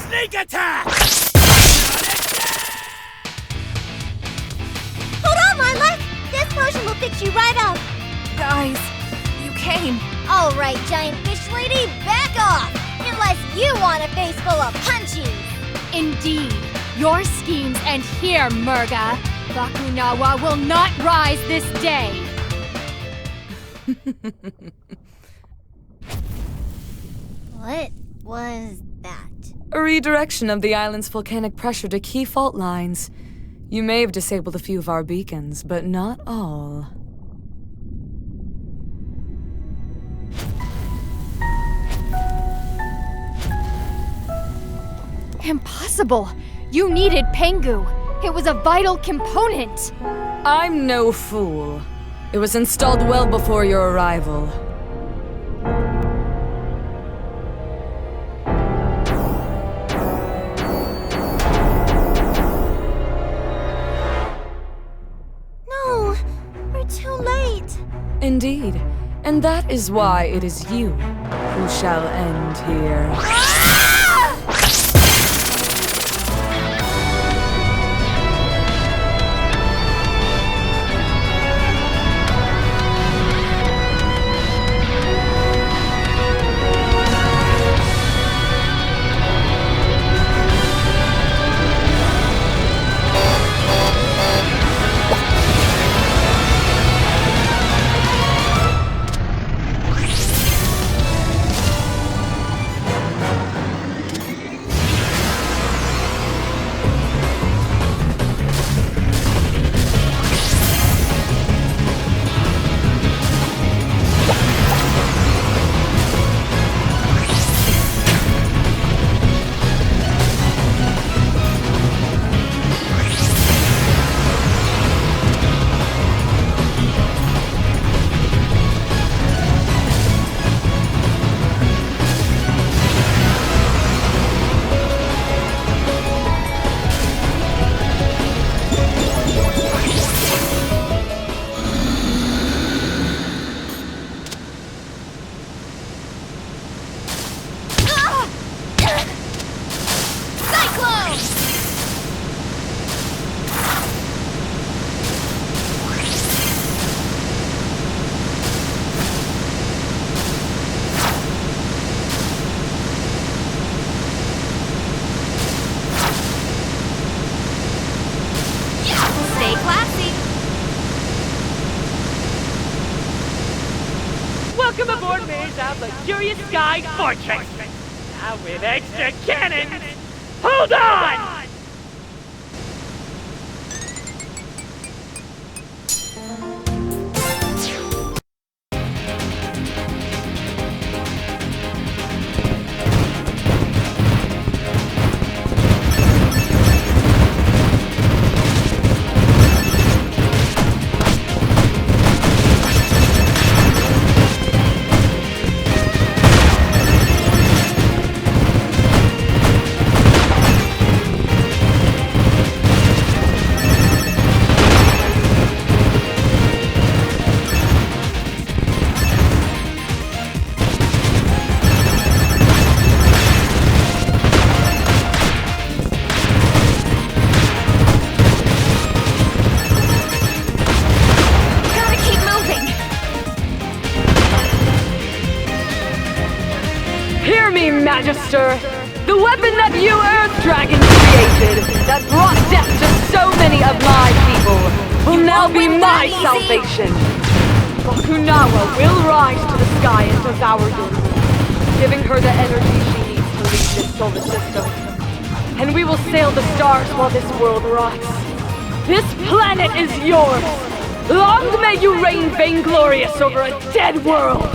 Sneak attack! Hold on, Lilac! This potion will fix you right up! Guys, you came. All right, giant fish lady, back off! Unless you want a face full of punchies! Indeed. Your schemes end here, Murga. Bakunawa will not rise this day. What was that? A redirection of the island's volcanic pressure to key fault lines. You may have disabled a few of our beacons, but not all. Impossible! You needed Pengu. It was a vital component. I'm no fool. It was installed well before your arrival. No, we're too late. Indeed. And that is why it is you who shall end here. Welcome aboard Mayor's Zhao's luxurious sky fortress! Now with extra cannons! Hold on! Master. The weapon that you Earth Dragons created, that brought death to so many of my people, will now be my salvation. Bakunawa will rise to the sky and devour your world, giving her the energy she needs to leave this solar system. And we will sail the stars while this world rots. This planet is yours! Long may you reign vainglorious over a dead world!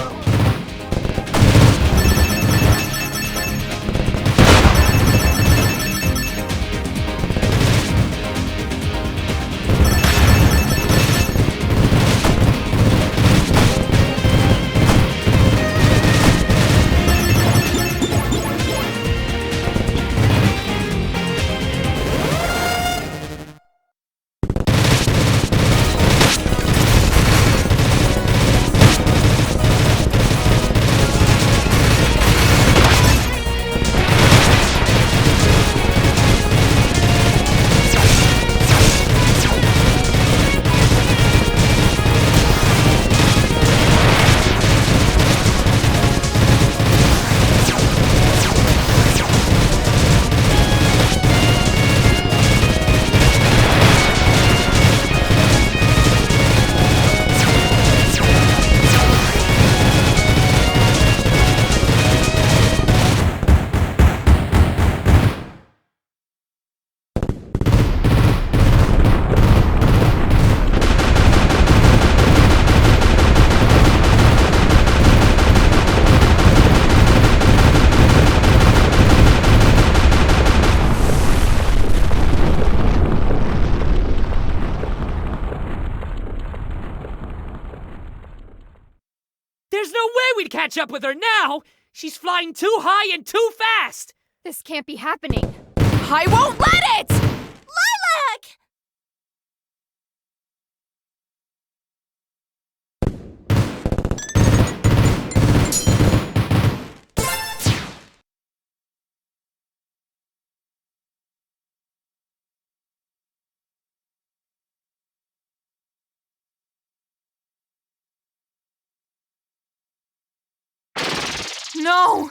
There's no way we'd catch up with her now! She's flying too high and too fast! This can't be happening. I won't let it! Lilac! No!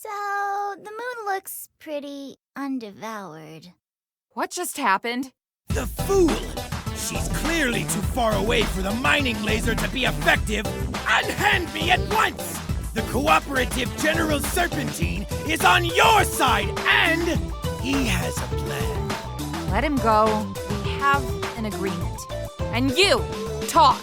So, the moon looks pretty undevoured. What just happened? The fool! She's clearly too far away for the mining laser to be effective. Unhand me at once! The cooperative General Serpentine is on your side, and he has a plan. Let him go. We have an agreement. And you, talk!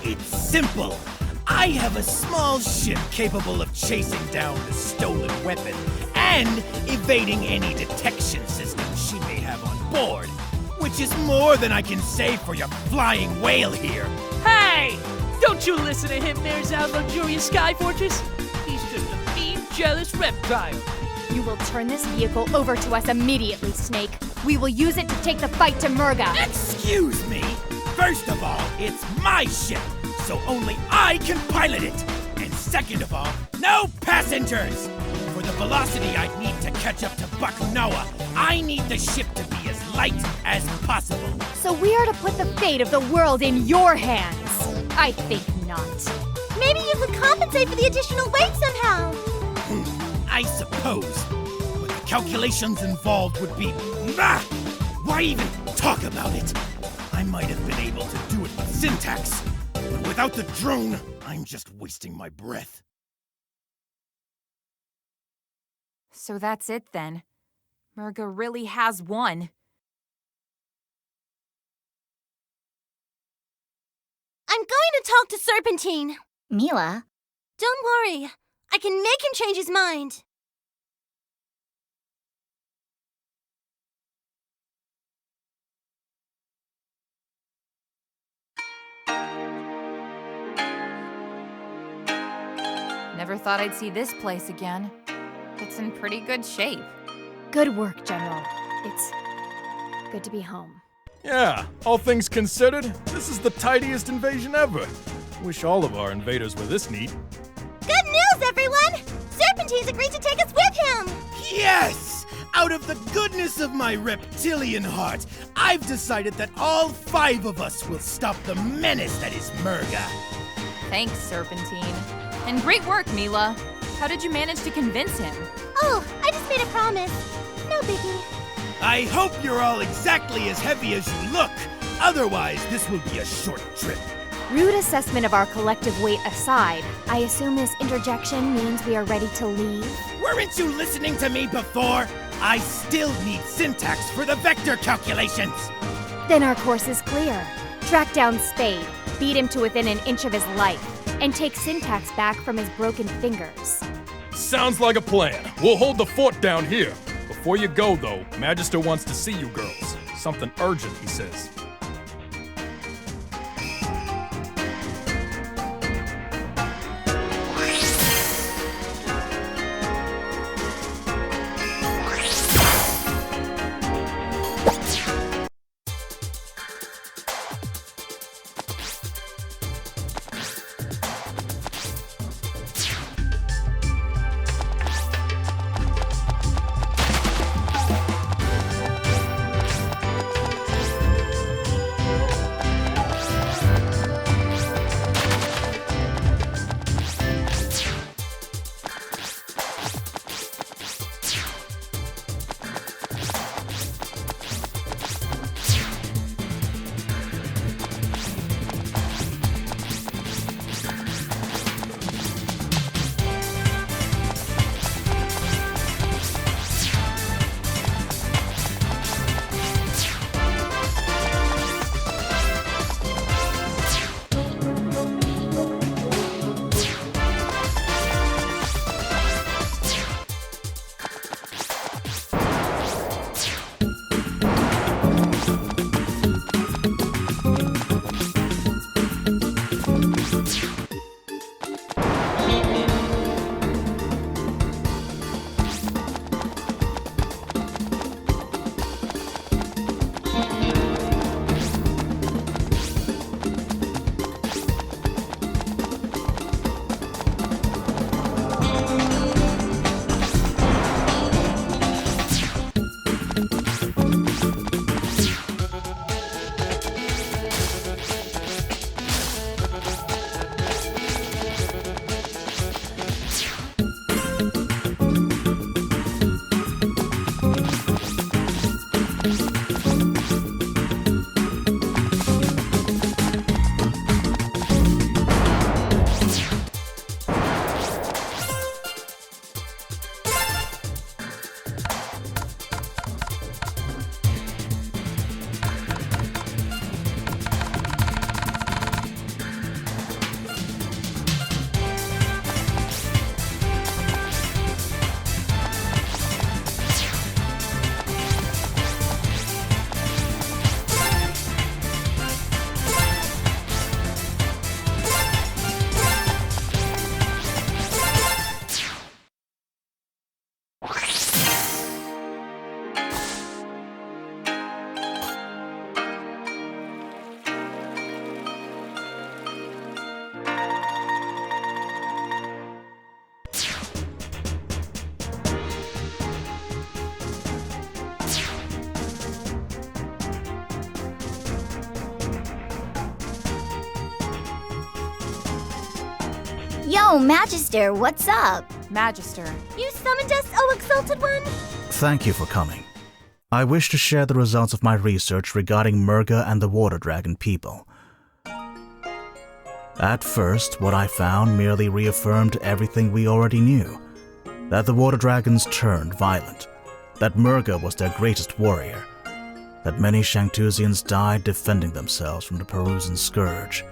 It's simple. I have a small ship capable of chasing down the stolen weapon and evading any detection system she may have on board, which is more than I can say for your flying whale here. Hey! Don't you listen to him, Mirzal's luxurious sky fortress? He's just a mean, jealous reptile. You will turn this vehicle over to us immediately, Snake. We will use it to take the fight to Murga. Excuse me! First of all, it's my ship, so only I can pilot it. And second of all, no passengers! For the velocity I'd need to catch up to Bakunawa, I need the ship to be as light as possible. So we are to put the fate of the world in your hands? I think not. Maybe you could compensate for the additional weight somehow. I suppose. But the calculations involved would be... Why even talk about it? I might have been able to do it with syntax, but without the drone, I'm just wasting my breath. So that's it then. Murga really has won. I'm going to talk to Serpentine. Mila? Don't worry. I can make him change his mind. Never thought I'd see this place again. It's in pretty good shape. Good work, General. It's good to be home. Yeah, all things considered, this is the tidiest invasion ever. Wish all of our invaders were this neat. Good news, everyone! Serpentine's agreed to take us with him! Yes! Out of the goodness of my reptilian heart, I've decided that all 5 of us will stop the menace that is Murga. Thanks, Serpentine. And great work, Mila. How did you manage to convince him? Oh, I just made a promise. No biggie. I hope you're all exactly as heavy as you look. Otherwise, this will be a short trip. Rude assessment of our collective weight aside, I assume this interjection means we are ready to leave? Weren't you listening to me before? I still need syntax for the vector calculations. Then our course is clear. Track down Spade, beat him to within an inch of his life, and take syntax back from his broken fingers. Sounds like a plan. We'll hold the fort down here. Before you go, though, Magister wants to see you girls. Something urgent, he says. Yo, Magister, what's up? Magister. You summoned us, oh exalted one? Thank you for coming. I wish to share the results of my research regarding Murga and the Water Dragon people. At first, what I found merely reaffirmed everything we already knew. That the Water Dragons turned violent. That Murga was their greatest warrior. That many Shangtusians died defending themselves from the Perusian scourge.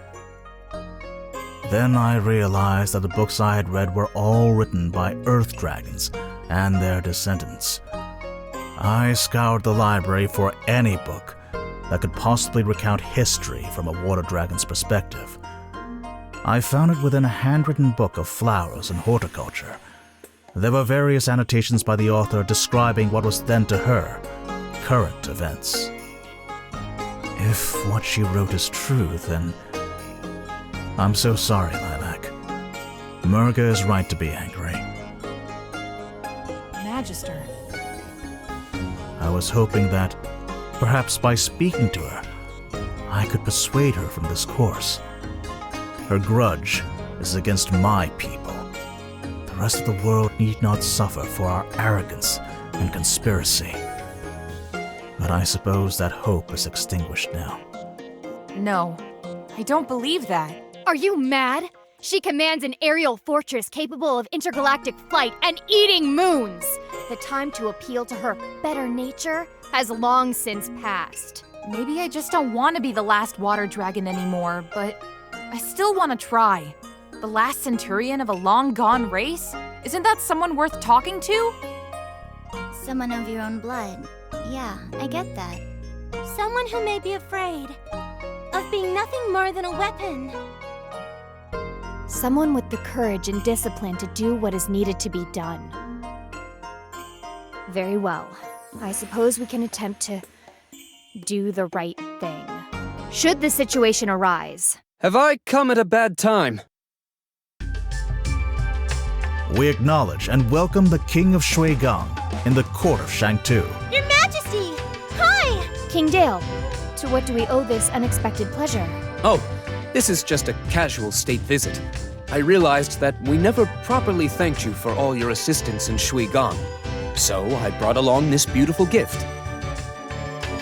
Then I realized that the books I had read were all written by Earth Dragons and their descendants. I scoured the library for any book that could possibly recount history from a Water Dragon's perspective. I found it within a handwritten book of flowers and horticulture. There were various annotations by the author describing what was then to her current events. If what she wrote is true, then I'm so sorry, Lilac. Murga is right to be angry. Magister. I was hoping that, perhaps by speaking to her, I could persuade her from this course. Her grudge is against my people. The rest of the world need not suffer for our arrogance and conspiracy. But I suppose that hope is extinguished now. No, I don't believe that. Are you mad? She commands an aerial fortress capable of intergalactic flight and eating moons. The time to appeal to her better nature has long since passed. Maybe I just don't want to be the last water dragon anymore, but I still want to try. The last centurion of a long-gone race? Isn't that someone worth talking to? Someone of your own blood. Yeah, I get that. Someone who may be afraid of being nothing more than a weapon. Someone with the courage and discipline to do what is needed to be done. Very well. I suppose we can attempt to do the right thing. Should the situation arise. Have I come at a bad time? We acknowledge and welcome the King of Shuigang in the court of Shangtu. Your Majesty! Hi! King Dale, to what do we owe this unexpected pleasure? Oh, this is just a casual state visit. I realized that we never properly thanked you for all your assistance in Shuigang. So I brought along this beautiful gift.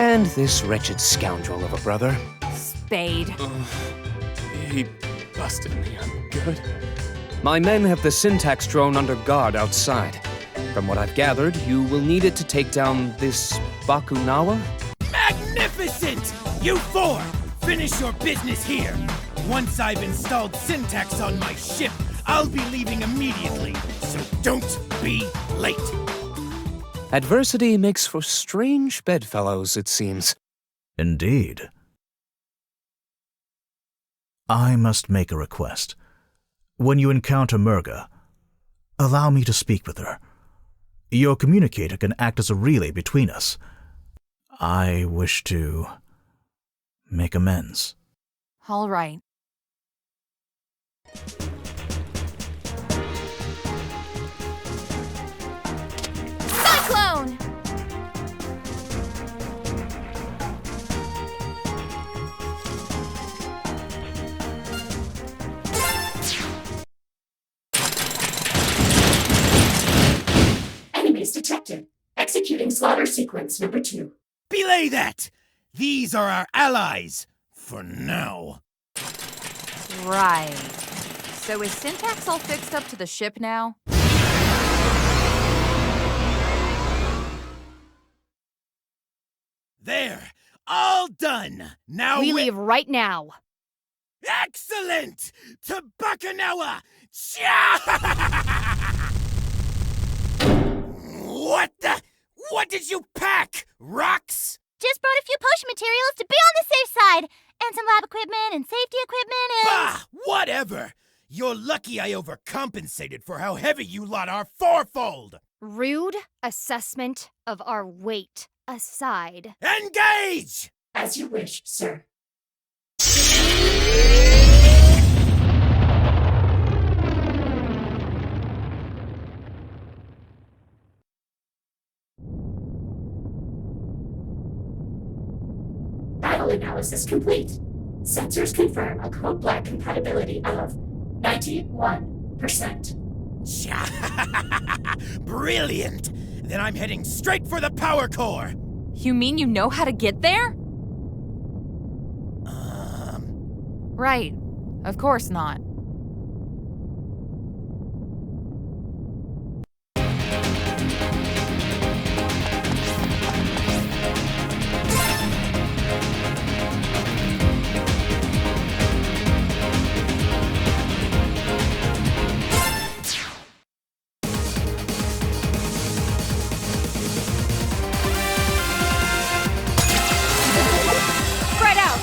And this wretched scoundrel of a brother. Spade. He busted me up good. My men have the syntax drone under guard outside. From what I've gathered, you will need it to take down this Bakunawa? Magnificent! You four, finish your business here. Once I've installed syntax on my ship, I'll be leaving immediately, so don't be late. Adversity makes for strange bedfellows, it seems. Indeed. I must make a request. When you encounter Murga, allow me to speak with her. Your communicator can act as a relay between us. I wish to make amends. All right. Cyclone! Enemies detected. Executing slaughter sequence number 2. Belay that! These are our allies, for now. Right. So is syntax all fixed up to the ship now? There! All done! Now we leave right now. Excellent! To Bakunawa! What the? What did you pack? Rocks? Just brought a few potion materials to be on the safe side. And some lab equipment and safety equipment and... Bah! Whatever! You're lucky I overcompensated for how heavy you lot are fourfold! Rude assessment of our weight aside. Engage! As you wish, sir. Battle analysis complete. Sensors confirm a code black compatibility of 91%. Brilliant! Then I'm heading straight for the power core! You mean you know how to get there? Right. Of course not. Spread out!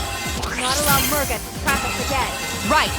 Not allow Murga to traffic the dead. Right.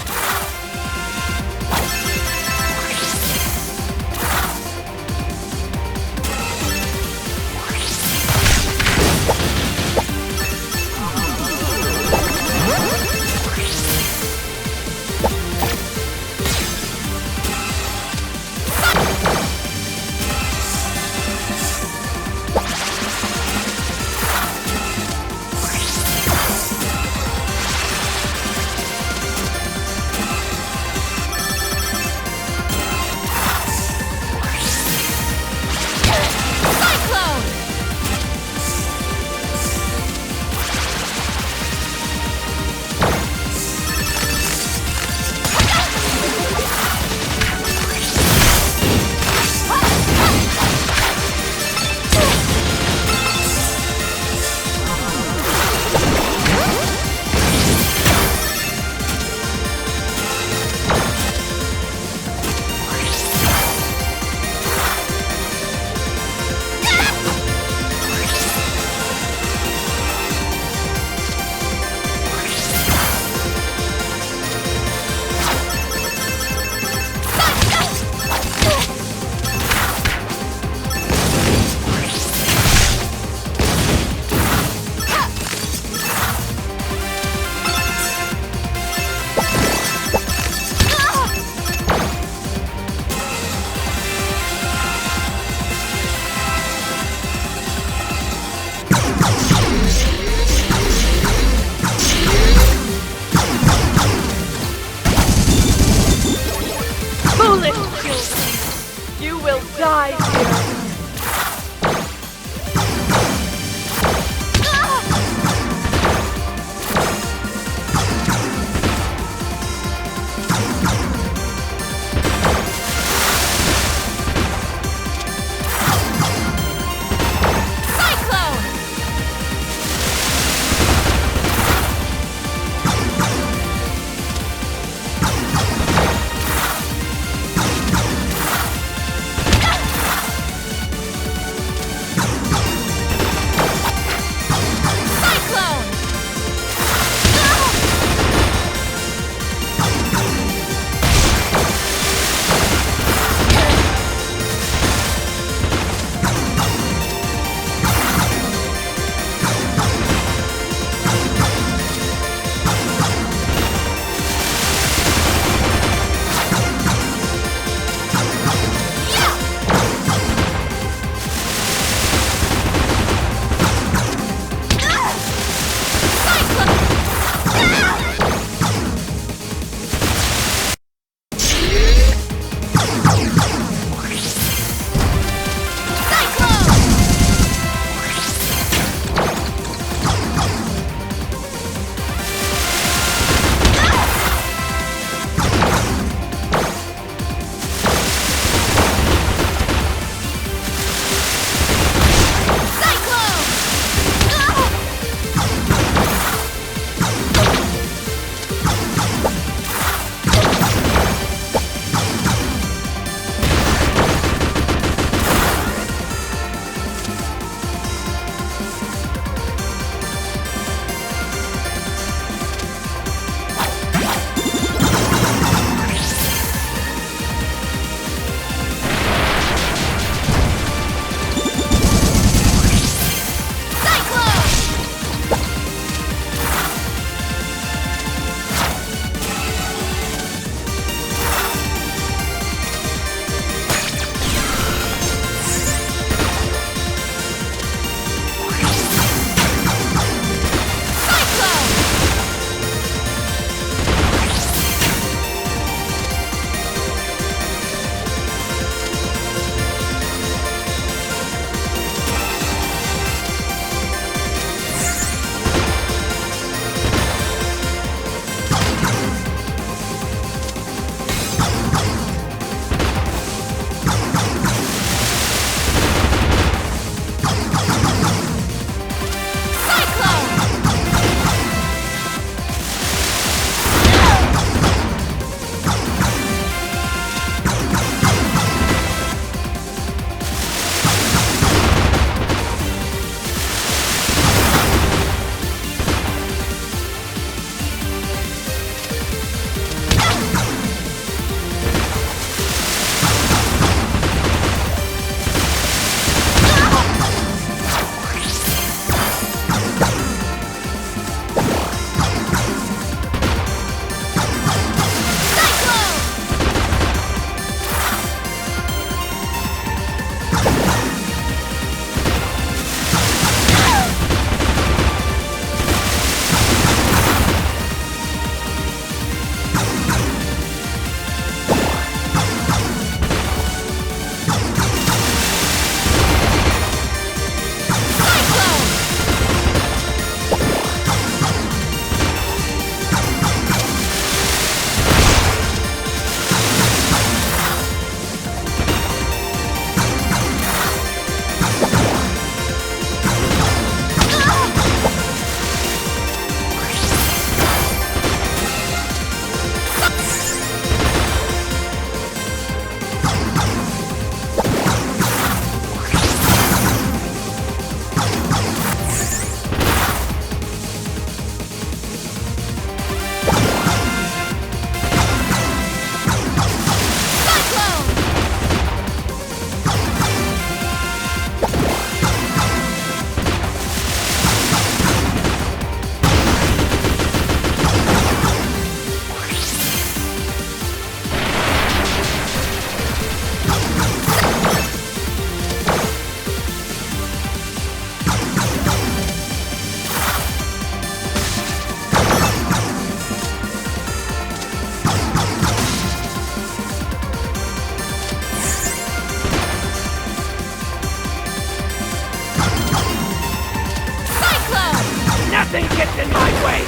Nothing gets in my way!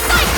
Cyclone!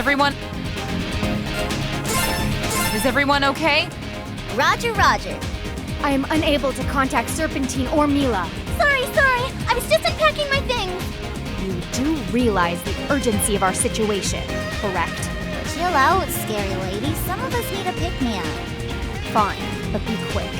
Is everyone okay? Roger, roger. I am unable to contact Serpentine or Mila. Sorry. I was just unpacking my things. You do realize the urgency of our situation, correct? Chill out, scary lady. Some of us need a pick-me-up. Fine, but be quick.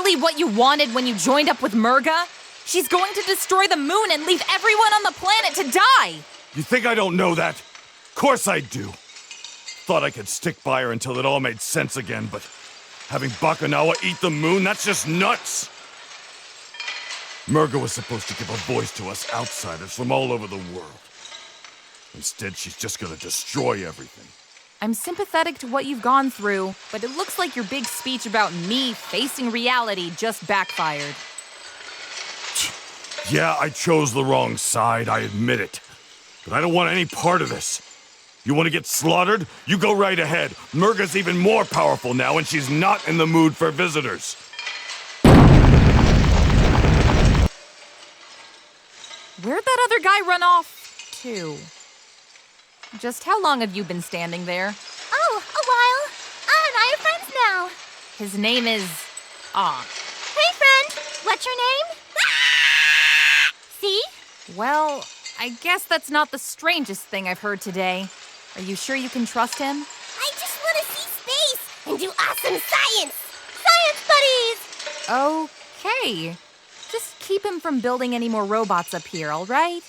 really what you wanted when you joined up with Murga? She's going to destroy the moon and leave everyone on the planet to die! You think I don't know that? Of course I do. Thought I could stick by her until it all made sense again, but having Bakunawa eat the moon, that's just nuts! Murga was supposed to give a voice to us outsiders from all over the world. Instead, she's just gonna destroy everything. I'm sympathetic to what you've gone through, but it looks like your big speech about me facing reality just backfired. Yeah, I chose the wrong side, I admit it. But I don't want any part of this. You want to get slaughtered? You go right ahead. Murga's even more powerful now, and she's not in the mood for visitors. Where'd that other guy run off to? Just how long have you been standing there? Oh, a while. Anna and I are friends now. His name is... Hey, friend. What's your name? See? Well, I guess that's not the strangest thing I've heard today. Are you sure you can trust him? I just want to see space and do awesome science! Science buddies! Okay. Just keep him from building any more robots up here, all right?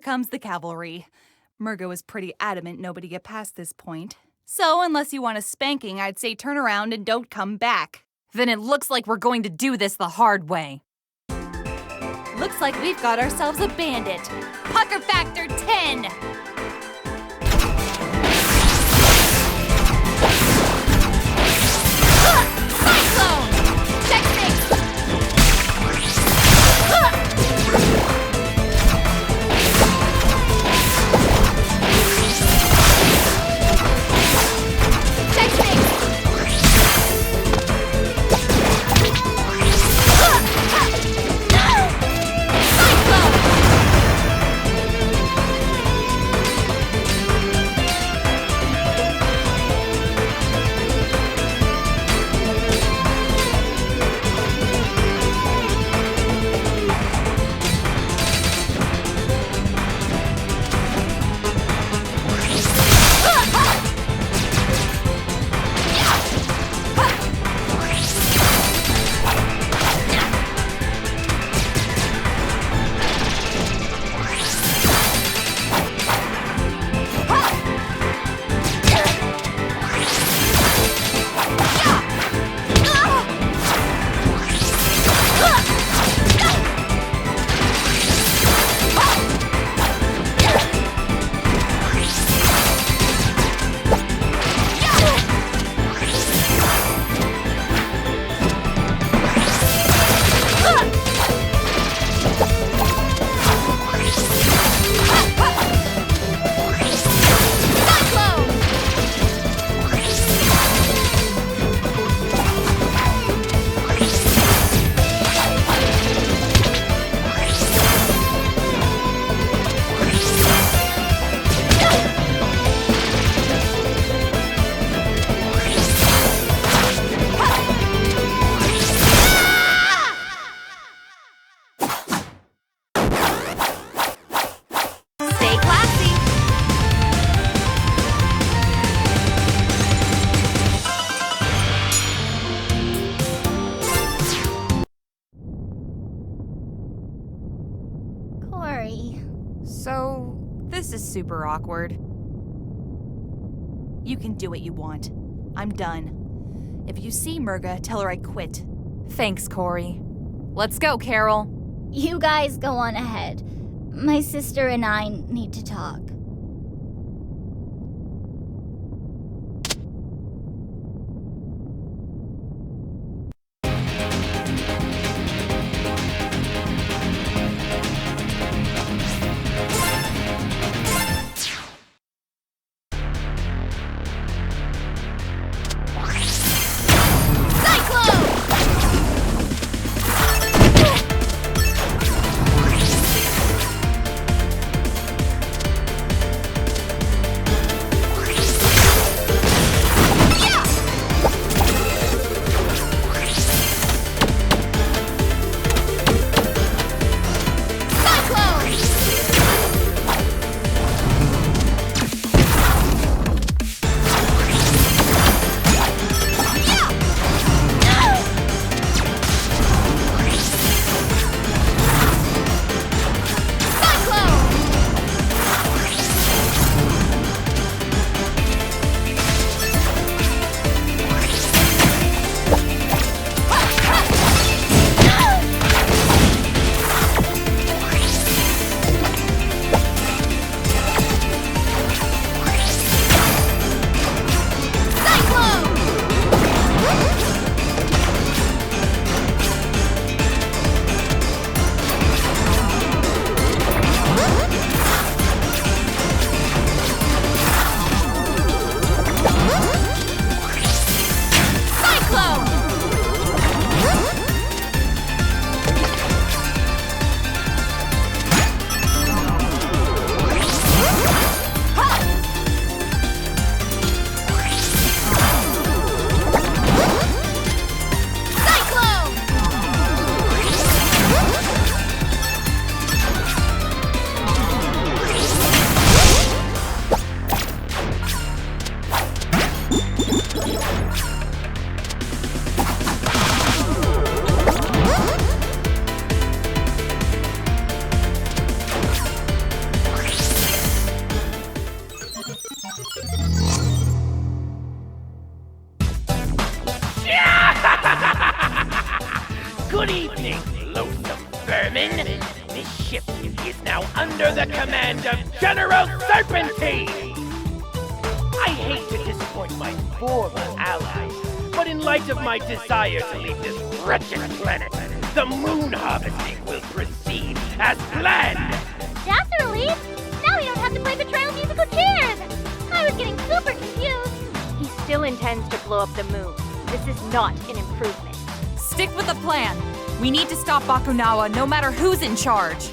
comes the cavalry. Murga was pretty adamant nobody get past this point. So, unless you want a spanking, I'd say turn around and don't come back. Then it looks like we're going to do this the hard way. Looks like we've got ourselves a bandit. Pucker Factor 10! Cyclone! Technique! So, this is super awkward. You can do what you want. I'm done. If you see Murga, tell her I quit. Thanks, Corey. Let's go, Carol. You guys go on ahead. My sister and I need to talk. Good evening, loathsome vermin. This ship is now under the command of General Serpentine. I hate to disappoint my former allies, but in light of my desire to leave this wretched planet, the moon harvesting will proceed as planned. That's a relief. Now we don't have to play betrayal musical chairs. I was getting super confused. He still intends to blow up the moon. This is not an improvement. Stick with the plan. We need to stop Bakunawa no matter who's in charge.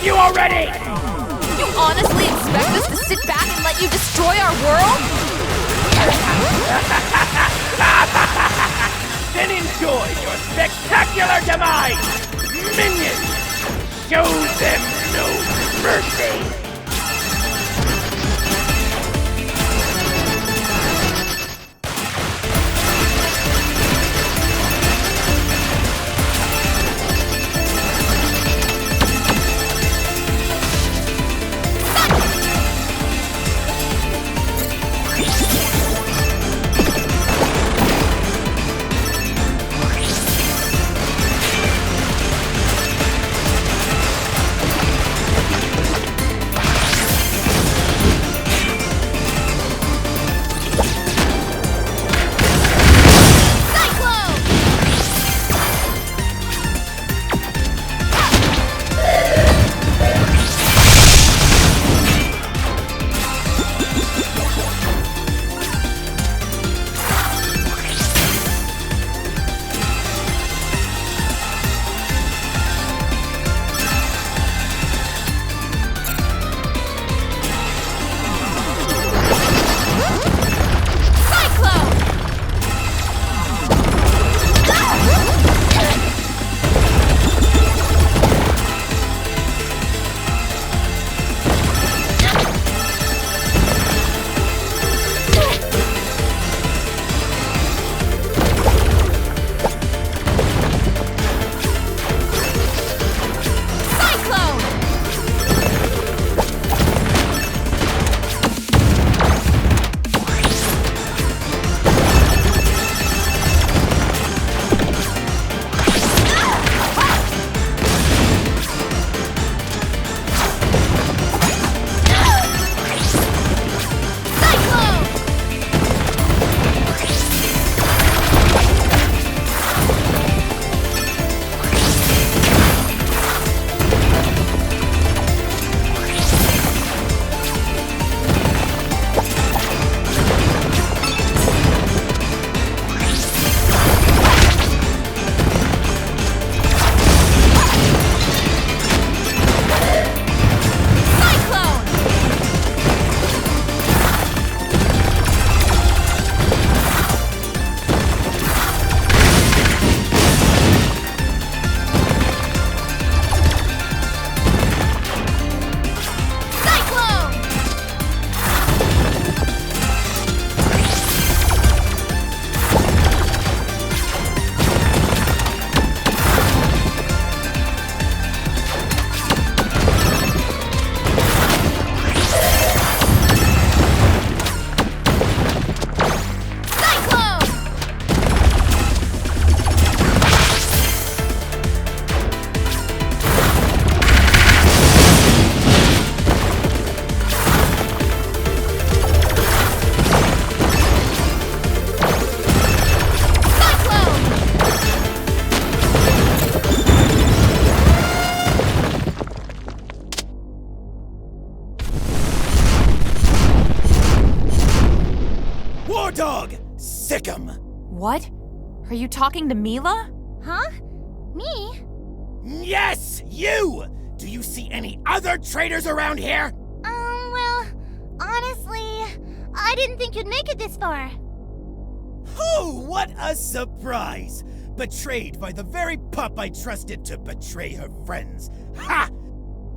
you already! You honestly expect us to sit back and let you destroy our world? Then enjoy your spectacular demise! Minions! Show them no mercy! dog, Sikkim. What? Are you talking to Mila? Huh? Me? Yes, you! Do you see any other traitors around here? Well, honestly, I didn't think you'd make it this far. Oh, what a surprise! Betrayed by the very pup I trusted to betray her friends. Ha!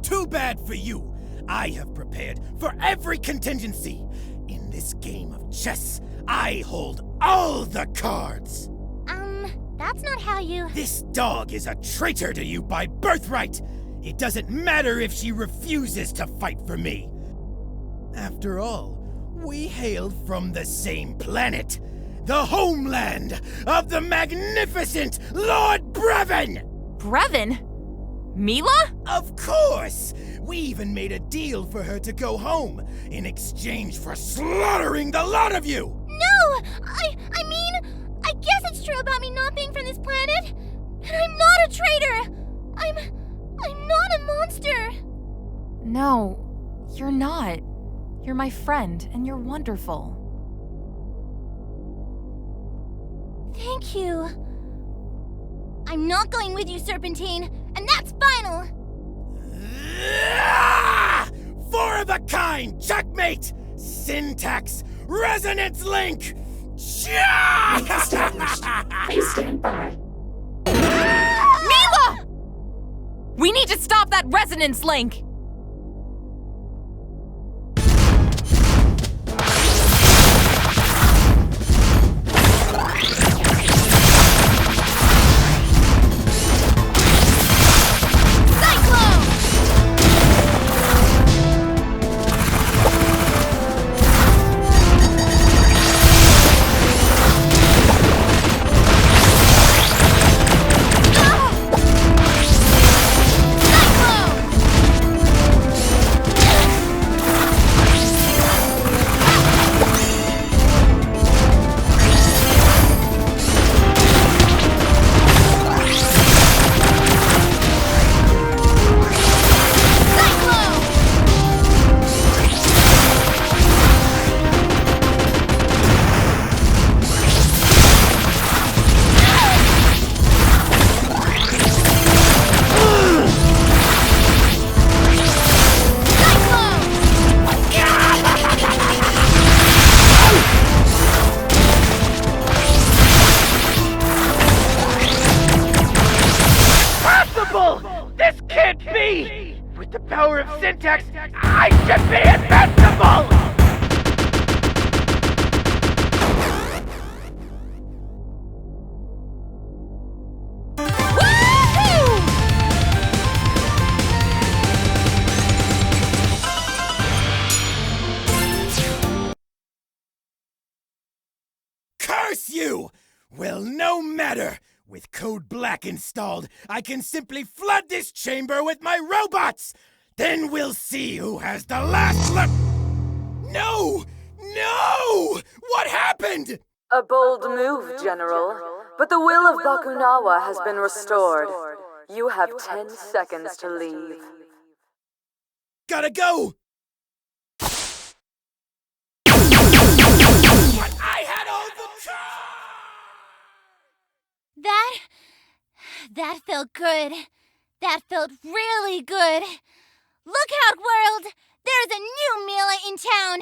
Too bad for you. I have prepared for every contingency. In this game of chess, I hold all the cards. That's not how you... This dog is a traitor to you by birthright. It doesn't matter if she refuses to fight for me. After all, we hail from the same planet. The homeland of the magnificent Lord Brevin! Brevin? Mila? Of course! We even made a deal for her to go home in exchange for slaughtering the lot of you! No! I mean, I guess it's true about me not being from this planet. And I'm not a traitor! I'm not a monster! No, you're not. You're my friend, and you're wonderful. Thank you. I'm not going with you, Serpentine, and that's final! Four of a kind! Checkmate! Syntax! Resonance link! Link established. Please stand by. Mila! We need to stop that resonance link! This can't be! With the power of syntax, I should be invincible! Curse you! Well, no matter! With Code Black installed, I can simply flood this chamber with my robots! Then we'll see who has the last No! No! What happened? A bold move, General. But the will of Bakunawa has been restored. You have 10 seconds to leave. Gotta go! I had all the That felt good. That felt really good. Look out, world! There's a new Mila in town!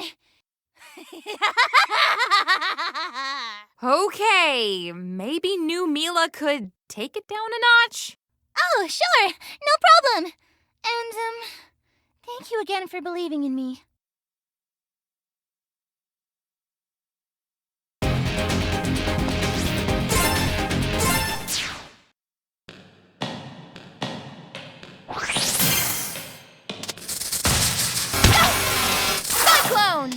Okay, maybe new Mila could take it down a notch? Oh, sure! No problem! And, thank you again for believing in me. Cyclone!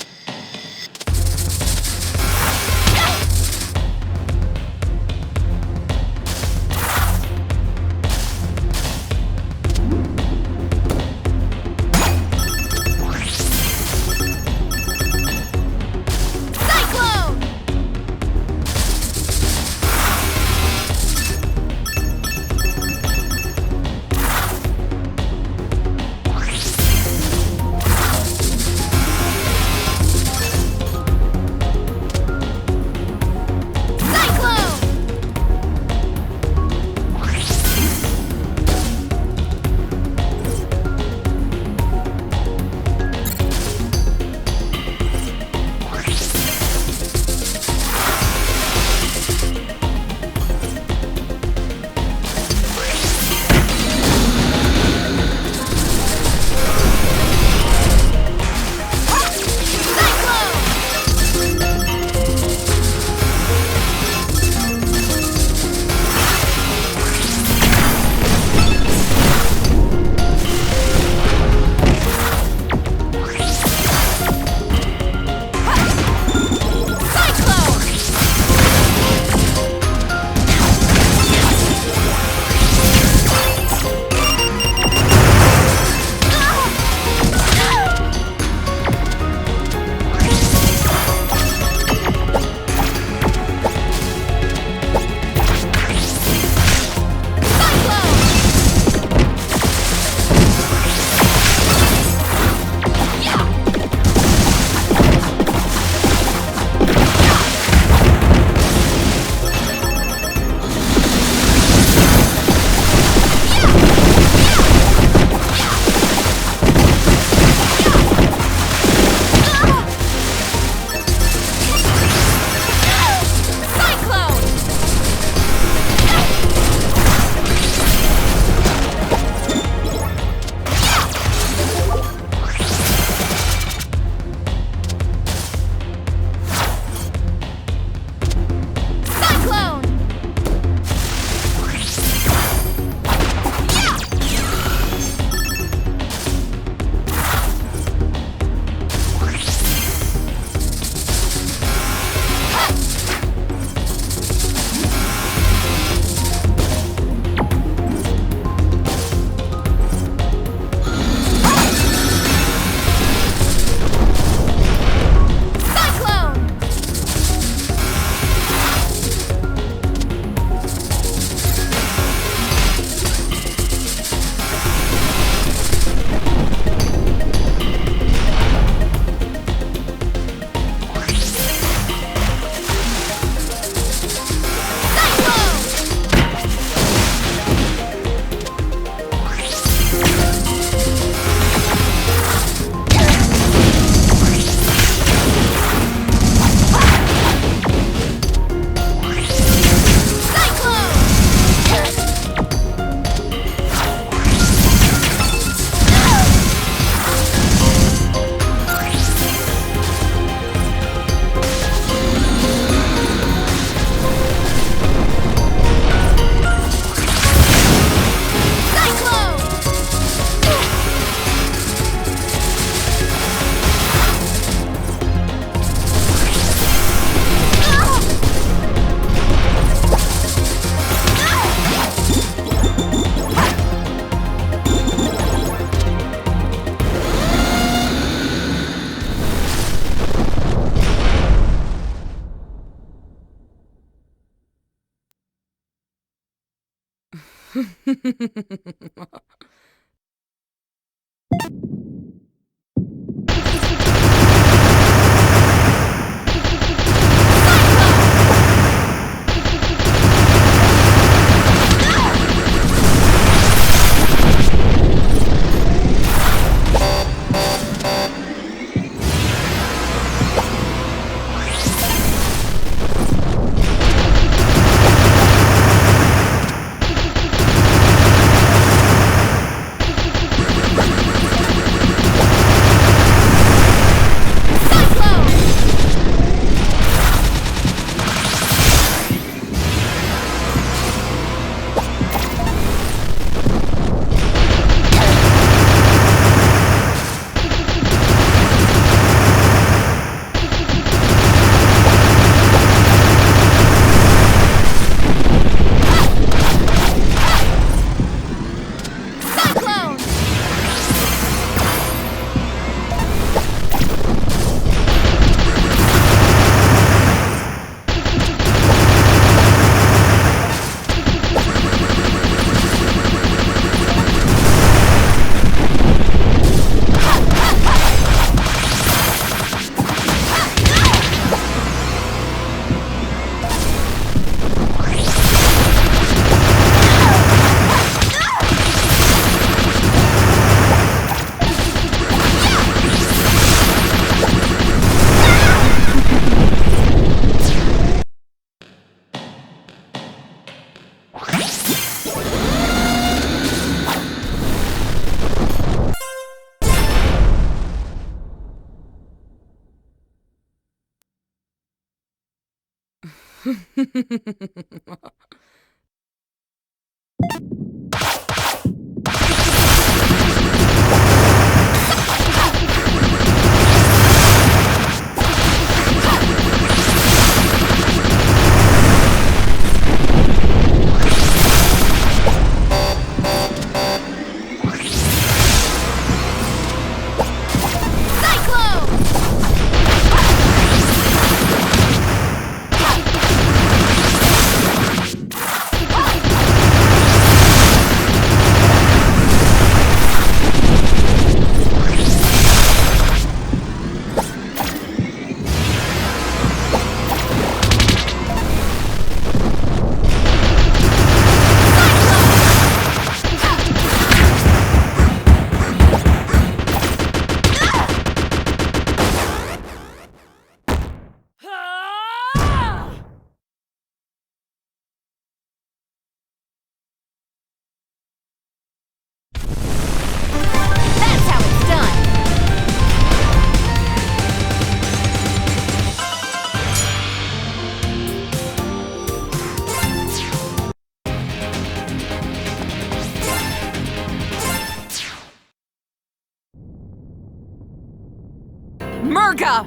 Murga!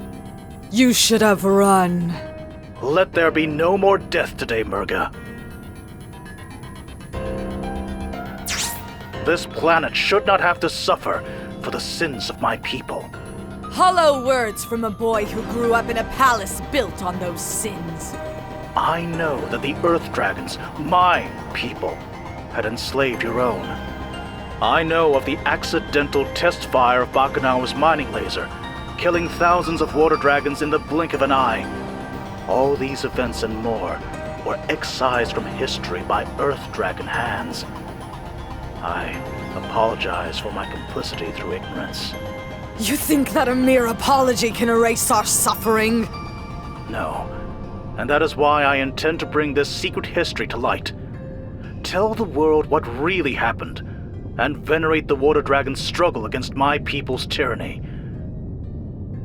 You should have run. Let there be no more death today, Murga. This planet should not have to suffer for the sins of my people. Hollow words from a boy who grew up in a palace built on those sins. I know that the Earth Dragons, my people, had enslaved your own. I know of the accidental test fire of Bakunawa's mining laser, killing thousands of water dragons in the blink of an eye. All these events and more were excised from history by Earth Dragon hands. I apologize for my complicity through ignorance. You think that a mere apology can erase our suffering? No. And that is why I intend to bring this secret history to light. Tell the world what really happened, and venerate the Water Dragon's struggle against my people's tyranny.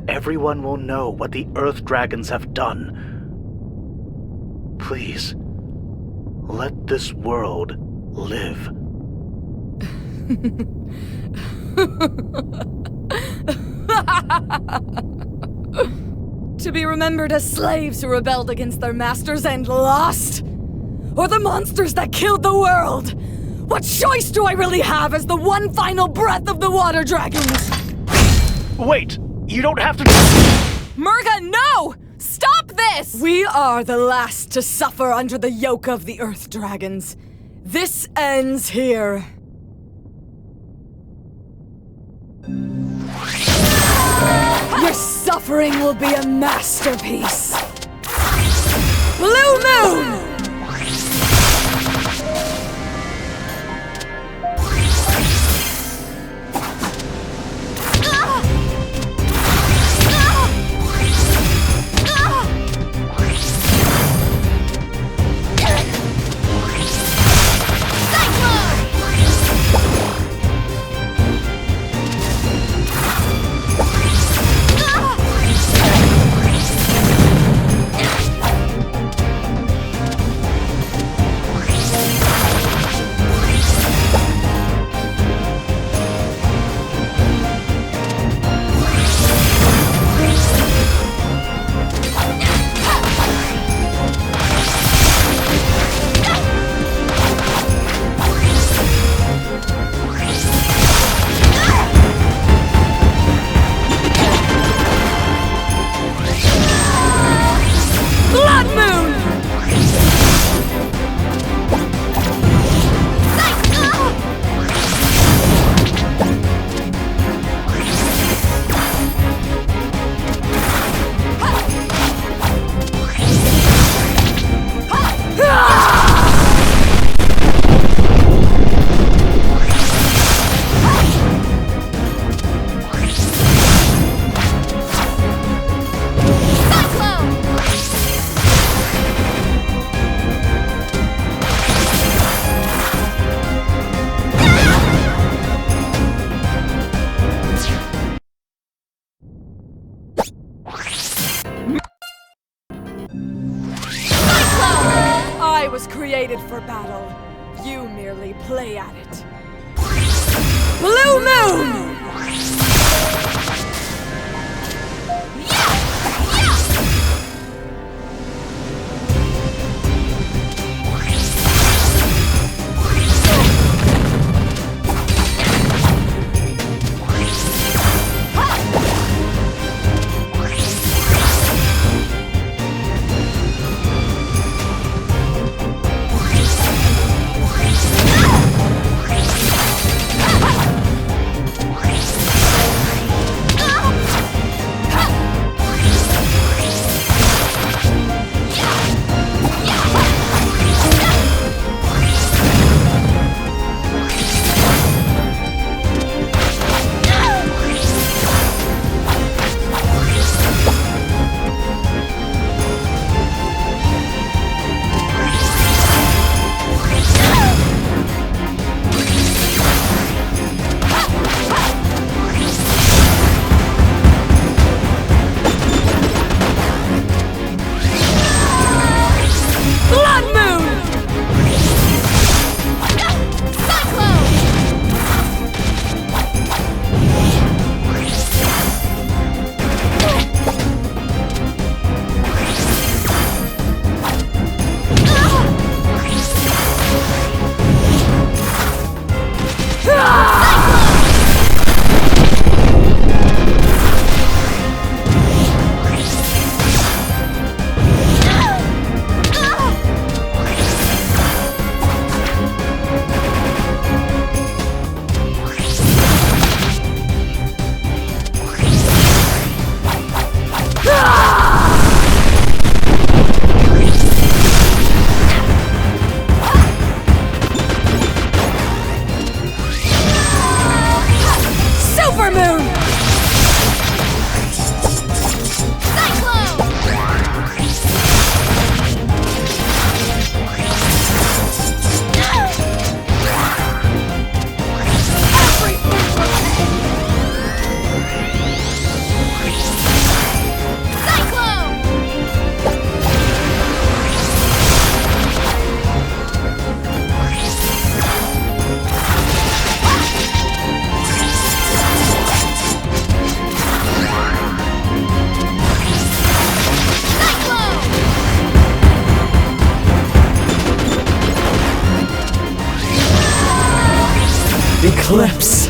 Everyone will know what the Earth Dragons have done. Please, let this world live. To be remembered as slaves who rebelled against their masters and lost? Or the monsters that killed the world? What choice do I really have as the one final breath of the Water Dragons? Wait! You don't have to— Murga, no! Stop this! We are the last to suffer under the yoke of the Earth Dragons. This ends here. Your suffering will be a masterpiece. Blue Moon! I was created for battle. You merely play at it. Blue Moon! Eclipse.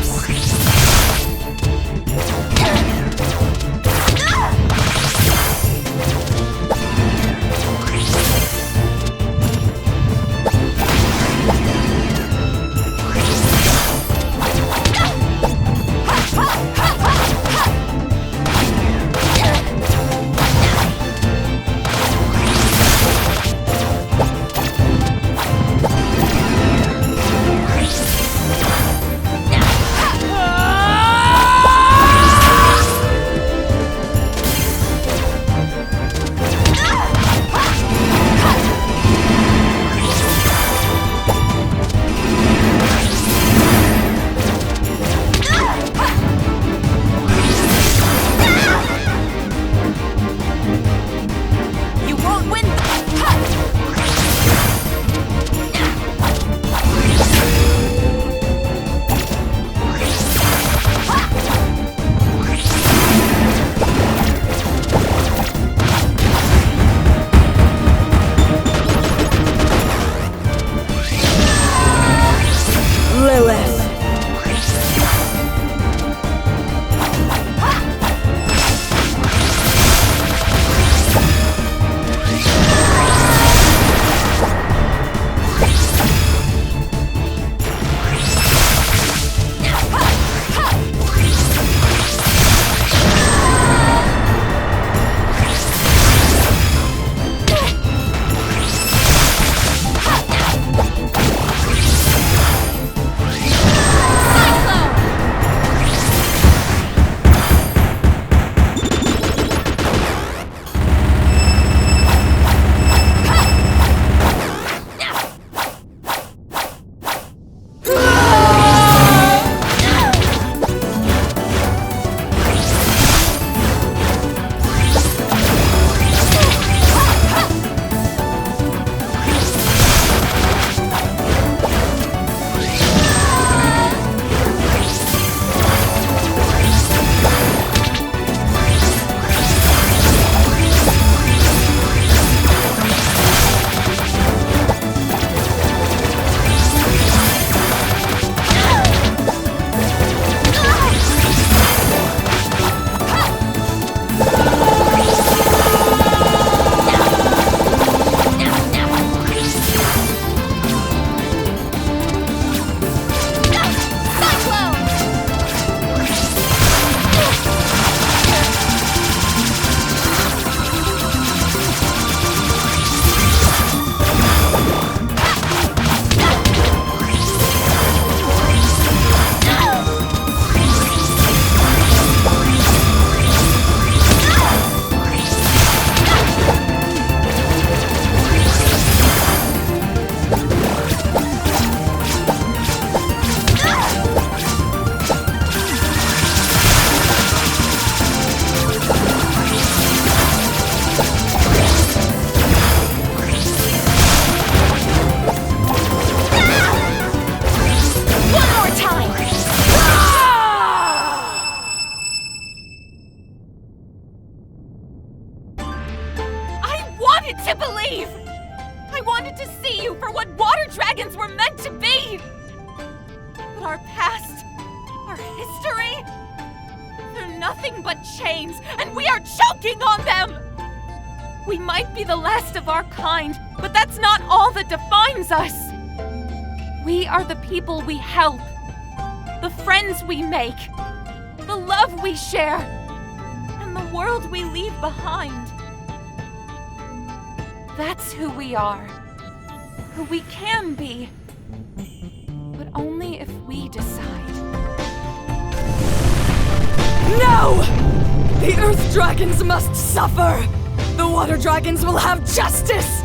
I wanted to see you for what water dragons were meant to be! But our past, our history, they're nothing but chains, and we are choking on them! We might be the last of our kind, but that's not all that defines us. We are the people we help, the friends we make, the love we share, and the world we leave behind. That's who we are, who we can be, but only if we decide. No! The Earth Dragons must suffer! The Water Dragons will have justice!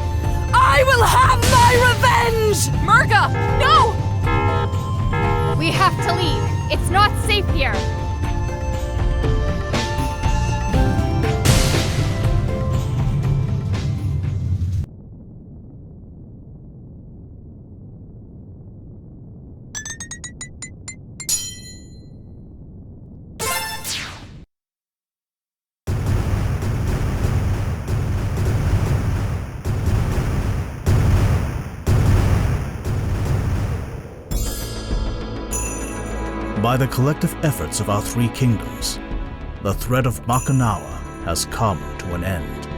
I will have my revenge! Murga, no! We have to leave. It's not safe here. By the collective efforts of our three kingdoms, the threat of Bakunawa has come to an end.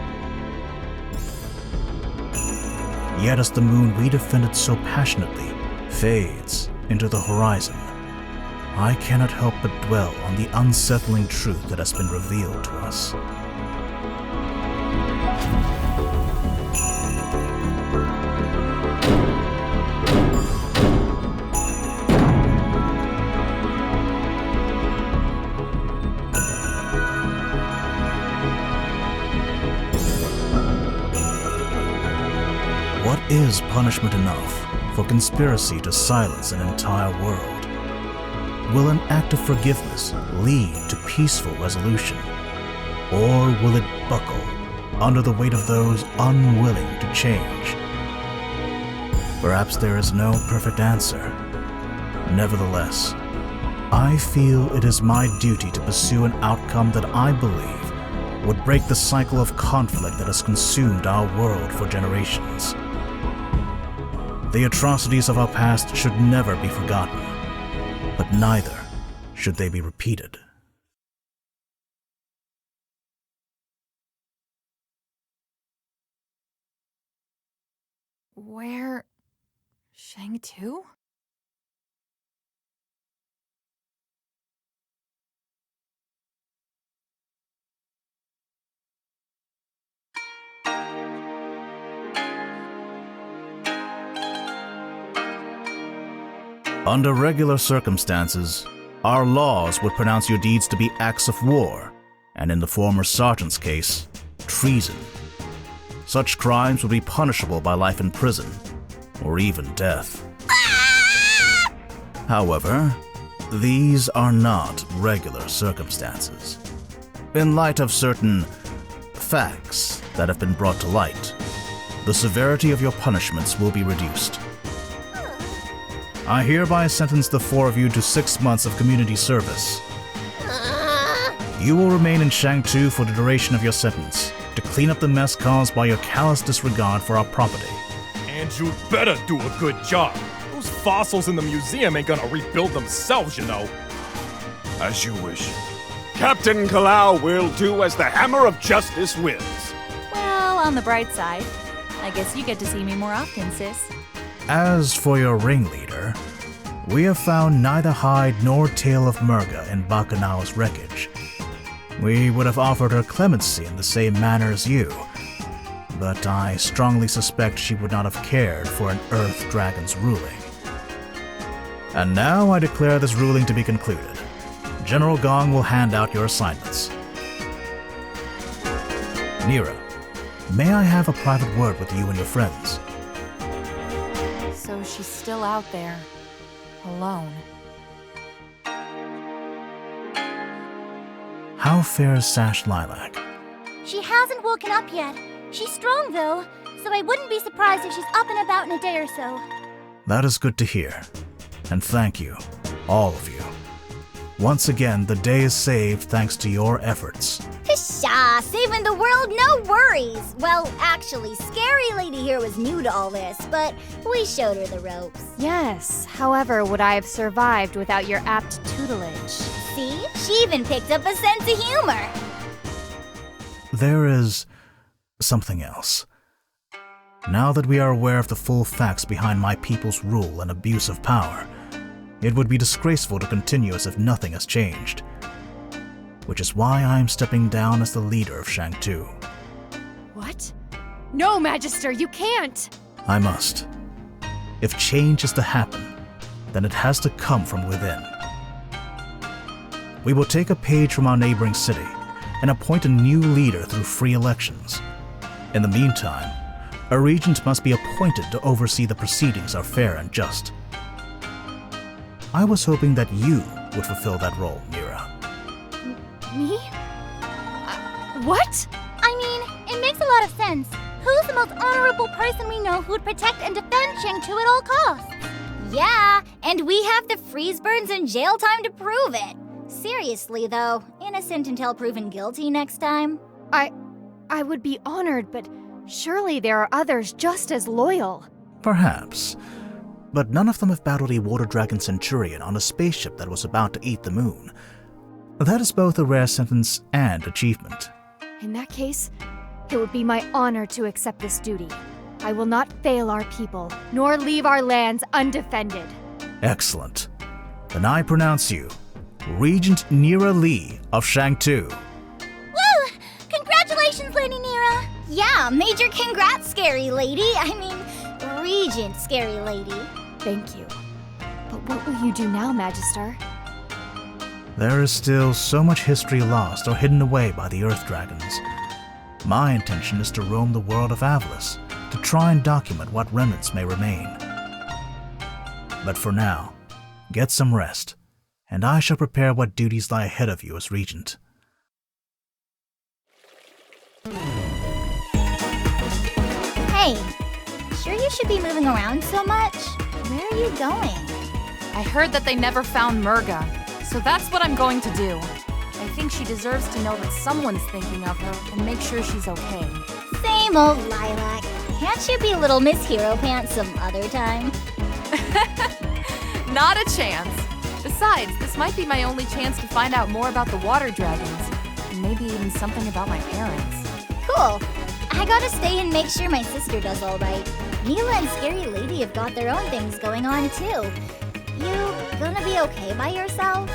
Yet as the moon we defended so passionately fades into the horizon, I cannot help but dwell on the unsettling truth that has been revealed to us. What is punishment enough for conspiracy to silence an entire world? Will an act of forgiveness lead to peaceful resolution? Or will it buckle under the weight of those unwilling to change? Perhaps there is no perfect answer. Nevertheless, I feel it is my duty to pursue an outcome that I believe would break the cycle of conflict that has consumed our world for generations. The atrocities of our past should never be forgotten, but neither should they be repeated. Where... Shang-Tu? Under regular circumstances, our laws would pronounce your deeds to be acts of war, and in the former sergeant's case, treason. Such crimes would be punishable by life in prison, or even death. However, these are not regular circumstances. In light of certain facts that have been brought to light, the severity of your punishments will be reduced. I hereby sentence the four of you to 6 months of community service. You will remain in Shang-Tu for the duration of your sentence, to clean up the mess caused by your callous disregard for our property. And you better do a good job. Those fossils in the museum ain't gonna rebuild themselves, you know. As you wish. Captain Kalau will do as the Hammer of Justice wills. Well, on the bright side, I guess you get to see me more often, sis. As for your ringleader, we have found neither hide nor tail of Murga in Bakunawa's wreckage. We would have offered her clemency in the same manner as you, but I strongly suspect she would not have cared for an Earth Dragon's ruling. And now I declare this ruling to be concluded. General Gong will hand out your assignments. Nira, may I have a private word with you and your friends? So she's still out there, alone. How fares Sash Lilac? She hasn't woken up yet. She's strong, though, so I wouldn't be surprised if she's up and about in a day or so. That is good to hear. And thank you, all of you. Once again, the day is saved thanks to your efforts. Pshaw, saving the world, no worries. Well, actually, Scary Lady here was new to all this, but we showed her the ropes. Yes, however, would I have survived without your apt tutelage? See? She even picked up a sense of humor. There is something else. Now that we are aware of the full facts behind my people's rule and abuse of power, it would be disgraceful to continue as if nothing has changed. Which is why I am stepping down as the leader of Shang-Tu. What? No, Magister, you can't! I must. If change is to happen, then it has to come from within. We will take a page from our neighboring city and appoint a new leader through free elections. In the meantime, a regent must be appointed to oversee the proceedings are fair and just. I was hoping that you would fulfill that role, Mira. Me? What? I mean, it makes a lot of sense. Who's the most honorable person we know who'd protect and defend Shang-Chu at all costs? Yeah, and we have the freeze burns and jail time to prove it. Seriously, though, innocent until proven guilty next time. I would be honored, but surely there are others just as loyal. Perhaps. But none of them have battled a water dragon centurion on a spaceship that was about to eat the moon. That is both a rare sentence and achievement. In that case, it would be my honor to accept this duty. I will not fail our people, nor leave our lands undefended. Excellent. Then I pronounce you Regent Nira Lee of Shang-Tu. Woo! Congratulations, Lady Nira! Yeah, major congrats, Scary Lady. I mean, Regent Scary Lady. Thank you. But what will you do now, Magister? There is still so much history lost or hidden away by the Earth Dragons. My intention is to roam the world of Avalis to try and document what remnants may remain. But for now, get some rest, and I shall prepare what duties lie ahead of you as Regent. Hey, sure you should be moving around so much? Where are you going? I heard that they never found Murga, so that's what I'm going to do. I think she deserves to know that someone's thinking of her and make sure she's okay. Same old Lilac. Can't you be little Miss Hero Pants some other time? Not a chance. Besides, this might be my only chance to find out more about the water dragons, and maybe even something about my parents. Cool. I gotta stay and make sure my sister does all right. Mila and Scary Lady have got their own things going on too. You gonna be okay by yourself?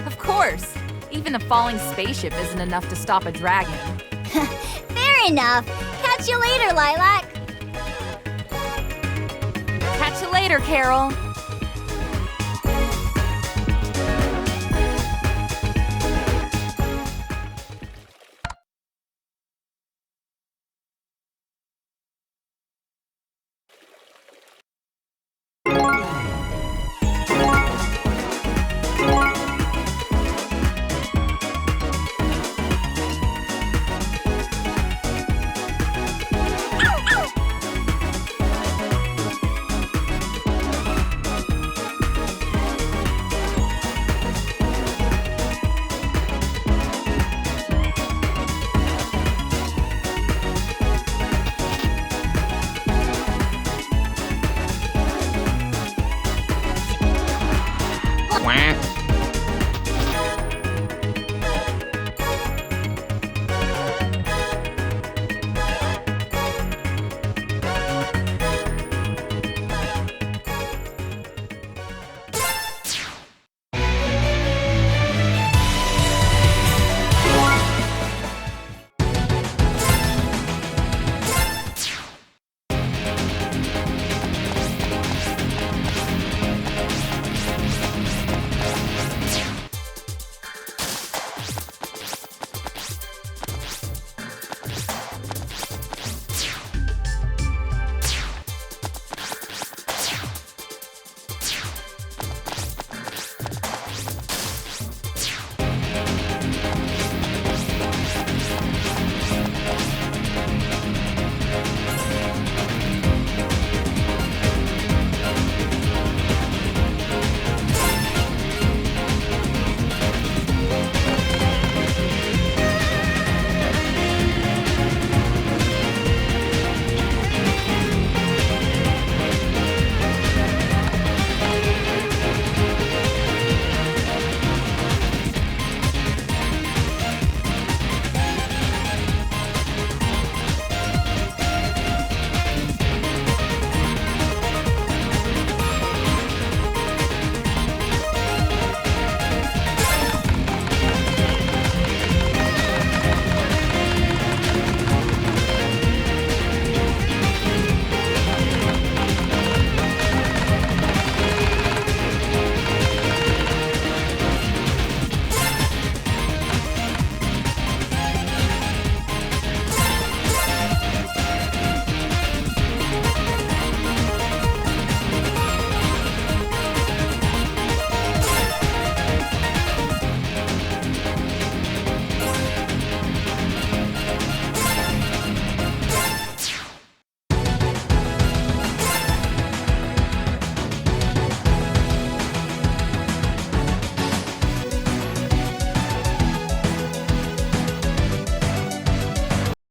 Of course. Even a falling spaceship isn't enough to stop a dragon. Fair enough. Catch you later, Lilac. Catch you later, Carol. Quack.